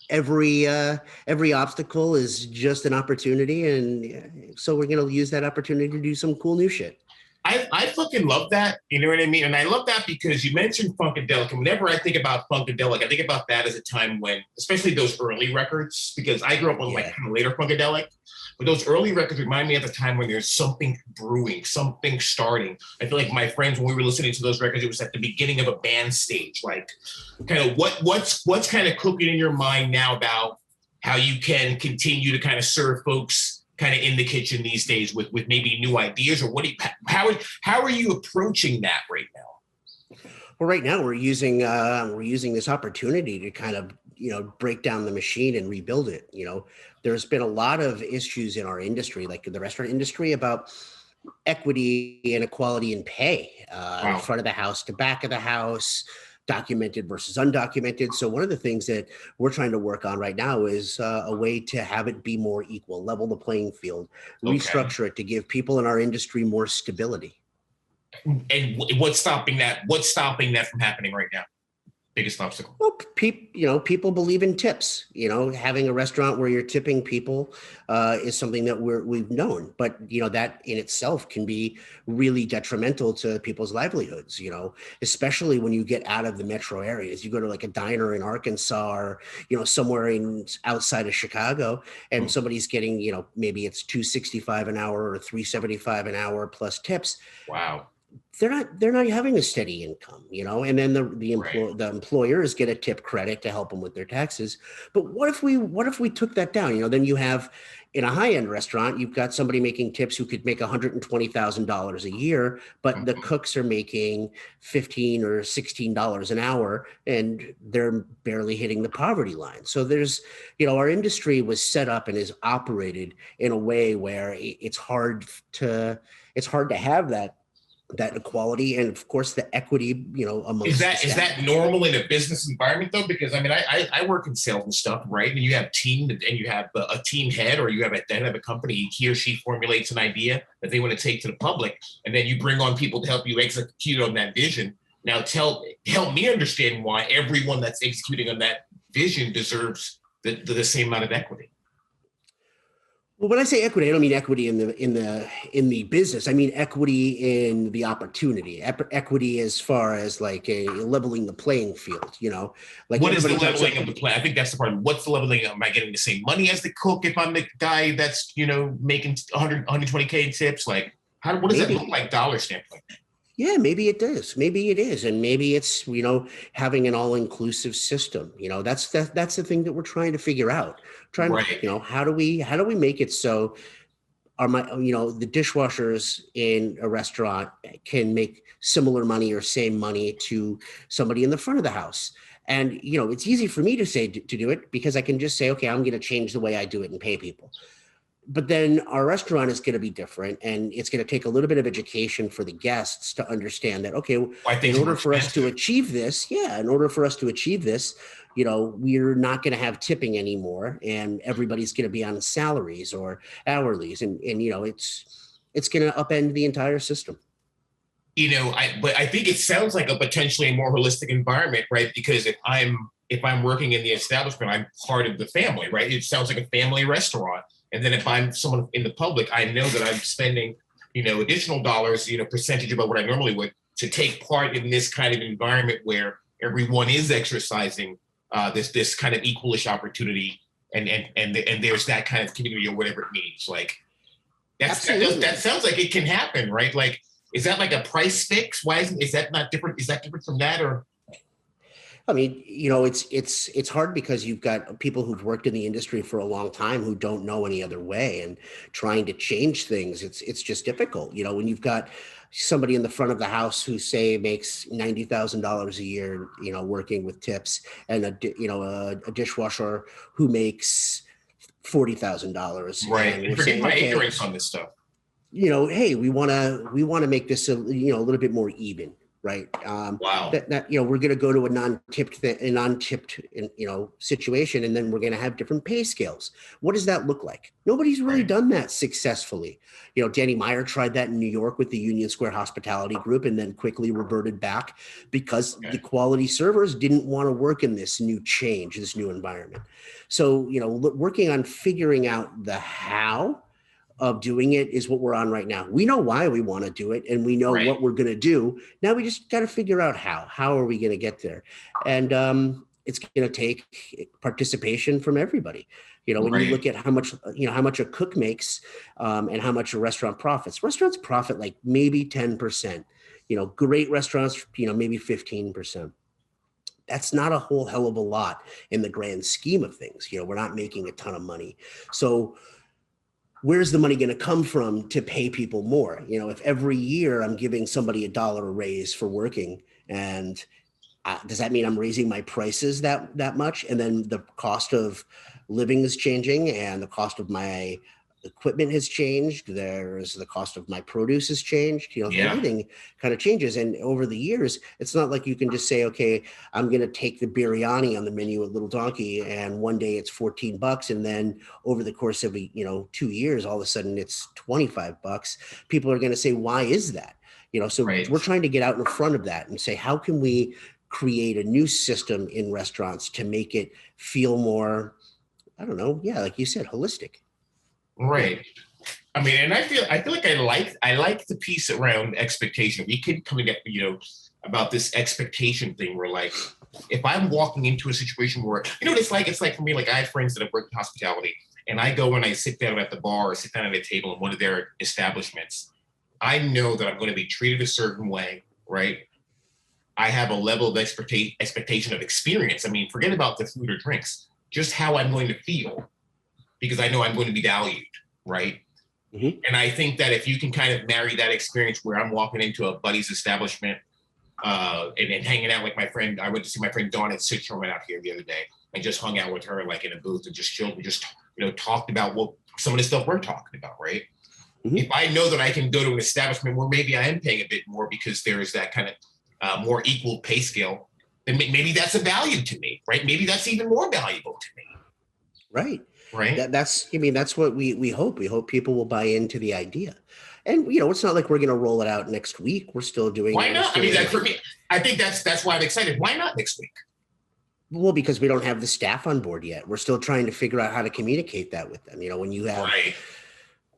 S5: every obstacle is just an opportunity. And so we're going to use that opportunity to do some cool new shit.
S3: I fucking love that. You know what I mean? And I love that because you mentioned Funkadelic. And whenever I think about Funkadelic, I think about that as a time when, especially those early records, because I grew up on like kind of later Funkadelic, but those early records remind me of the time when there's something brewing, something starting. I feel like my friends, when we were listening to those records, it was at the beginning of a band stage. Like kind of what's kind of cooking in your mind now about how you can continue to kind of serve folks kind of in the kitchen these days with maybe new ideas, or how are you approaching that right now?
S5: Well, right now we're using this opportunity to kind of, you know, break down the machine and rebuild it. You know, there's been a lot of issues in our industry, like the restaurant industry, about equity and equality in pay, in front of the house to back of the house, documented versus undocumented. So one of the things that we're trying to work on right now is a way to have it be more equal, level the playing field, restructure it to give people in our industry more stability.
S3: And what's stopping that? What's stopping that from happening right now? Biggest obstacle?
S5: Well, people believe in tips. You know, having a restaurant where you're tipping people is something that we've known, but you know that in itself can be really detrimental to people's livelihoods. You know, especially when you get out of the metro areas. You go to like a diner in Arkansas, or you know somewhere outside of Chicago, and somebody's getting, you know, maybe it's $265 an hour or $375 an hour plus tips.
S3: Wow.
S5: They're not having a steady income, you know, and then the employers get a tip credit to help them with their taxes. But what if we took that down? You know, then you have in a high-end restaurant, you've got somebody making tips who could make $120,000 a year, but the cooks are making $15 or $16 an hour, and they're barely hitting the poverty line. So there's, you know, our industry was set up and is operated in a way where it's hard to have that equality and of course the equity, you know, amongst
S3: is that normal in a business environment though? Because I mean, I work in sales and stuff, right? And you have team and you have a team head, or you have a head of a company. He or she formulates an idea that they want to take to the public, and then you bring on people to help you execute on that vision. Now help me understand why everyone that's executing on that vision deserves the same amount of equity.
S5: Well, when I say equity, I don't mean equity in the business. I mean equity in the opportunity. Equity as far as like a leveling the playing field. You know, like
S3: what is the leveling of the play? I think that's the part. What's the leveling? Am I getting the same money as the cook if I'm the guy that's, you know, making 120K in tips? Like, what does that look like dollar standpoint?
S5: Yeah, maybe it does. Maybe it is. And maybe it's, you know, having an all-inclusive system. You know, that's the thing that we're trying to figure out. You know, how do we make it so the dishwashers in a restaurant can make similar money or same money to somebody in the front of the house? And, you know, it's easy for me to say to do it because I can just say, okay, I'm going to change the way I do it and pay people. But then our restaurant is going to be different, and it's going to take a little bit of education for the guests to understand that, okay, in order for us to achieve this, you know, we're not going to have tipping anymore, and everybody's going to be on salaries or hourlies, and you know, it's going to upend the entire system.
S3: You know, but I think it sounds like a potentially more holistic environment, right? Because if I'm working in the establishment, I'm part of the family, right? It sounds like a family restaurant. And then if I'm someone in the public, I know that I'm spending, you know, additional dollars, you know, percentage above what I normally would to take part in this kind of environment where everyone is exercising this kind of equalish opportunity, and there's that kind of community or whatever it means. Like that sounds like it can happen, right? Like, is that like a price fix? Why is that not different? Is that different from that, or?
S5: I mean, it's hard because you've got people who've worked in the industry for a long time who don't know any other way, and trying to change things, it's just difficult. When you've got somebody in the front of the house who say makes $90,000 a year, working with tips, and a dishwasher who makes $40,000.
S3: Right.
S5: And
S3: And forget my ignorance on this stuff.
S5: hey, we want to make this a little bit more even. Right.
S3: Wow.
S5: That we're going to go to a non-tipped situation, and then we're going to have different pay scales. What does that look like? Nobody's really done that successfully. Danny Meyer tried that in New York with the Union Square Hospitality Group, and then quickly reverted back because the quality servers didn't want to work in this new change, this new environment. So, working on figuring out the how of doing it is what we're on right now. We know why we want to do it, and we know what we're going to do. Now we just got to figure out how are we going to get there? And it's going to take participation from everybody. When you look at how much a cook makes, and how much a restaurant profits. Restaurants profit like maybe 10%. Great restaurants, maybe 15%. That's not a whole hell of a lot in the grand scheme of things. We're not making a ton of money. So where's the money going to come from to pay people more? If every year I'm giving somebody $1 a raise for working, and does that mean I'm raising my prices that much? And then the cost of living is changing, and the cost of my equipment has changed. There's the cost of my produce has changed. Everything kind of changes. And over the years, it's not like you can just say, okay, I'm going to take the biryani on the menu at Little Donkey, and one day it's $14, and then over the course of 2 years, all of a sudden it's $25. People are going to say, why is that? So we're trying to get out in front of that and say, how can we create a new system in restaurants to make it feel more, I don't know, like you said, holistic.
S3: Right. I mean, and I feel like I like the piece around expectation. We keep coming up, about this expectation thing where, like, if I'm walking into a situation where, it's like for me, like, I have friends that have worked in hospitality, and I go and I sit down at the bar or sit down at a table in one of their establishments. I know that I'm going to be treated a certain way, right? I have a level of expectation of experience. I mean, forget about the food or drinks, just how I'm going to feel, because I know I'm going to be valued, right? Mm-hmm. And I think that if you can kind of marry that experience where I'm walking into a buddy's establishment and hanging out like my friend, I went to see my friend Dawn at Citroen out here the other day, and just hung out with her like in a booth and just chilled. We just, talked about some of the stuff we're talking about, right? Mm-hmm. If I know that I can go to an establishment where maybe I am paying a bit more because there is that kind of more equal pay scale, then maybe that's a value to me, right? Maybe that's even more valuable to me.
S5: Right.
S3: Right.
S5: That's what we hope. We hope people will buy into the idea. And, it's not like we're going to roll it out next week. We're still doing.
S3: Why not? For me, I think that's why I'm excited. Why not next week?
S5: Well, because we don't have the staff on board yet. We're still trying to figure out how to communicate that with them. When you have,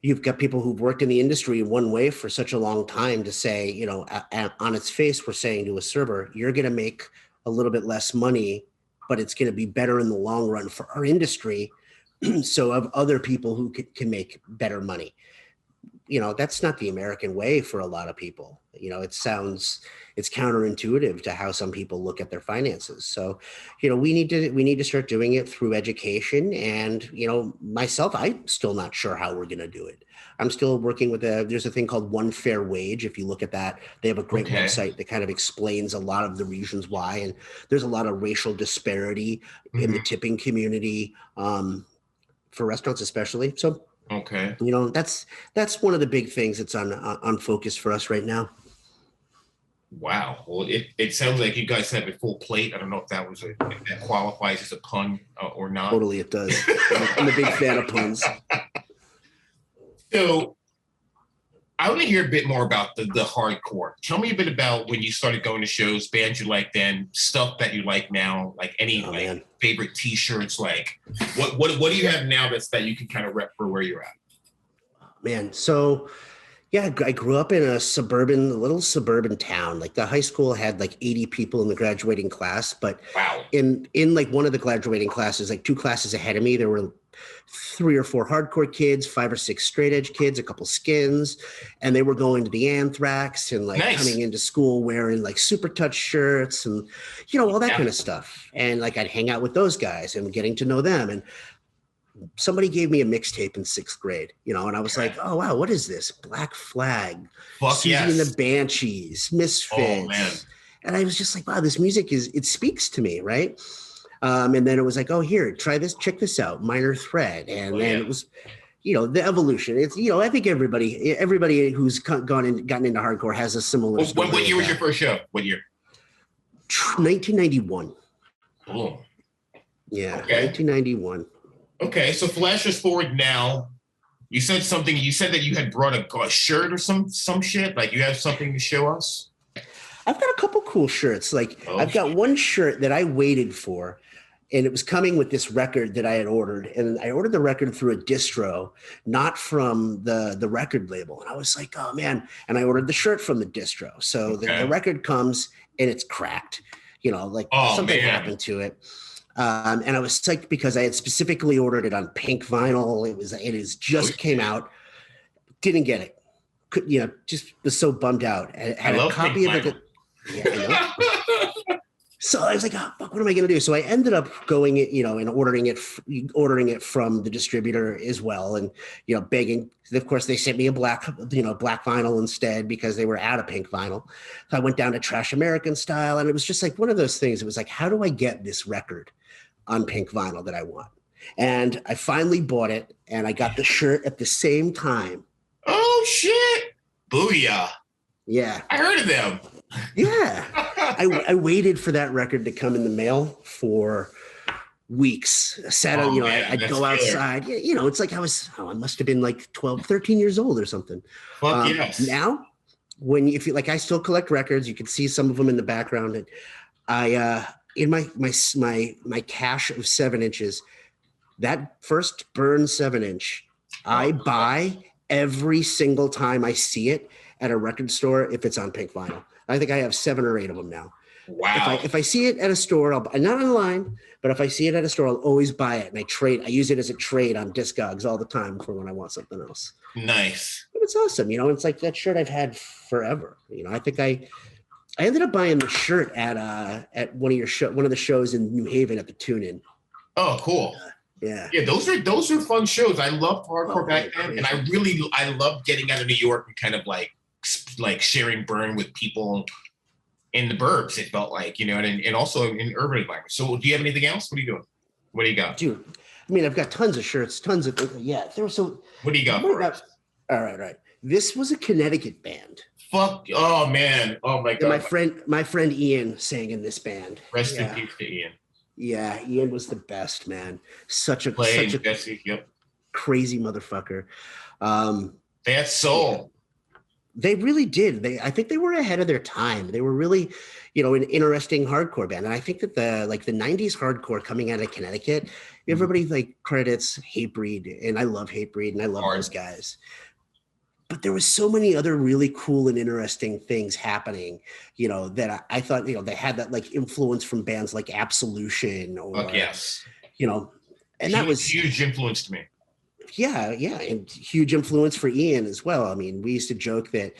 S5: you've got people who've worked in the industry one way for such a long time to say, on its face, we're saying to a server, you're going to make a little bit less money, but it's going to be better in the long run for our industry. So of other people who can make better money, that's not the American way for a lot of people. It's counterintuitive to how some people look at their finances. So, we need to start doing it through education. And, myself, I'm still not sure how we're going to do it. I'm still working with there's a thing called One Fair Wage. If you look at that, they have a great website that kind of explains a lot of the reasons why. And there's a lot of racial disparity in the tipping community. For restaurants especially. So, that's one of the big things that's on focus for us right now.
S3: Wow. Well, it sounds like you guys have a full plate. I don't know if that qualifies as a pun or not.
S5: Totally, it does. I'm a big fan of puns.
S3: So I want to hear a bit more about the hardcore. Tell me a bit about when you started going to shows, bands you like then, stuff that you like now, like any favorite T-shirts. Like what do you have now that you can kind of rep for where you're at?
S5: Man, so I grew up in a little suburban town. Like the high school had like 80 people in the graduating class, but in like one of the graduating classes, like 2 classes ahead of me, there were 3 or 4 hardcore kids, 5 or 6 straight edge kids, a couple skins, and they were going to the Anthrax and like coming into school wearing like Super Touch shirts and, you know, all that kind of stuff. And like I'd hang out with those guys and getting to know them. And somebody gave me a mixtape in 6th grade, you know, and I was like, oh, wow, what is this? Black Flag, Susie and the Banshees, Misfits.
S3: Oh, man.
S5: And I was just like, wow, this music it speaks to me, right? And then it was like, oh, here, try this, check this out, Minor Threat. And then it was, you know, the evolution. It's, you know, I think everybody who's gotten into hardcore has a similar story.
S3: What year was your first show? What year?
S5: 1991.
S3: Oh.
S5: Yeah, okay. 1991.
S3: Okay, so flash us forward now. You said that you had brought a shirt or some shit. Like you have something to show us?
S5: I've got a couple cool shirts. Like I've got one shirt that I waited for, and it was coming with this record that I had ordered. And I ordered the record through a distro, not from the record label. And I was like, oh man. And I ordered the shirt from the distro. So the record comes and it's cracked, you know, like something happened to it. And I was psyched because I had specifically ordered it on pink vinyl. It just came out. Didn't get it. You know, just was so bummed out. I had a copy of it. Yeah, so I was like, oh, fuck, what am I going to do? So I ended up going, you know, and ordering it from the distributor as well. And, you know, begging, of course, they sent me a black vinyl instead because they were out of pink vinyl. So I went down to Trash American Style, and it was just like one of those things. It was like, how do I get this record on pink vinyl that I want? And I finally bought it, and I got the shirt at the same time.
S3: Oh, shit. Booyah.
S5: Yeah.
S3: I heard of them.
S5: Yeah. I waited for that record to come in the mail for weeks. I'd go outside. You know, it's like I must have been like 12, 13 years old or something.
S3: Fuck yes.
S5: Now, I still collect records. You can see some of them in the background. And in my cache of 7 inches, that first Burn 7-inch, I buy every single time I see it at a record store if it's on pink vinyl. I think I have 7 or 8 of them now.
S3: Wow.
S5: If I see it at a store, not online, but if I see it at a store, I'll always buy it. And I use it as a trade on Discogs all the time for when I want something else.
S3: Nice.
S5: But it's awesome. You know, it's like that shirt I've had forever. You know, I think I ended up buying the shirt at one of the shows in New Haven at the Tune-In.
S3: Oh, cool.
S5: Yeah.
S3: Those are fun shows. I loved hardcore back then, and I loved getting out of New York and kind of like sharing Burn with people in the burbs. It felt like, you know, and also in urban environments. So, do you have anything else? What are you doing? What do you got,
S5: dude? I mean, I've got tons of shirts, tons of There was so.
S3: What do you got for us?
S5: All right. This was a Connecticut band.
S3: Fuck! Oh man! Oh my god!
S5: My friend Ian sang in this band.
S3: Rest in peace to Ian.
S5: Yeah, Ian was the best, man. Such a crazy motherfucker.
S3: They had soul.
S5: They really did. I think they were ahead of their time. They were really, you know, an interesting hardcore band. And I think that the 90s hardcore coming out of Connecticut, everybody like credits Hatebreed, and I love Hatebreed, and I love those guys. But there was so many other really cool and interesting things happening, you know, that I thought, you know, they had that like influence from bands like Absolution or, you know, and that was
S3: huge influence to me.
S5: Yeah, and huge influence for Ian as well. I mean, we used to joke that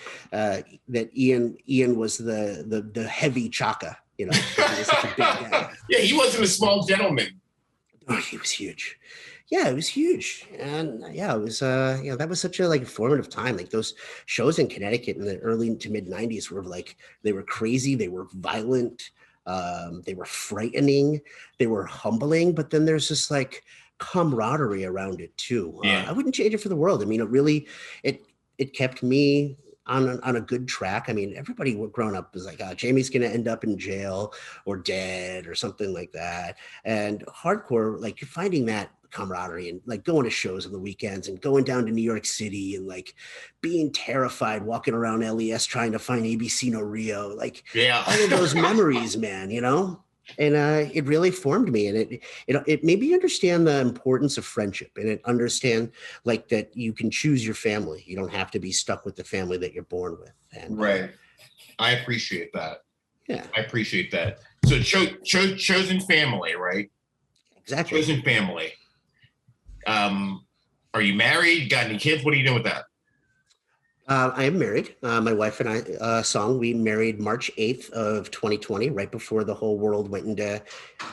S5: Ian was the heavy Chaka, you know. He was such a big guy.
S3: Yeah, he wasn't a small gentleman.
S5: Oh, he was huge. Yeah, it was huge. And it was that was such a like formative time. Like those shows in Connecticut in the early to mid 90s were like, they were crazy, they were violent, they were frightening, they were humbling, but then there's this like camaraderie around it too. I wouldn't change it for the world. I mean, it really it kept me on a good track. I mean, everybody growing up was like, Jamie's gonna end up in jail or dead or something like that. And hardcore, like you're finding that camaraderie and like going to shows on the weekends and going down to New York City and like being terrified walking around LES trying to find ABC No Rio, like all of those memories, man, you know. And it really formed me, and it made me understand the importance of friendship, and it understand like that you can choose your family. You don't have to be stuck with the family that you're born with. And
S3: right. I appreciate that.
S5: Yeah,
S3: I appreciate that. So chosen family, right?
S5: Exactly.
S3: Chosen family. Are you married? Got any kids? What are you doing with that?
S5: I am married. My wife and I, Song, we married March 8th of 2020, right before the whole world went into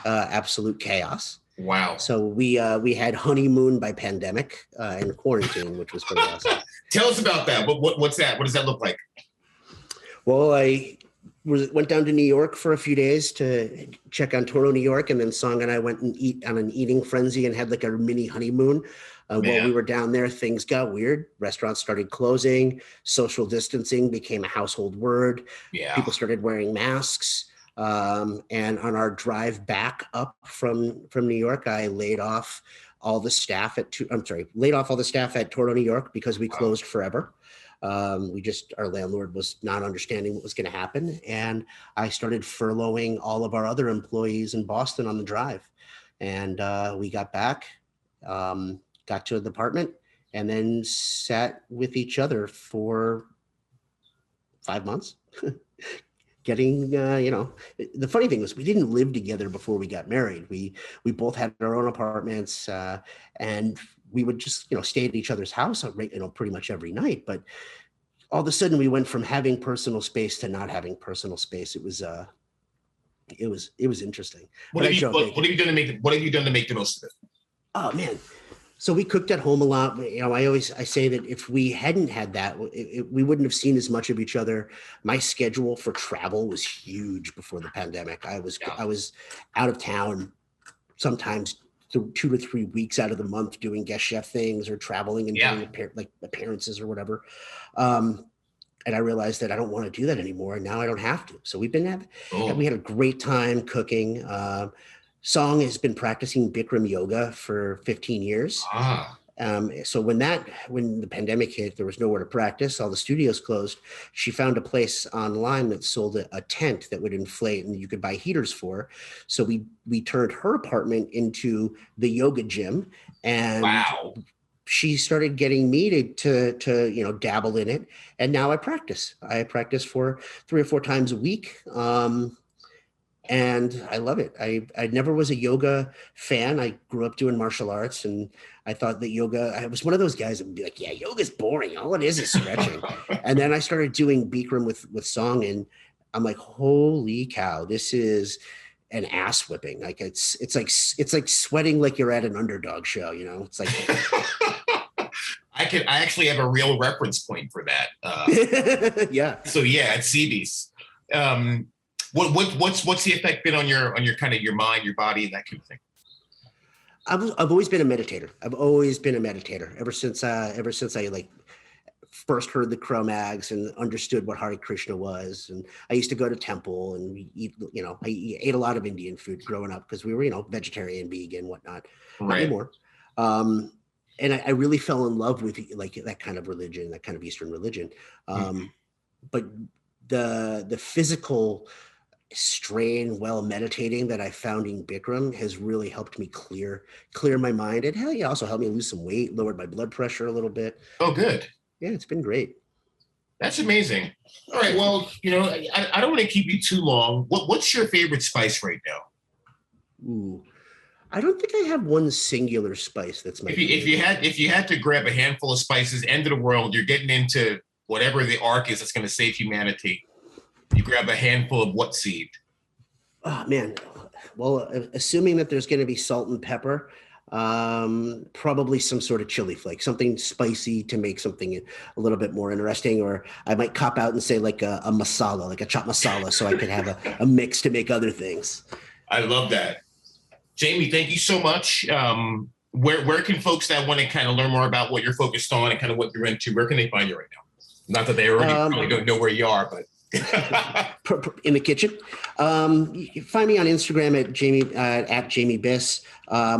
S5: absolute chaos.
S3: Wow.
S5: So we had honeymoon by pandemic and quarantine, which was pretty awesome.
S3: Tell us about that. What's that? What does that look like?
S5: Well, I went down to New York for a few days to check on Toro, New York, and then Song and I went and eat on an eating frenzy and had like a mini honeymoon. While we were down there, things got weird. Restaurants started closing. Social distancing became a household word.
S3: Yeah.
S5: People started wearing masks. And on our drive back up from New York, I laid off all the staff at Toro, New York, because we closed forever. Our landlord was not understanding what was going to happen. And I started furloughing all of our other employees in Boston on the drive. And we got back, got to the apartment, and then sat with each other for 5 months. Getting, the funny thing was we didn't live together before we got married. We both had our own apartments, and we would just, stay at each other's house, pretty much every night. But all of a sudden we went from having personal space to not having personal space. It was interesting.
S3: What have you done to make the most of it?
S5: Oh man. So we cooked at home a lot. I say that if we hadn't had that, we wouldn't have seen as much of each other. My schedule for travel was huge before the pandemic. I was out of town sometimes 2 to 3 weeks out of the month doing guest chef things or traveling and doing appearances or whatever. And I realized that I don't want to do that anymore. And now I don't have to. So we had a great time cooking. Song has been practicing Bikram yoga for 15 years. So when the pandemic hit, there was nowhere to practice. All the studios closed. She found a place online that sold a tent that would inflate and you could buy heaters for. So we turned her apartment into the yoga gym, and she started getting me to dabble in it. And now I practice. I practice for 3 or 4 times a week. And I love it. I never was a yoga fan. I grew up doing martial arts, and I thought that I was one of those guys that would be like, yeah, yoga's boring. All it is stretching. And then I started doing Bikram with Song, and I'm like, holy cow, this is an ass whipping. Like it's like sweating like you're at an underdog show, It's like
S3: I actually have a real reference point for that.
S5: Yeah.
S3: So yeah, it's CB's. What's the effect been on your kind of your mind, your body, that kind of thing?
S5: I've always been a meditator. Ever since I first heard the Cro-Mags and understood what Hare Krishna was. And I used to go to temple and I ate a lot of Indian food growing up because we were, vegetarian, vegan, whatnot.
S3: Right.
S5: Not anymore. And I really fell in love with that kind of religion, that kind of Eastern religion. But the physical strain while meditating that I found in Bikram has really helped me clear my mind. And also helped me lose some weight, lowered my blood pressure a little bit.
S3: Oh, good.
S5: Yeah, it's been great.
S3: That's amazing. All right. Well, I don't want to keep you too long. What's your favorite spice right now?
S5: Ooh, I don't think I have one singular spice that's my
S3: favorite. If you had to grab a handful of spices, end of the world, you're getting into whatever the arc is that's going to save humanity. You grab a handful of what seed?
S5: Oh man. Well, assuming that there's going to be salt and pepper, probably some sort of chili flake, something spicy to make something a little bit more interesting. Or I might cop out and say like a masala, like a chopped masala, so I could have a mix to make other things. I
S3: love that. Jamie, thank you so much. Where can folks that want to kind of learn more about what you're focused on and kind of what you're into, where can they find you right now? Not that they already probably don't know where you are, but
S5: in the kitchen. You can find me on Instagram at JamieBiss,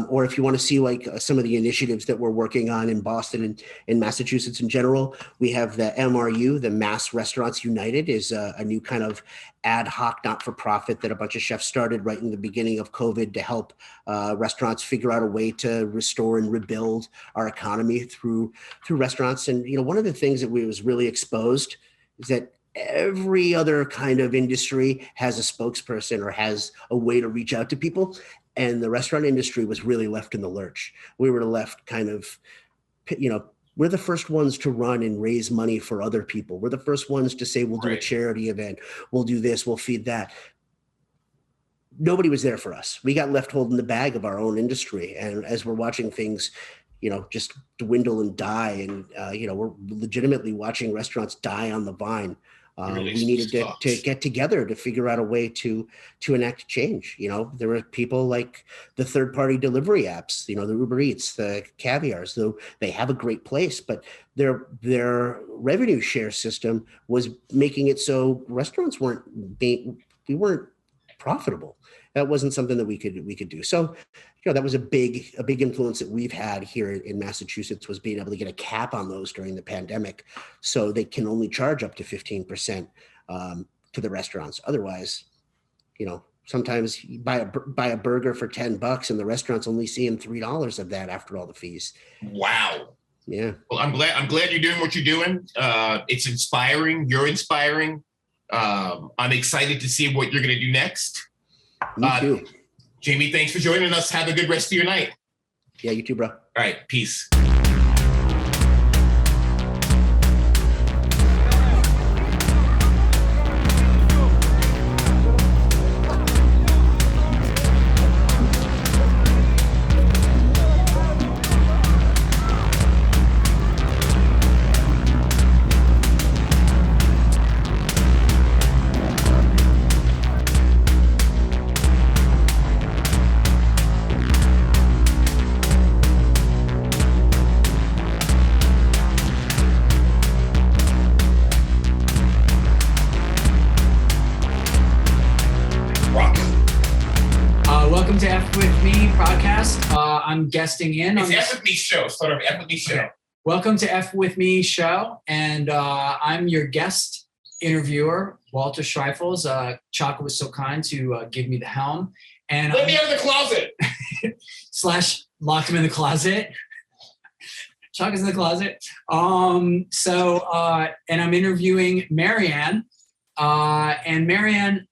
S5: or if you want to see some of the initiatives that we're working on in Boston and in Massachusetts in general, we have the MRU, the Mass Restaurants United, is a new kind of ad hoc not-for-profit that a bunch of chefs started right in the beginning of COVID to help restaurants figure out a way to restore and rebuild our economy through restaurants. And one of the things that was really exposed is that every other kind of industry has a spokesperson or has a way to reach out to people. And the restaurant industry was really left in the lurch. We were left kind of, we're the first ones to run and raise money for other people. We're the first ones to say, we'll do a charity event. We'll do this, we'll feed that. Nobody was there for us. We got left holding the bag of our own industry. And as we're watching things, just dwindle and die, and, we're legitimately watching restaurants die on the vine. We needed to get together to figure out a way to enact change. There were people like the third-party delivery apps, the Uber Eats, the Caviars, though they have a great place, but their revenue share system was making it so restaurants weren't profitable. That wasn't something that we could do. So, that was a big influence that we've had here in Massachusetts, was being able to get a cap on those during the pandemic, so they can only charge up to 15% to the restaurants. Otherwise, sometimes you buy a burger for $10 and the restaurant's only seeing $3 of that after all the fees.
S3: Wow.
S5: Yeah.
S3: Well, I'm glad you're doing what you're doing. It's inspiring. You're inspiring. I'm excited to see what you're going to do next.
S5: Me too.
S3: Jamie, thanks for joining us. Have a good rest of your night.
S5: Yeah, you too, bro.
S3: All right, peace.
S6: Welcome to F With Me podcast. I'm guesting in.
S3: It's F With Me show. Sort of F With Me show.
S6: Okay. Welcome to F With Me show, and I'm your guest interviewer, Walter Schreifels. Chaka was so kind to give me the helm, and
S3: let me out of the closet.
S6: / locked him in the closet. Chaka's in the closet. And I'm interviewing Marianne, and Marianne,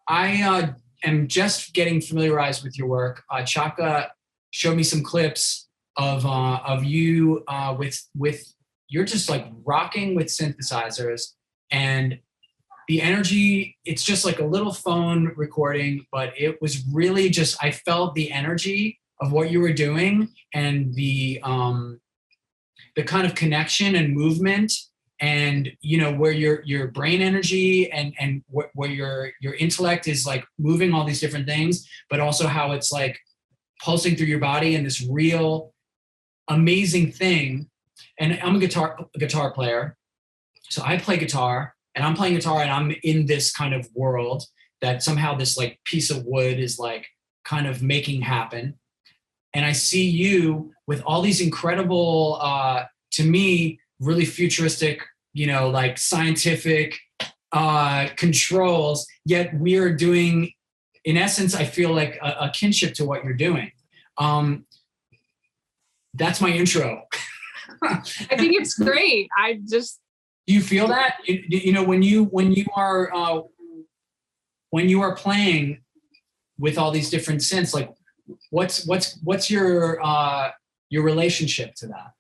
S6: I am just getting familiarized with your work. Chaka showed me some clips of you with you're just like rocking with synthesizers, and the energy. It's just like a little phone recording, but it was really just, I felt the energy of what you were doing, and the kind of connection and movement, and where your brain energy and where your intellect is like moving all these different things, but also how it's like pulsing through your body in this real amazing thing. And I'm a guitar player, so I play guitar, and I'm playing guitar, and I'm in this kind of world that somehow this like piece of wood is like kind of making happen. And I see you with all these incredible, to me, really futuristic, like scientific controls, yet we're doing, in essence, I feel like a kinship to what you're doing. That's my intro.
S7: I think it's great.
S6: Do you feel that? When you are playing with all these different synths, like what's your relationship to that?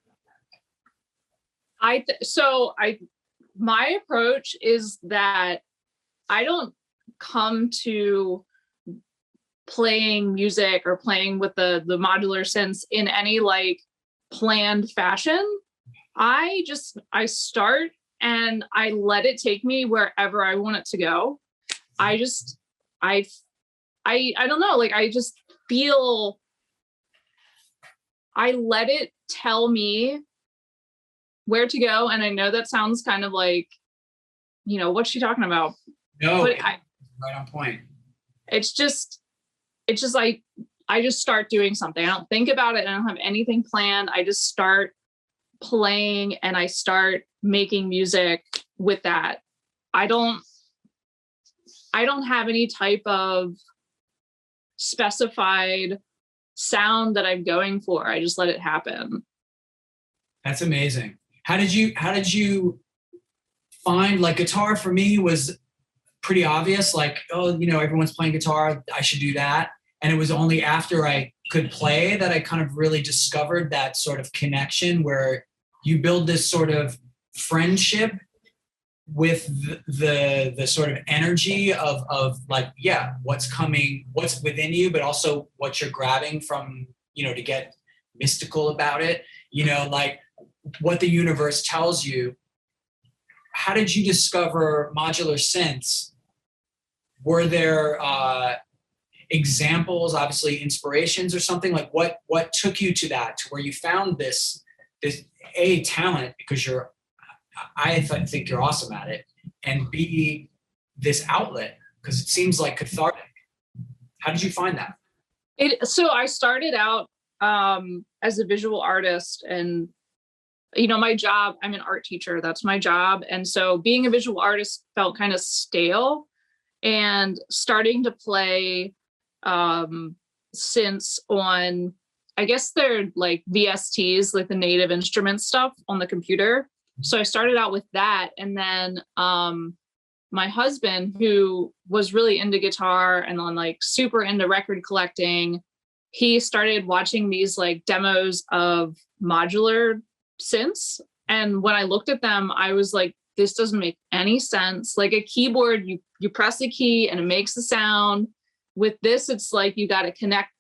S7: My approach is that I don't come to playing music or playing with the modular synths in any like planned fashion. I start and I let it take me wherever I want it to go. I don't know, like I just feel, I let it tell me where to go. And I know that sounds kind of like, what's she talking about?
S6: No, right on point.
S7: It's just like, I just start doing something. I don't think about it. I don't have anything planned. I just start playing and I start making music with that. I don't have any type of specified sound that I'm going for. I just let it happen.
S6: That's amazing. How did you find, like, guitar for me was pretty obvious, like, everyone's playing guitar, I should do that. And it was only after I could play that I kind of really discovered that sort of connection where you build this sort of friendship with the sort of energy of like, yeah, what's within you, but also what you're grabbing from, to get mystical about it, like what the universe tells you. How did you discover modular synths? Were there examples, obviously inspirations or something? Like what took you to that, to where you found this A, talent, because I think you're awesome at it, and B, this outlet, because it seems like cathartic. How did you find that?
S7: So I started out as a visual artist, and my job, I'm an art teacher, that's my job. And so being a visual artist felt kind of stale, and starting to play synths on, I guess they're like VSTs, like the native instrument stuff on the computer. So I started out with that. And then my husband, who was really into guitar and then like super into record collecting, he started watching these like demos of modular synths. And when I looked at them, I was like, this doesn't make any sense. Like a keyboard, you press a key and it makes a sound. With this, it's like you got to connect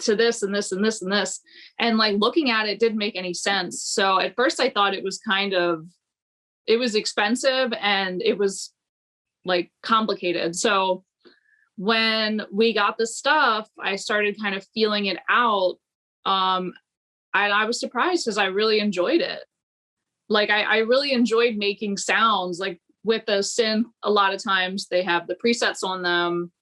S7: to this and this and this and this. And like looking at it didn't make any sense. So at first I thought it was expensive and it was like complicated. So when we got the stuff, I started kind of feeling it out. And I was surprised because I really enjoyed it. Like I really enjoyed making sounds. Like with the synth, a lot of times they have the presets on them.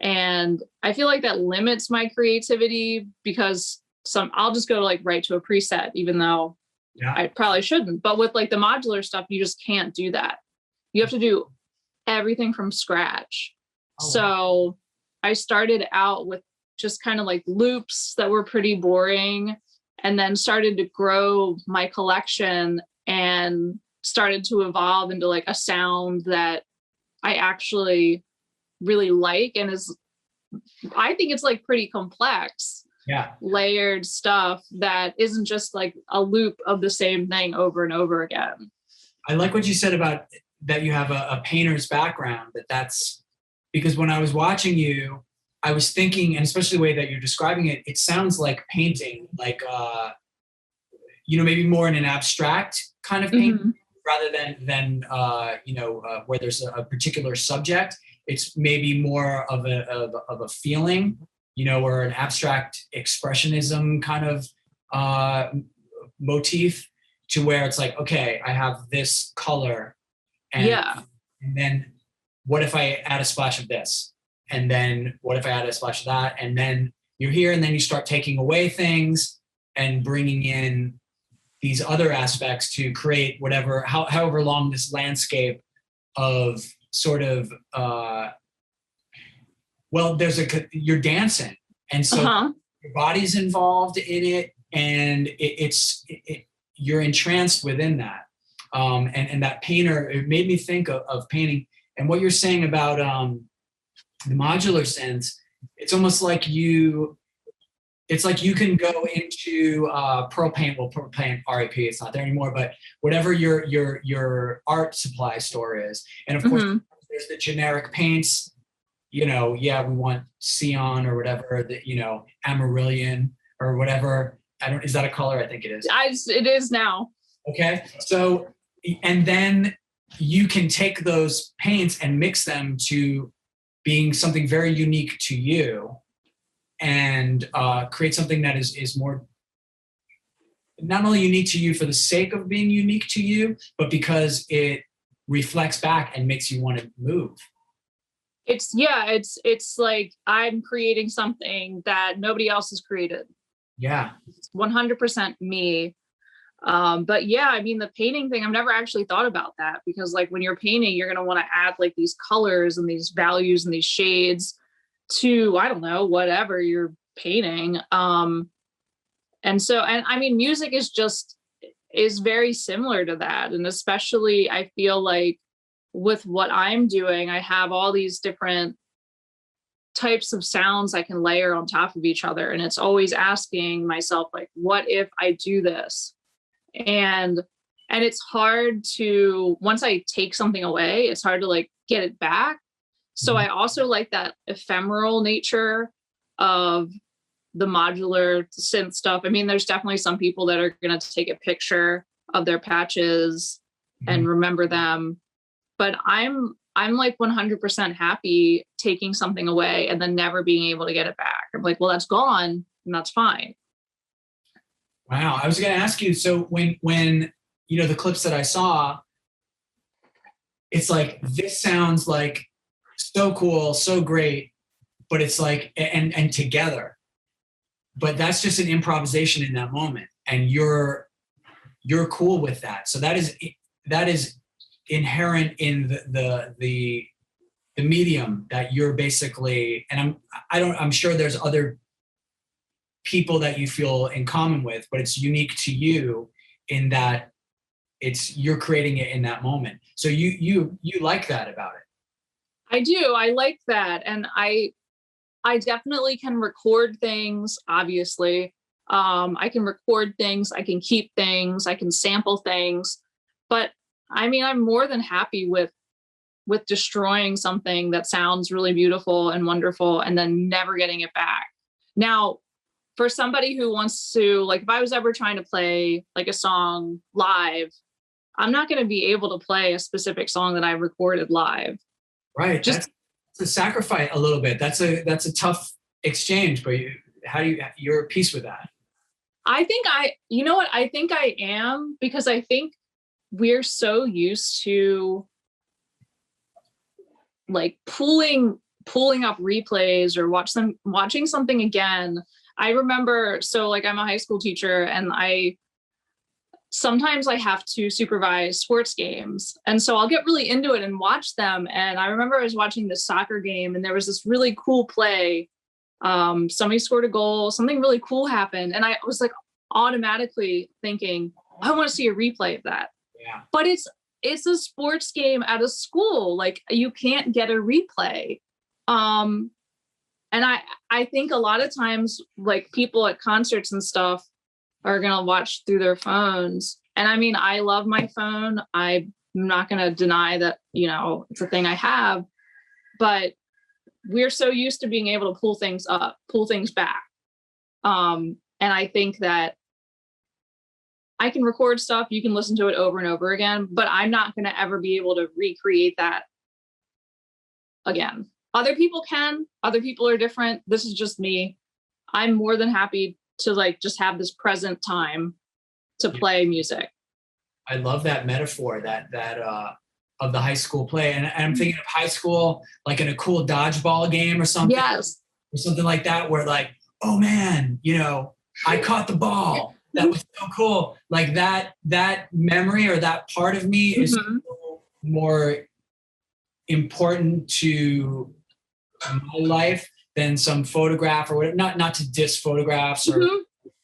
S7: And I feel like that limits my creativity because I'll just go like right to a preset, even though I probably shouldn't. But with like the modular stuff, you just can't do that. You have to do everything from scratch. So I started out with just kind of like loops that were pretty boring, and then started to grow my collection and started to evolve into like a sound that I actually really like, and I think it's like pretty complex, layered stuff that isn't just like a loop of the same thing over and over again.
S6: I like what you said about that you have a painter's background, that's because when I was watching you, I was thinking, and especially the way that you're describing it, it sounds like painting, like maybe more in an abstract kind of painting, rather than where there's a particular subject. It's maybe more of a feeling, or an abstract expressionism kind of motif, to where it's like, okay, I have this color, and then what if I add a splash of this? And then what if I add a splash of that? And then you're here, and then you start taking away things and bringing in these other aspects to create however long this landscape of sort of, you're dancing. And so your body's involved in it, and you're entranced within that. And that painter, it made me think of painting. And what you're saying about the modular sense, it's almost like you can go into Pearl Paint. Well, Pearl Paint, RIP, it's not there anymore, but whatever your art supply store is. And of course, there's the generic paints, we want Cyan or whatever, Amarillion or whatever. Is that a color? I think it is.
S7: It is now.
S6: Okay. So, and then you can take those paints and mix them to being something very unique to you, and create something that is more not only unique to you for the sake of being unique to you, but because it reflects back and makes you want to move.
S7: It's like I'm creating something that nobody else has created.
S6: Yeah.
S7: It's 100% me. But yeah, I mean, the painting thing, I've never actually thought about that, because like when you're painting, you're going to want to add like these colors and these values and these shades to, I don't know, whatever you're painting. And I mean, music is very similar to that. And especially I feel like with what I'm doing, I have all these different types of sounds I can layer on top of each other. And it's always asking myself, like, what if I do this? And it's hard to, once I take something away, it's hard to like get it back. So I also like that ephemeral nature of the modular synth stuff. I mean, there's definitely some people that are going to take a picture of their patches and remember them. But I'm like 100% happy taking something away and then never being able to get it back. I'm like, well, that's gone and that's fine.
S6: Wow. I was going to ask you, so when, you know, the clips that I saw, it's like, this sounds like so cool, so great, but it's like, and together, but that's just an improvisation in that moment. And you're cool with that. So that is inherent in the medium that you're basically, and I'm sure there's other people that you feel in common with, but it's unique to you in that you're creating it in that moment. So you like that about it.
S7: I do. I like that. And I definitely can record things, obviously. I can record things, I can keep things, I can sample things. But I mean, I'm more than happy with destroying something that sounds really beautiful and wonderful and then never getting it back. Now, for somebody who wants to, like, if I was ever trying to play like a song live, I'm not going to be able to play a specific song that I recorded live.
S6: Right. That's a sacrifice a little bit. That's a tough exchange, but you're at peace with that?
S7: You know what? I think I am, because I think we're so used to like pulling up replays or watching something again. I remember, so like I'm a high school teacher and sometimes I have to supervise sports games. And so I'll get really into it and watch them. And I remember I was watching this soccer game and there was this really cool play. Somebody scored a goal, something really cool happened. And I was like automatically thinking, I want to see a replay of that.
S6: Yeah.
S7: But it's a sports game at a school. Like, you can't get a replay. And I think a lot of times, like, people at concerts and stuff are going to watch through their phones. And I mean, I love my phone. I'm not going to deny that, you know, it's a thing I have, but we're so used to being able to pull things up, pull things back. And I think that I can record stuff, you can listen to it over and over again, but I'm not going to ever be able to recreate that again. Other people can, other people are different. This is just me. I'm more than happy to like just have this present time to play music.
S6: I love that metaphor that of the high school play. And I'm thinking of high school, like in a cool dodgeball game or something.
S7: Yes.
S6: Or something like that, where like, oh man, you know, I caught the ball. That was so cool. Like that memory or that part of me is so more important to my life than some photograph or whatever. Not to diss photographs or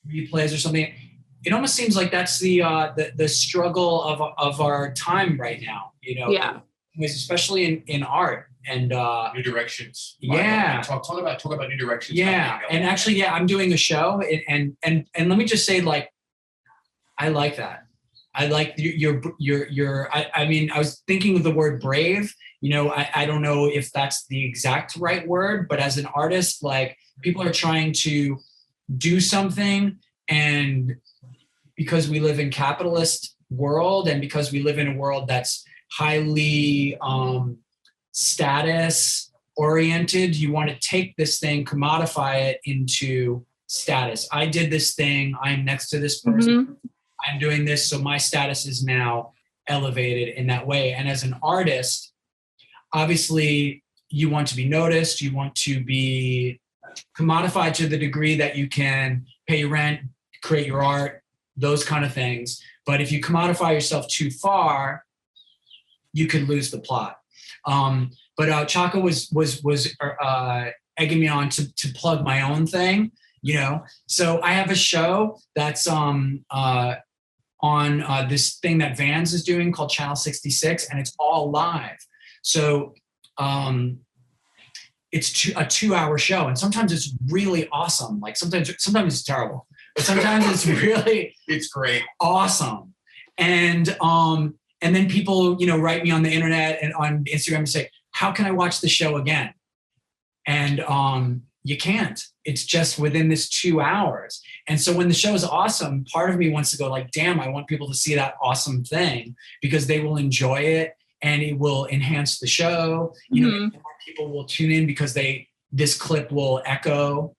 S6: replays or something. It almost seems like that's the struggle of our time right now, you know.
S7: Yeah.
S6: Especially in art and
S3: New Directions.
S6: Yeah.
S3: Talk about New Directions.
S6: Yeah. And actually, yeah, I'm doing a show and let me just say, like, I like that. I like I mean, I was thinking of the word brave. You know, I don't know if that's the exact right word, but as an artist, like, people are trying to do something, and because we live in capitalist world and because we live in a world that's highly status oriented, you want to take this thing, commodify it into status. I did this thing, I'm next to this person, I'm doing this, so my status is now elevated in that way. And as an artist, obviously you want to be noticed, you want to be commodified to the degree that you can pay your rent, create your art, those kind of things. But if you commodify yourself too far, you could lose the plot. But Chaka was egging me on to plug my own thing, you know. So I have a show that's on this thing that Vans is doing called Channel 66, and it's all live. So it's a 2-hour show, and sometimes it's really awesome. Like sometimes it's terrible, but sometimes it's really
S3: it's great,
S6: awesome. And then people, you know, write me on the internet and on Instagram and say, how can I watch the show again? And you can't. It's just within this 2 hours. And so when the show is awesome, part of me wants to go like, damn, I want people to see that awesome thing because they will enjoy it and it will enhance the show. You know, more people will tune in because this clip will echo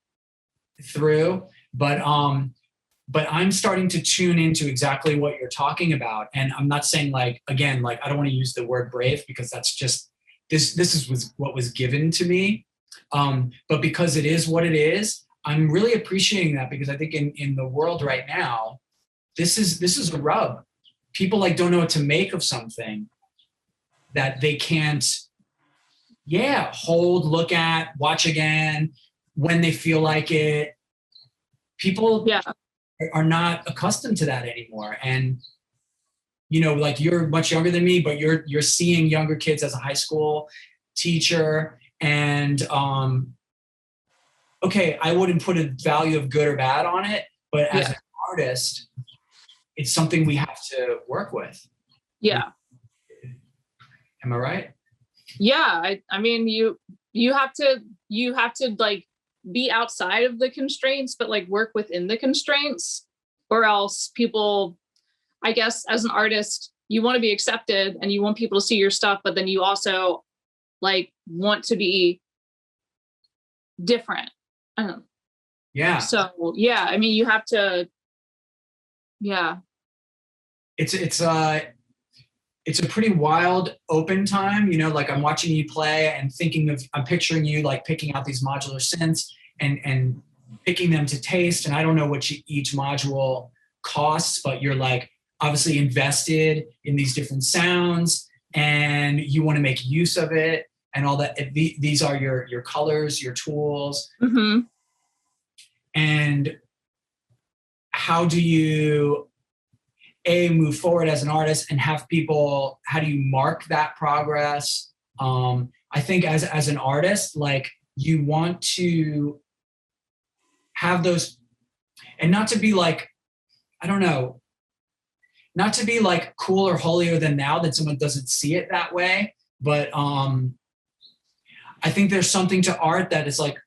S6: through. But I'm starting to tune into exactly what you're talking about. And I'm not saying like, again, like I don't want to use the word brave because that's just, this is what was given to me. But because it is what it is, I'm really appreciating that because I think in the world right now, this is a rub. People like don't know what to make of something that they can't, hold, look at, watch again when they feel like it. People are not accustomed to that anymore. And, you know, like you're much younger than me, but you're seeing younger kids as a high school teacher. And, okay, I wouldn't put a value of good or bad on it, but as an artist, it's something we have to work with.
S7: Yeah.
S6: Am I right?
S7: Yeah. I mean, you have to like be outside of the constraints, but like work within the constraints, or else people, I guess as an artist, you want to be accepted and you want people to see your stuff, but then you also like want to be different.
S6: Yeah.
S7: So yeah, I mean, you have to. Yeah.
S6: It's a pretty wild open time, you know, like I'm watching you play and I'm picturing you like picking out these modular synths and picking them to taste. And I don't know what each module costs, but you're like obviously invested in these different sounds and you want to make use of it and all that. These are your colors, your tools.
S7: Mm-hmm.
S6: And how do you move forward as an artist and have people, how do you mark that progress? I think as an artist, like you want to have those, and not to be like, I don't know, not to be like cool or holier than thou that someone doesn't see it that way. But I think there's something to art that is like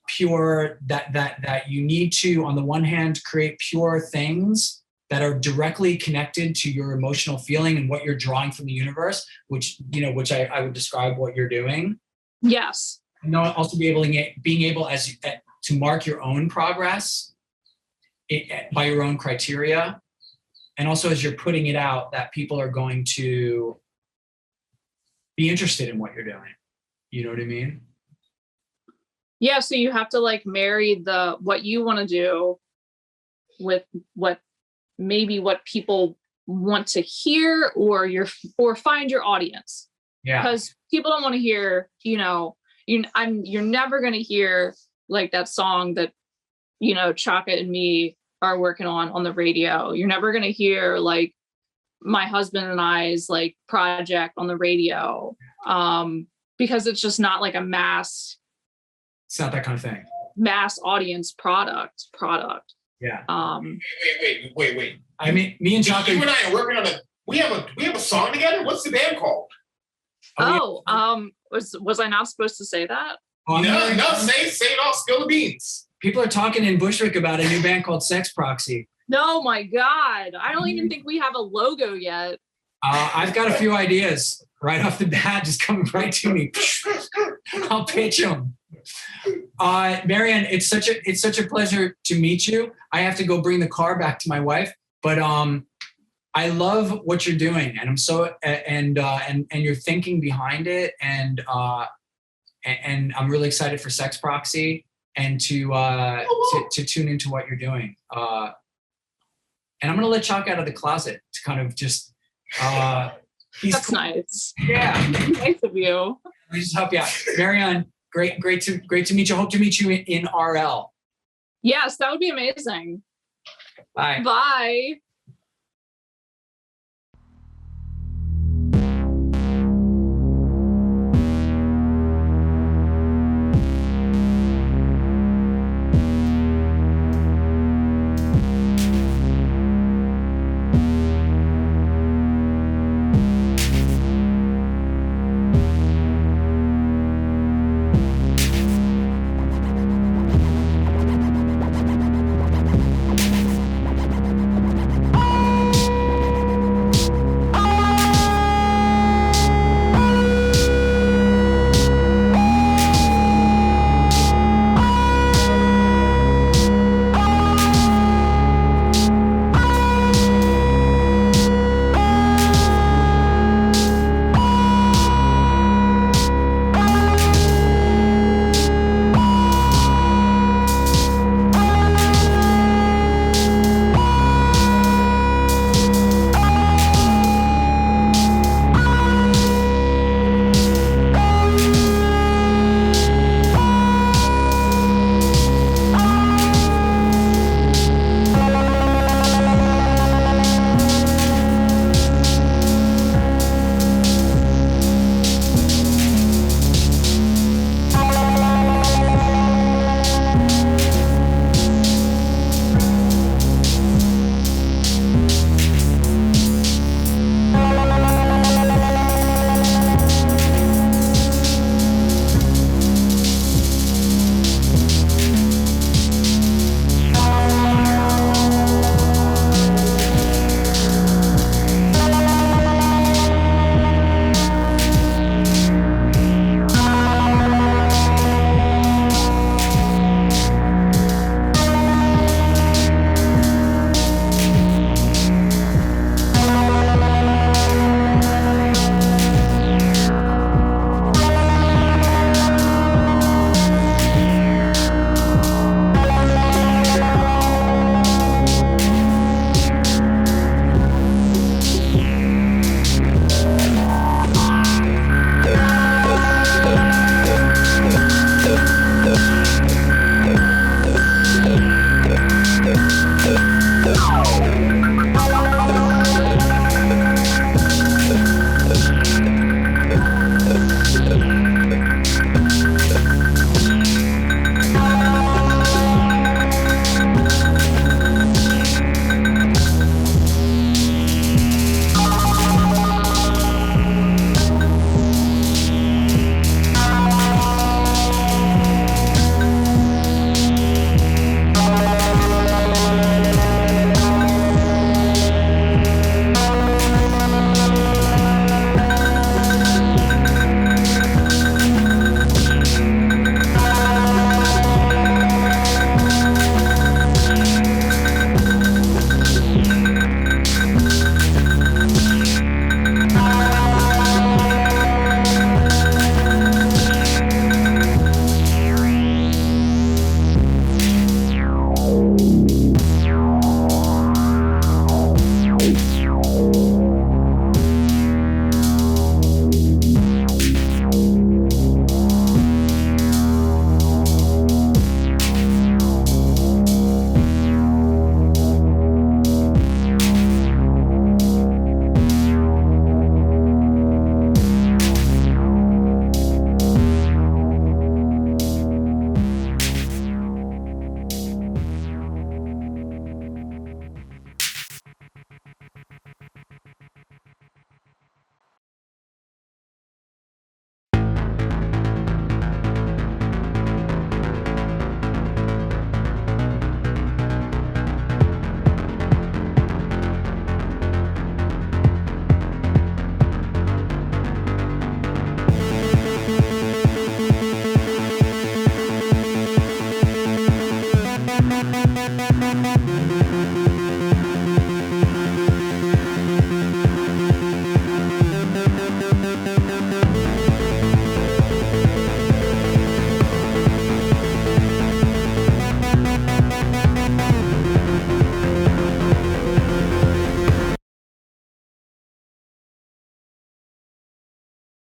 S6: pure, that you need to, on the one hand, create pure things that are directly connected to your emotional feeling and what you're drawing from the universe, which I would describe what you're doing.
S7: Yes.
S6: And also being able to mark your own progress by your own criteria. And also as you're putting it out, that people are going to be interested in what you're doing. You know what I mean?
S7: Yeah. So you have to like marry what you want to do with what people want to hear or find your audience.
S6: Yeah.
S7: Because people don't want to hear, you know, you're never going to hear like that song that, you know, Chaka and me are working on the radio. You're never going to hear like my husband and I's like project on the radio. Because it's just not like a mass.
S6: It's not that kind of thing.
S7: Mass audience product.
S6: Yeah.
S3: Wait.
S6: I mean, me and Chaka.
S3: You and I are working on we have a song together. What's the band called?
S7: Was I not supposed to say that?
S3: No, say it all. Spill the beans.
S6: People are talking in Bushwick about a new band called Sex Proxy.
S7: No, my God. I don't even think we have a logo yet.
S6: I've got a few ideas right off the bat, just coming right to me. I'll pitch them. Marianne, it's such a pleasure to meet you. I have to go bring the car back to my wife, but I love what you're doing, and I'm so and you're thinking behind it, and I'm really excited for Sex Proxy and to tune into what you're doing. And I'm gonna let Chaka out of the closet to kind of just.
S7: That's cool. Nice.
S6: Yeah,
S7: nice of you.
S6: Let me just help you out, Marianne. Great to meet you. Hope to meet you in RL.
S7: Yes, that would be amazing.
S6: Bye.
S7: Bye.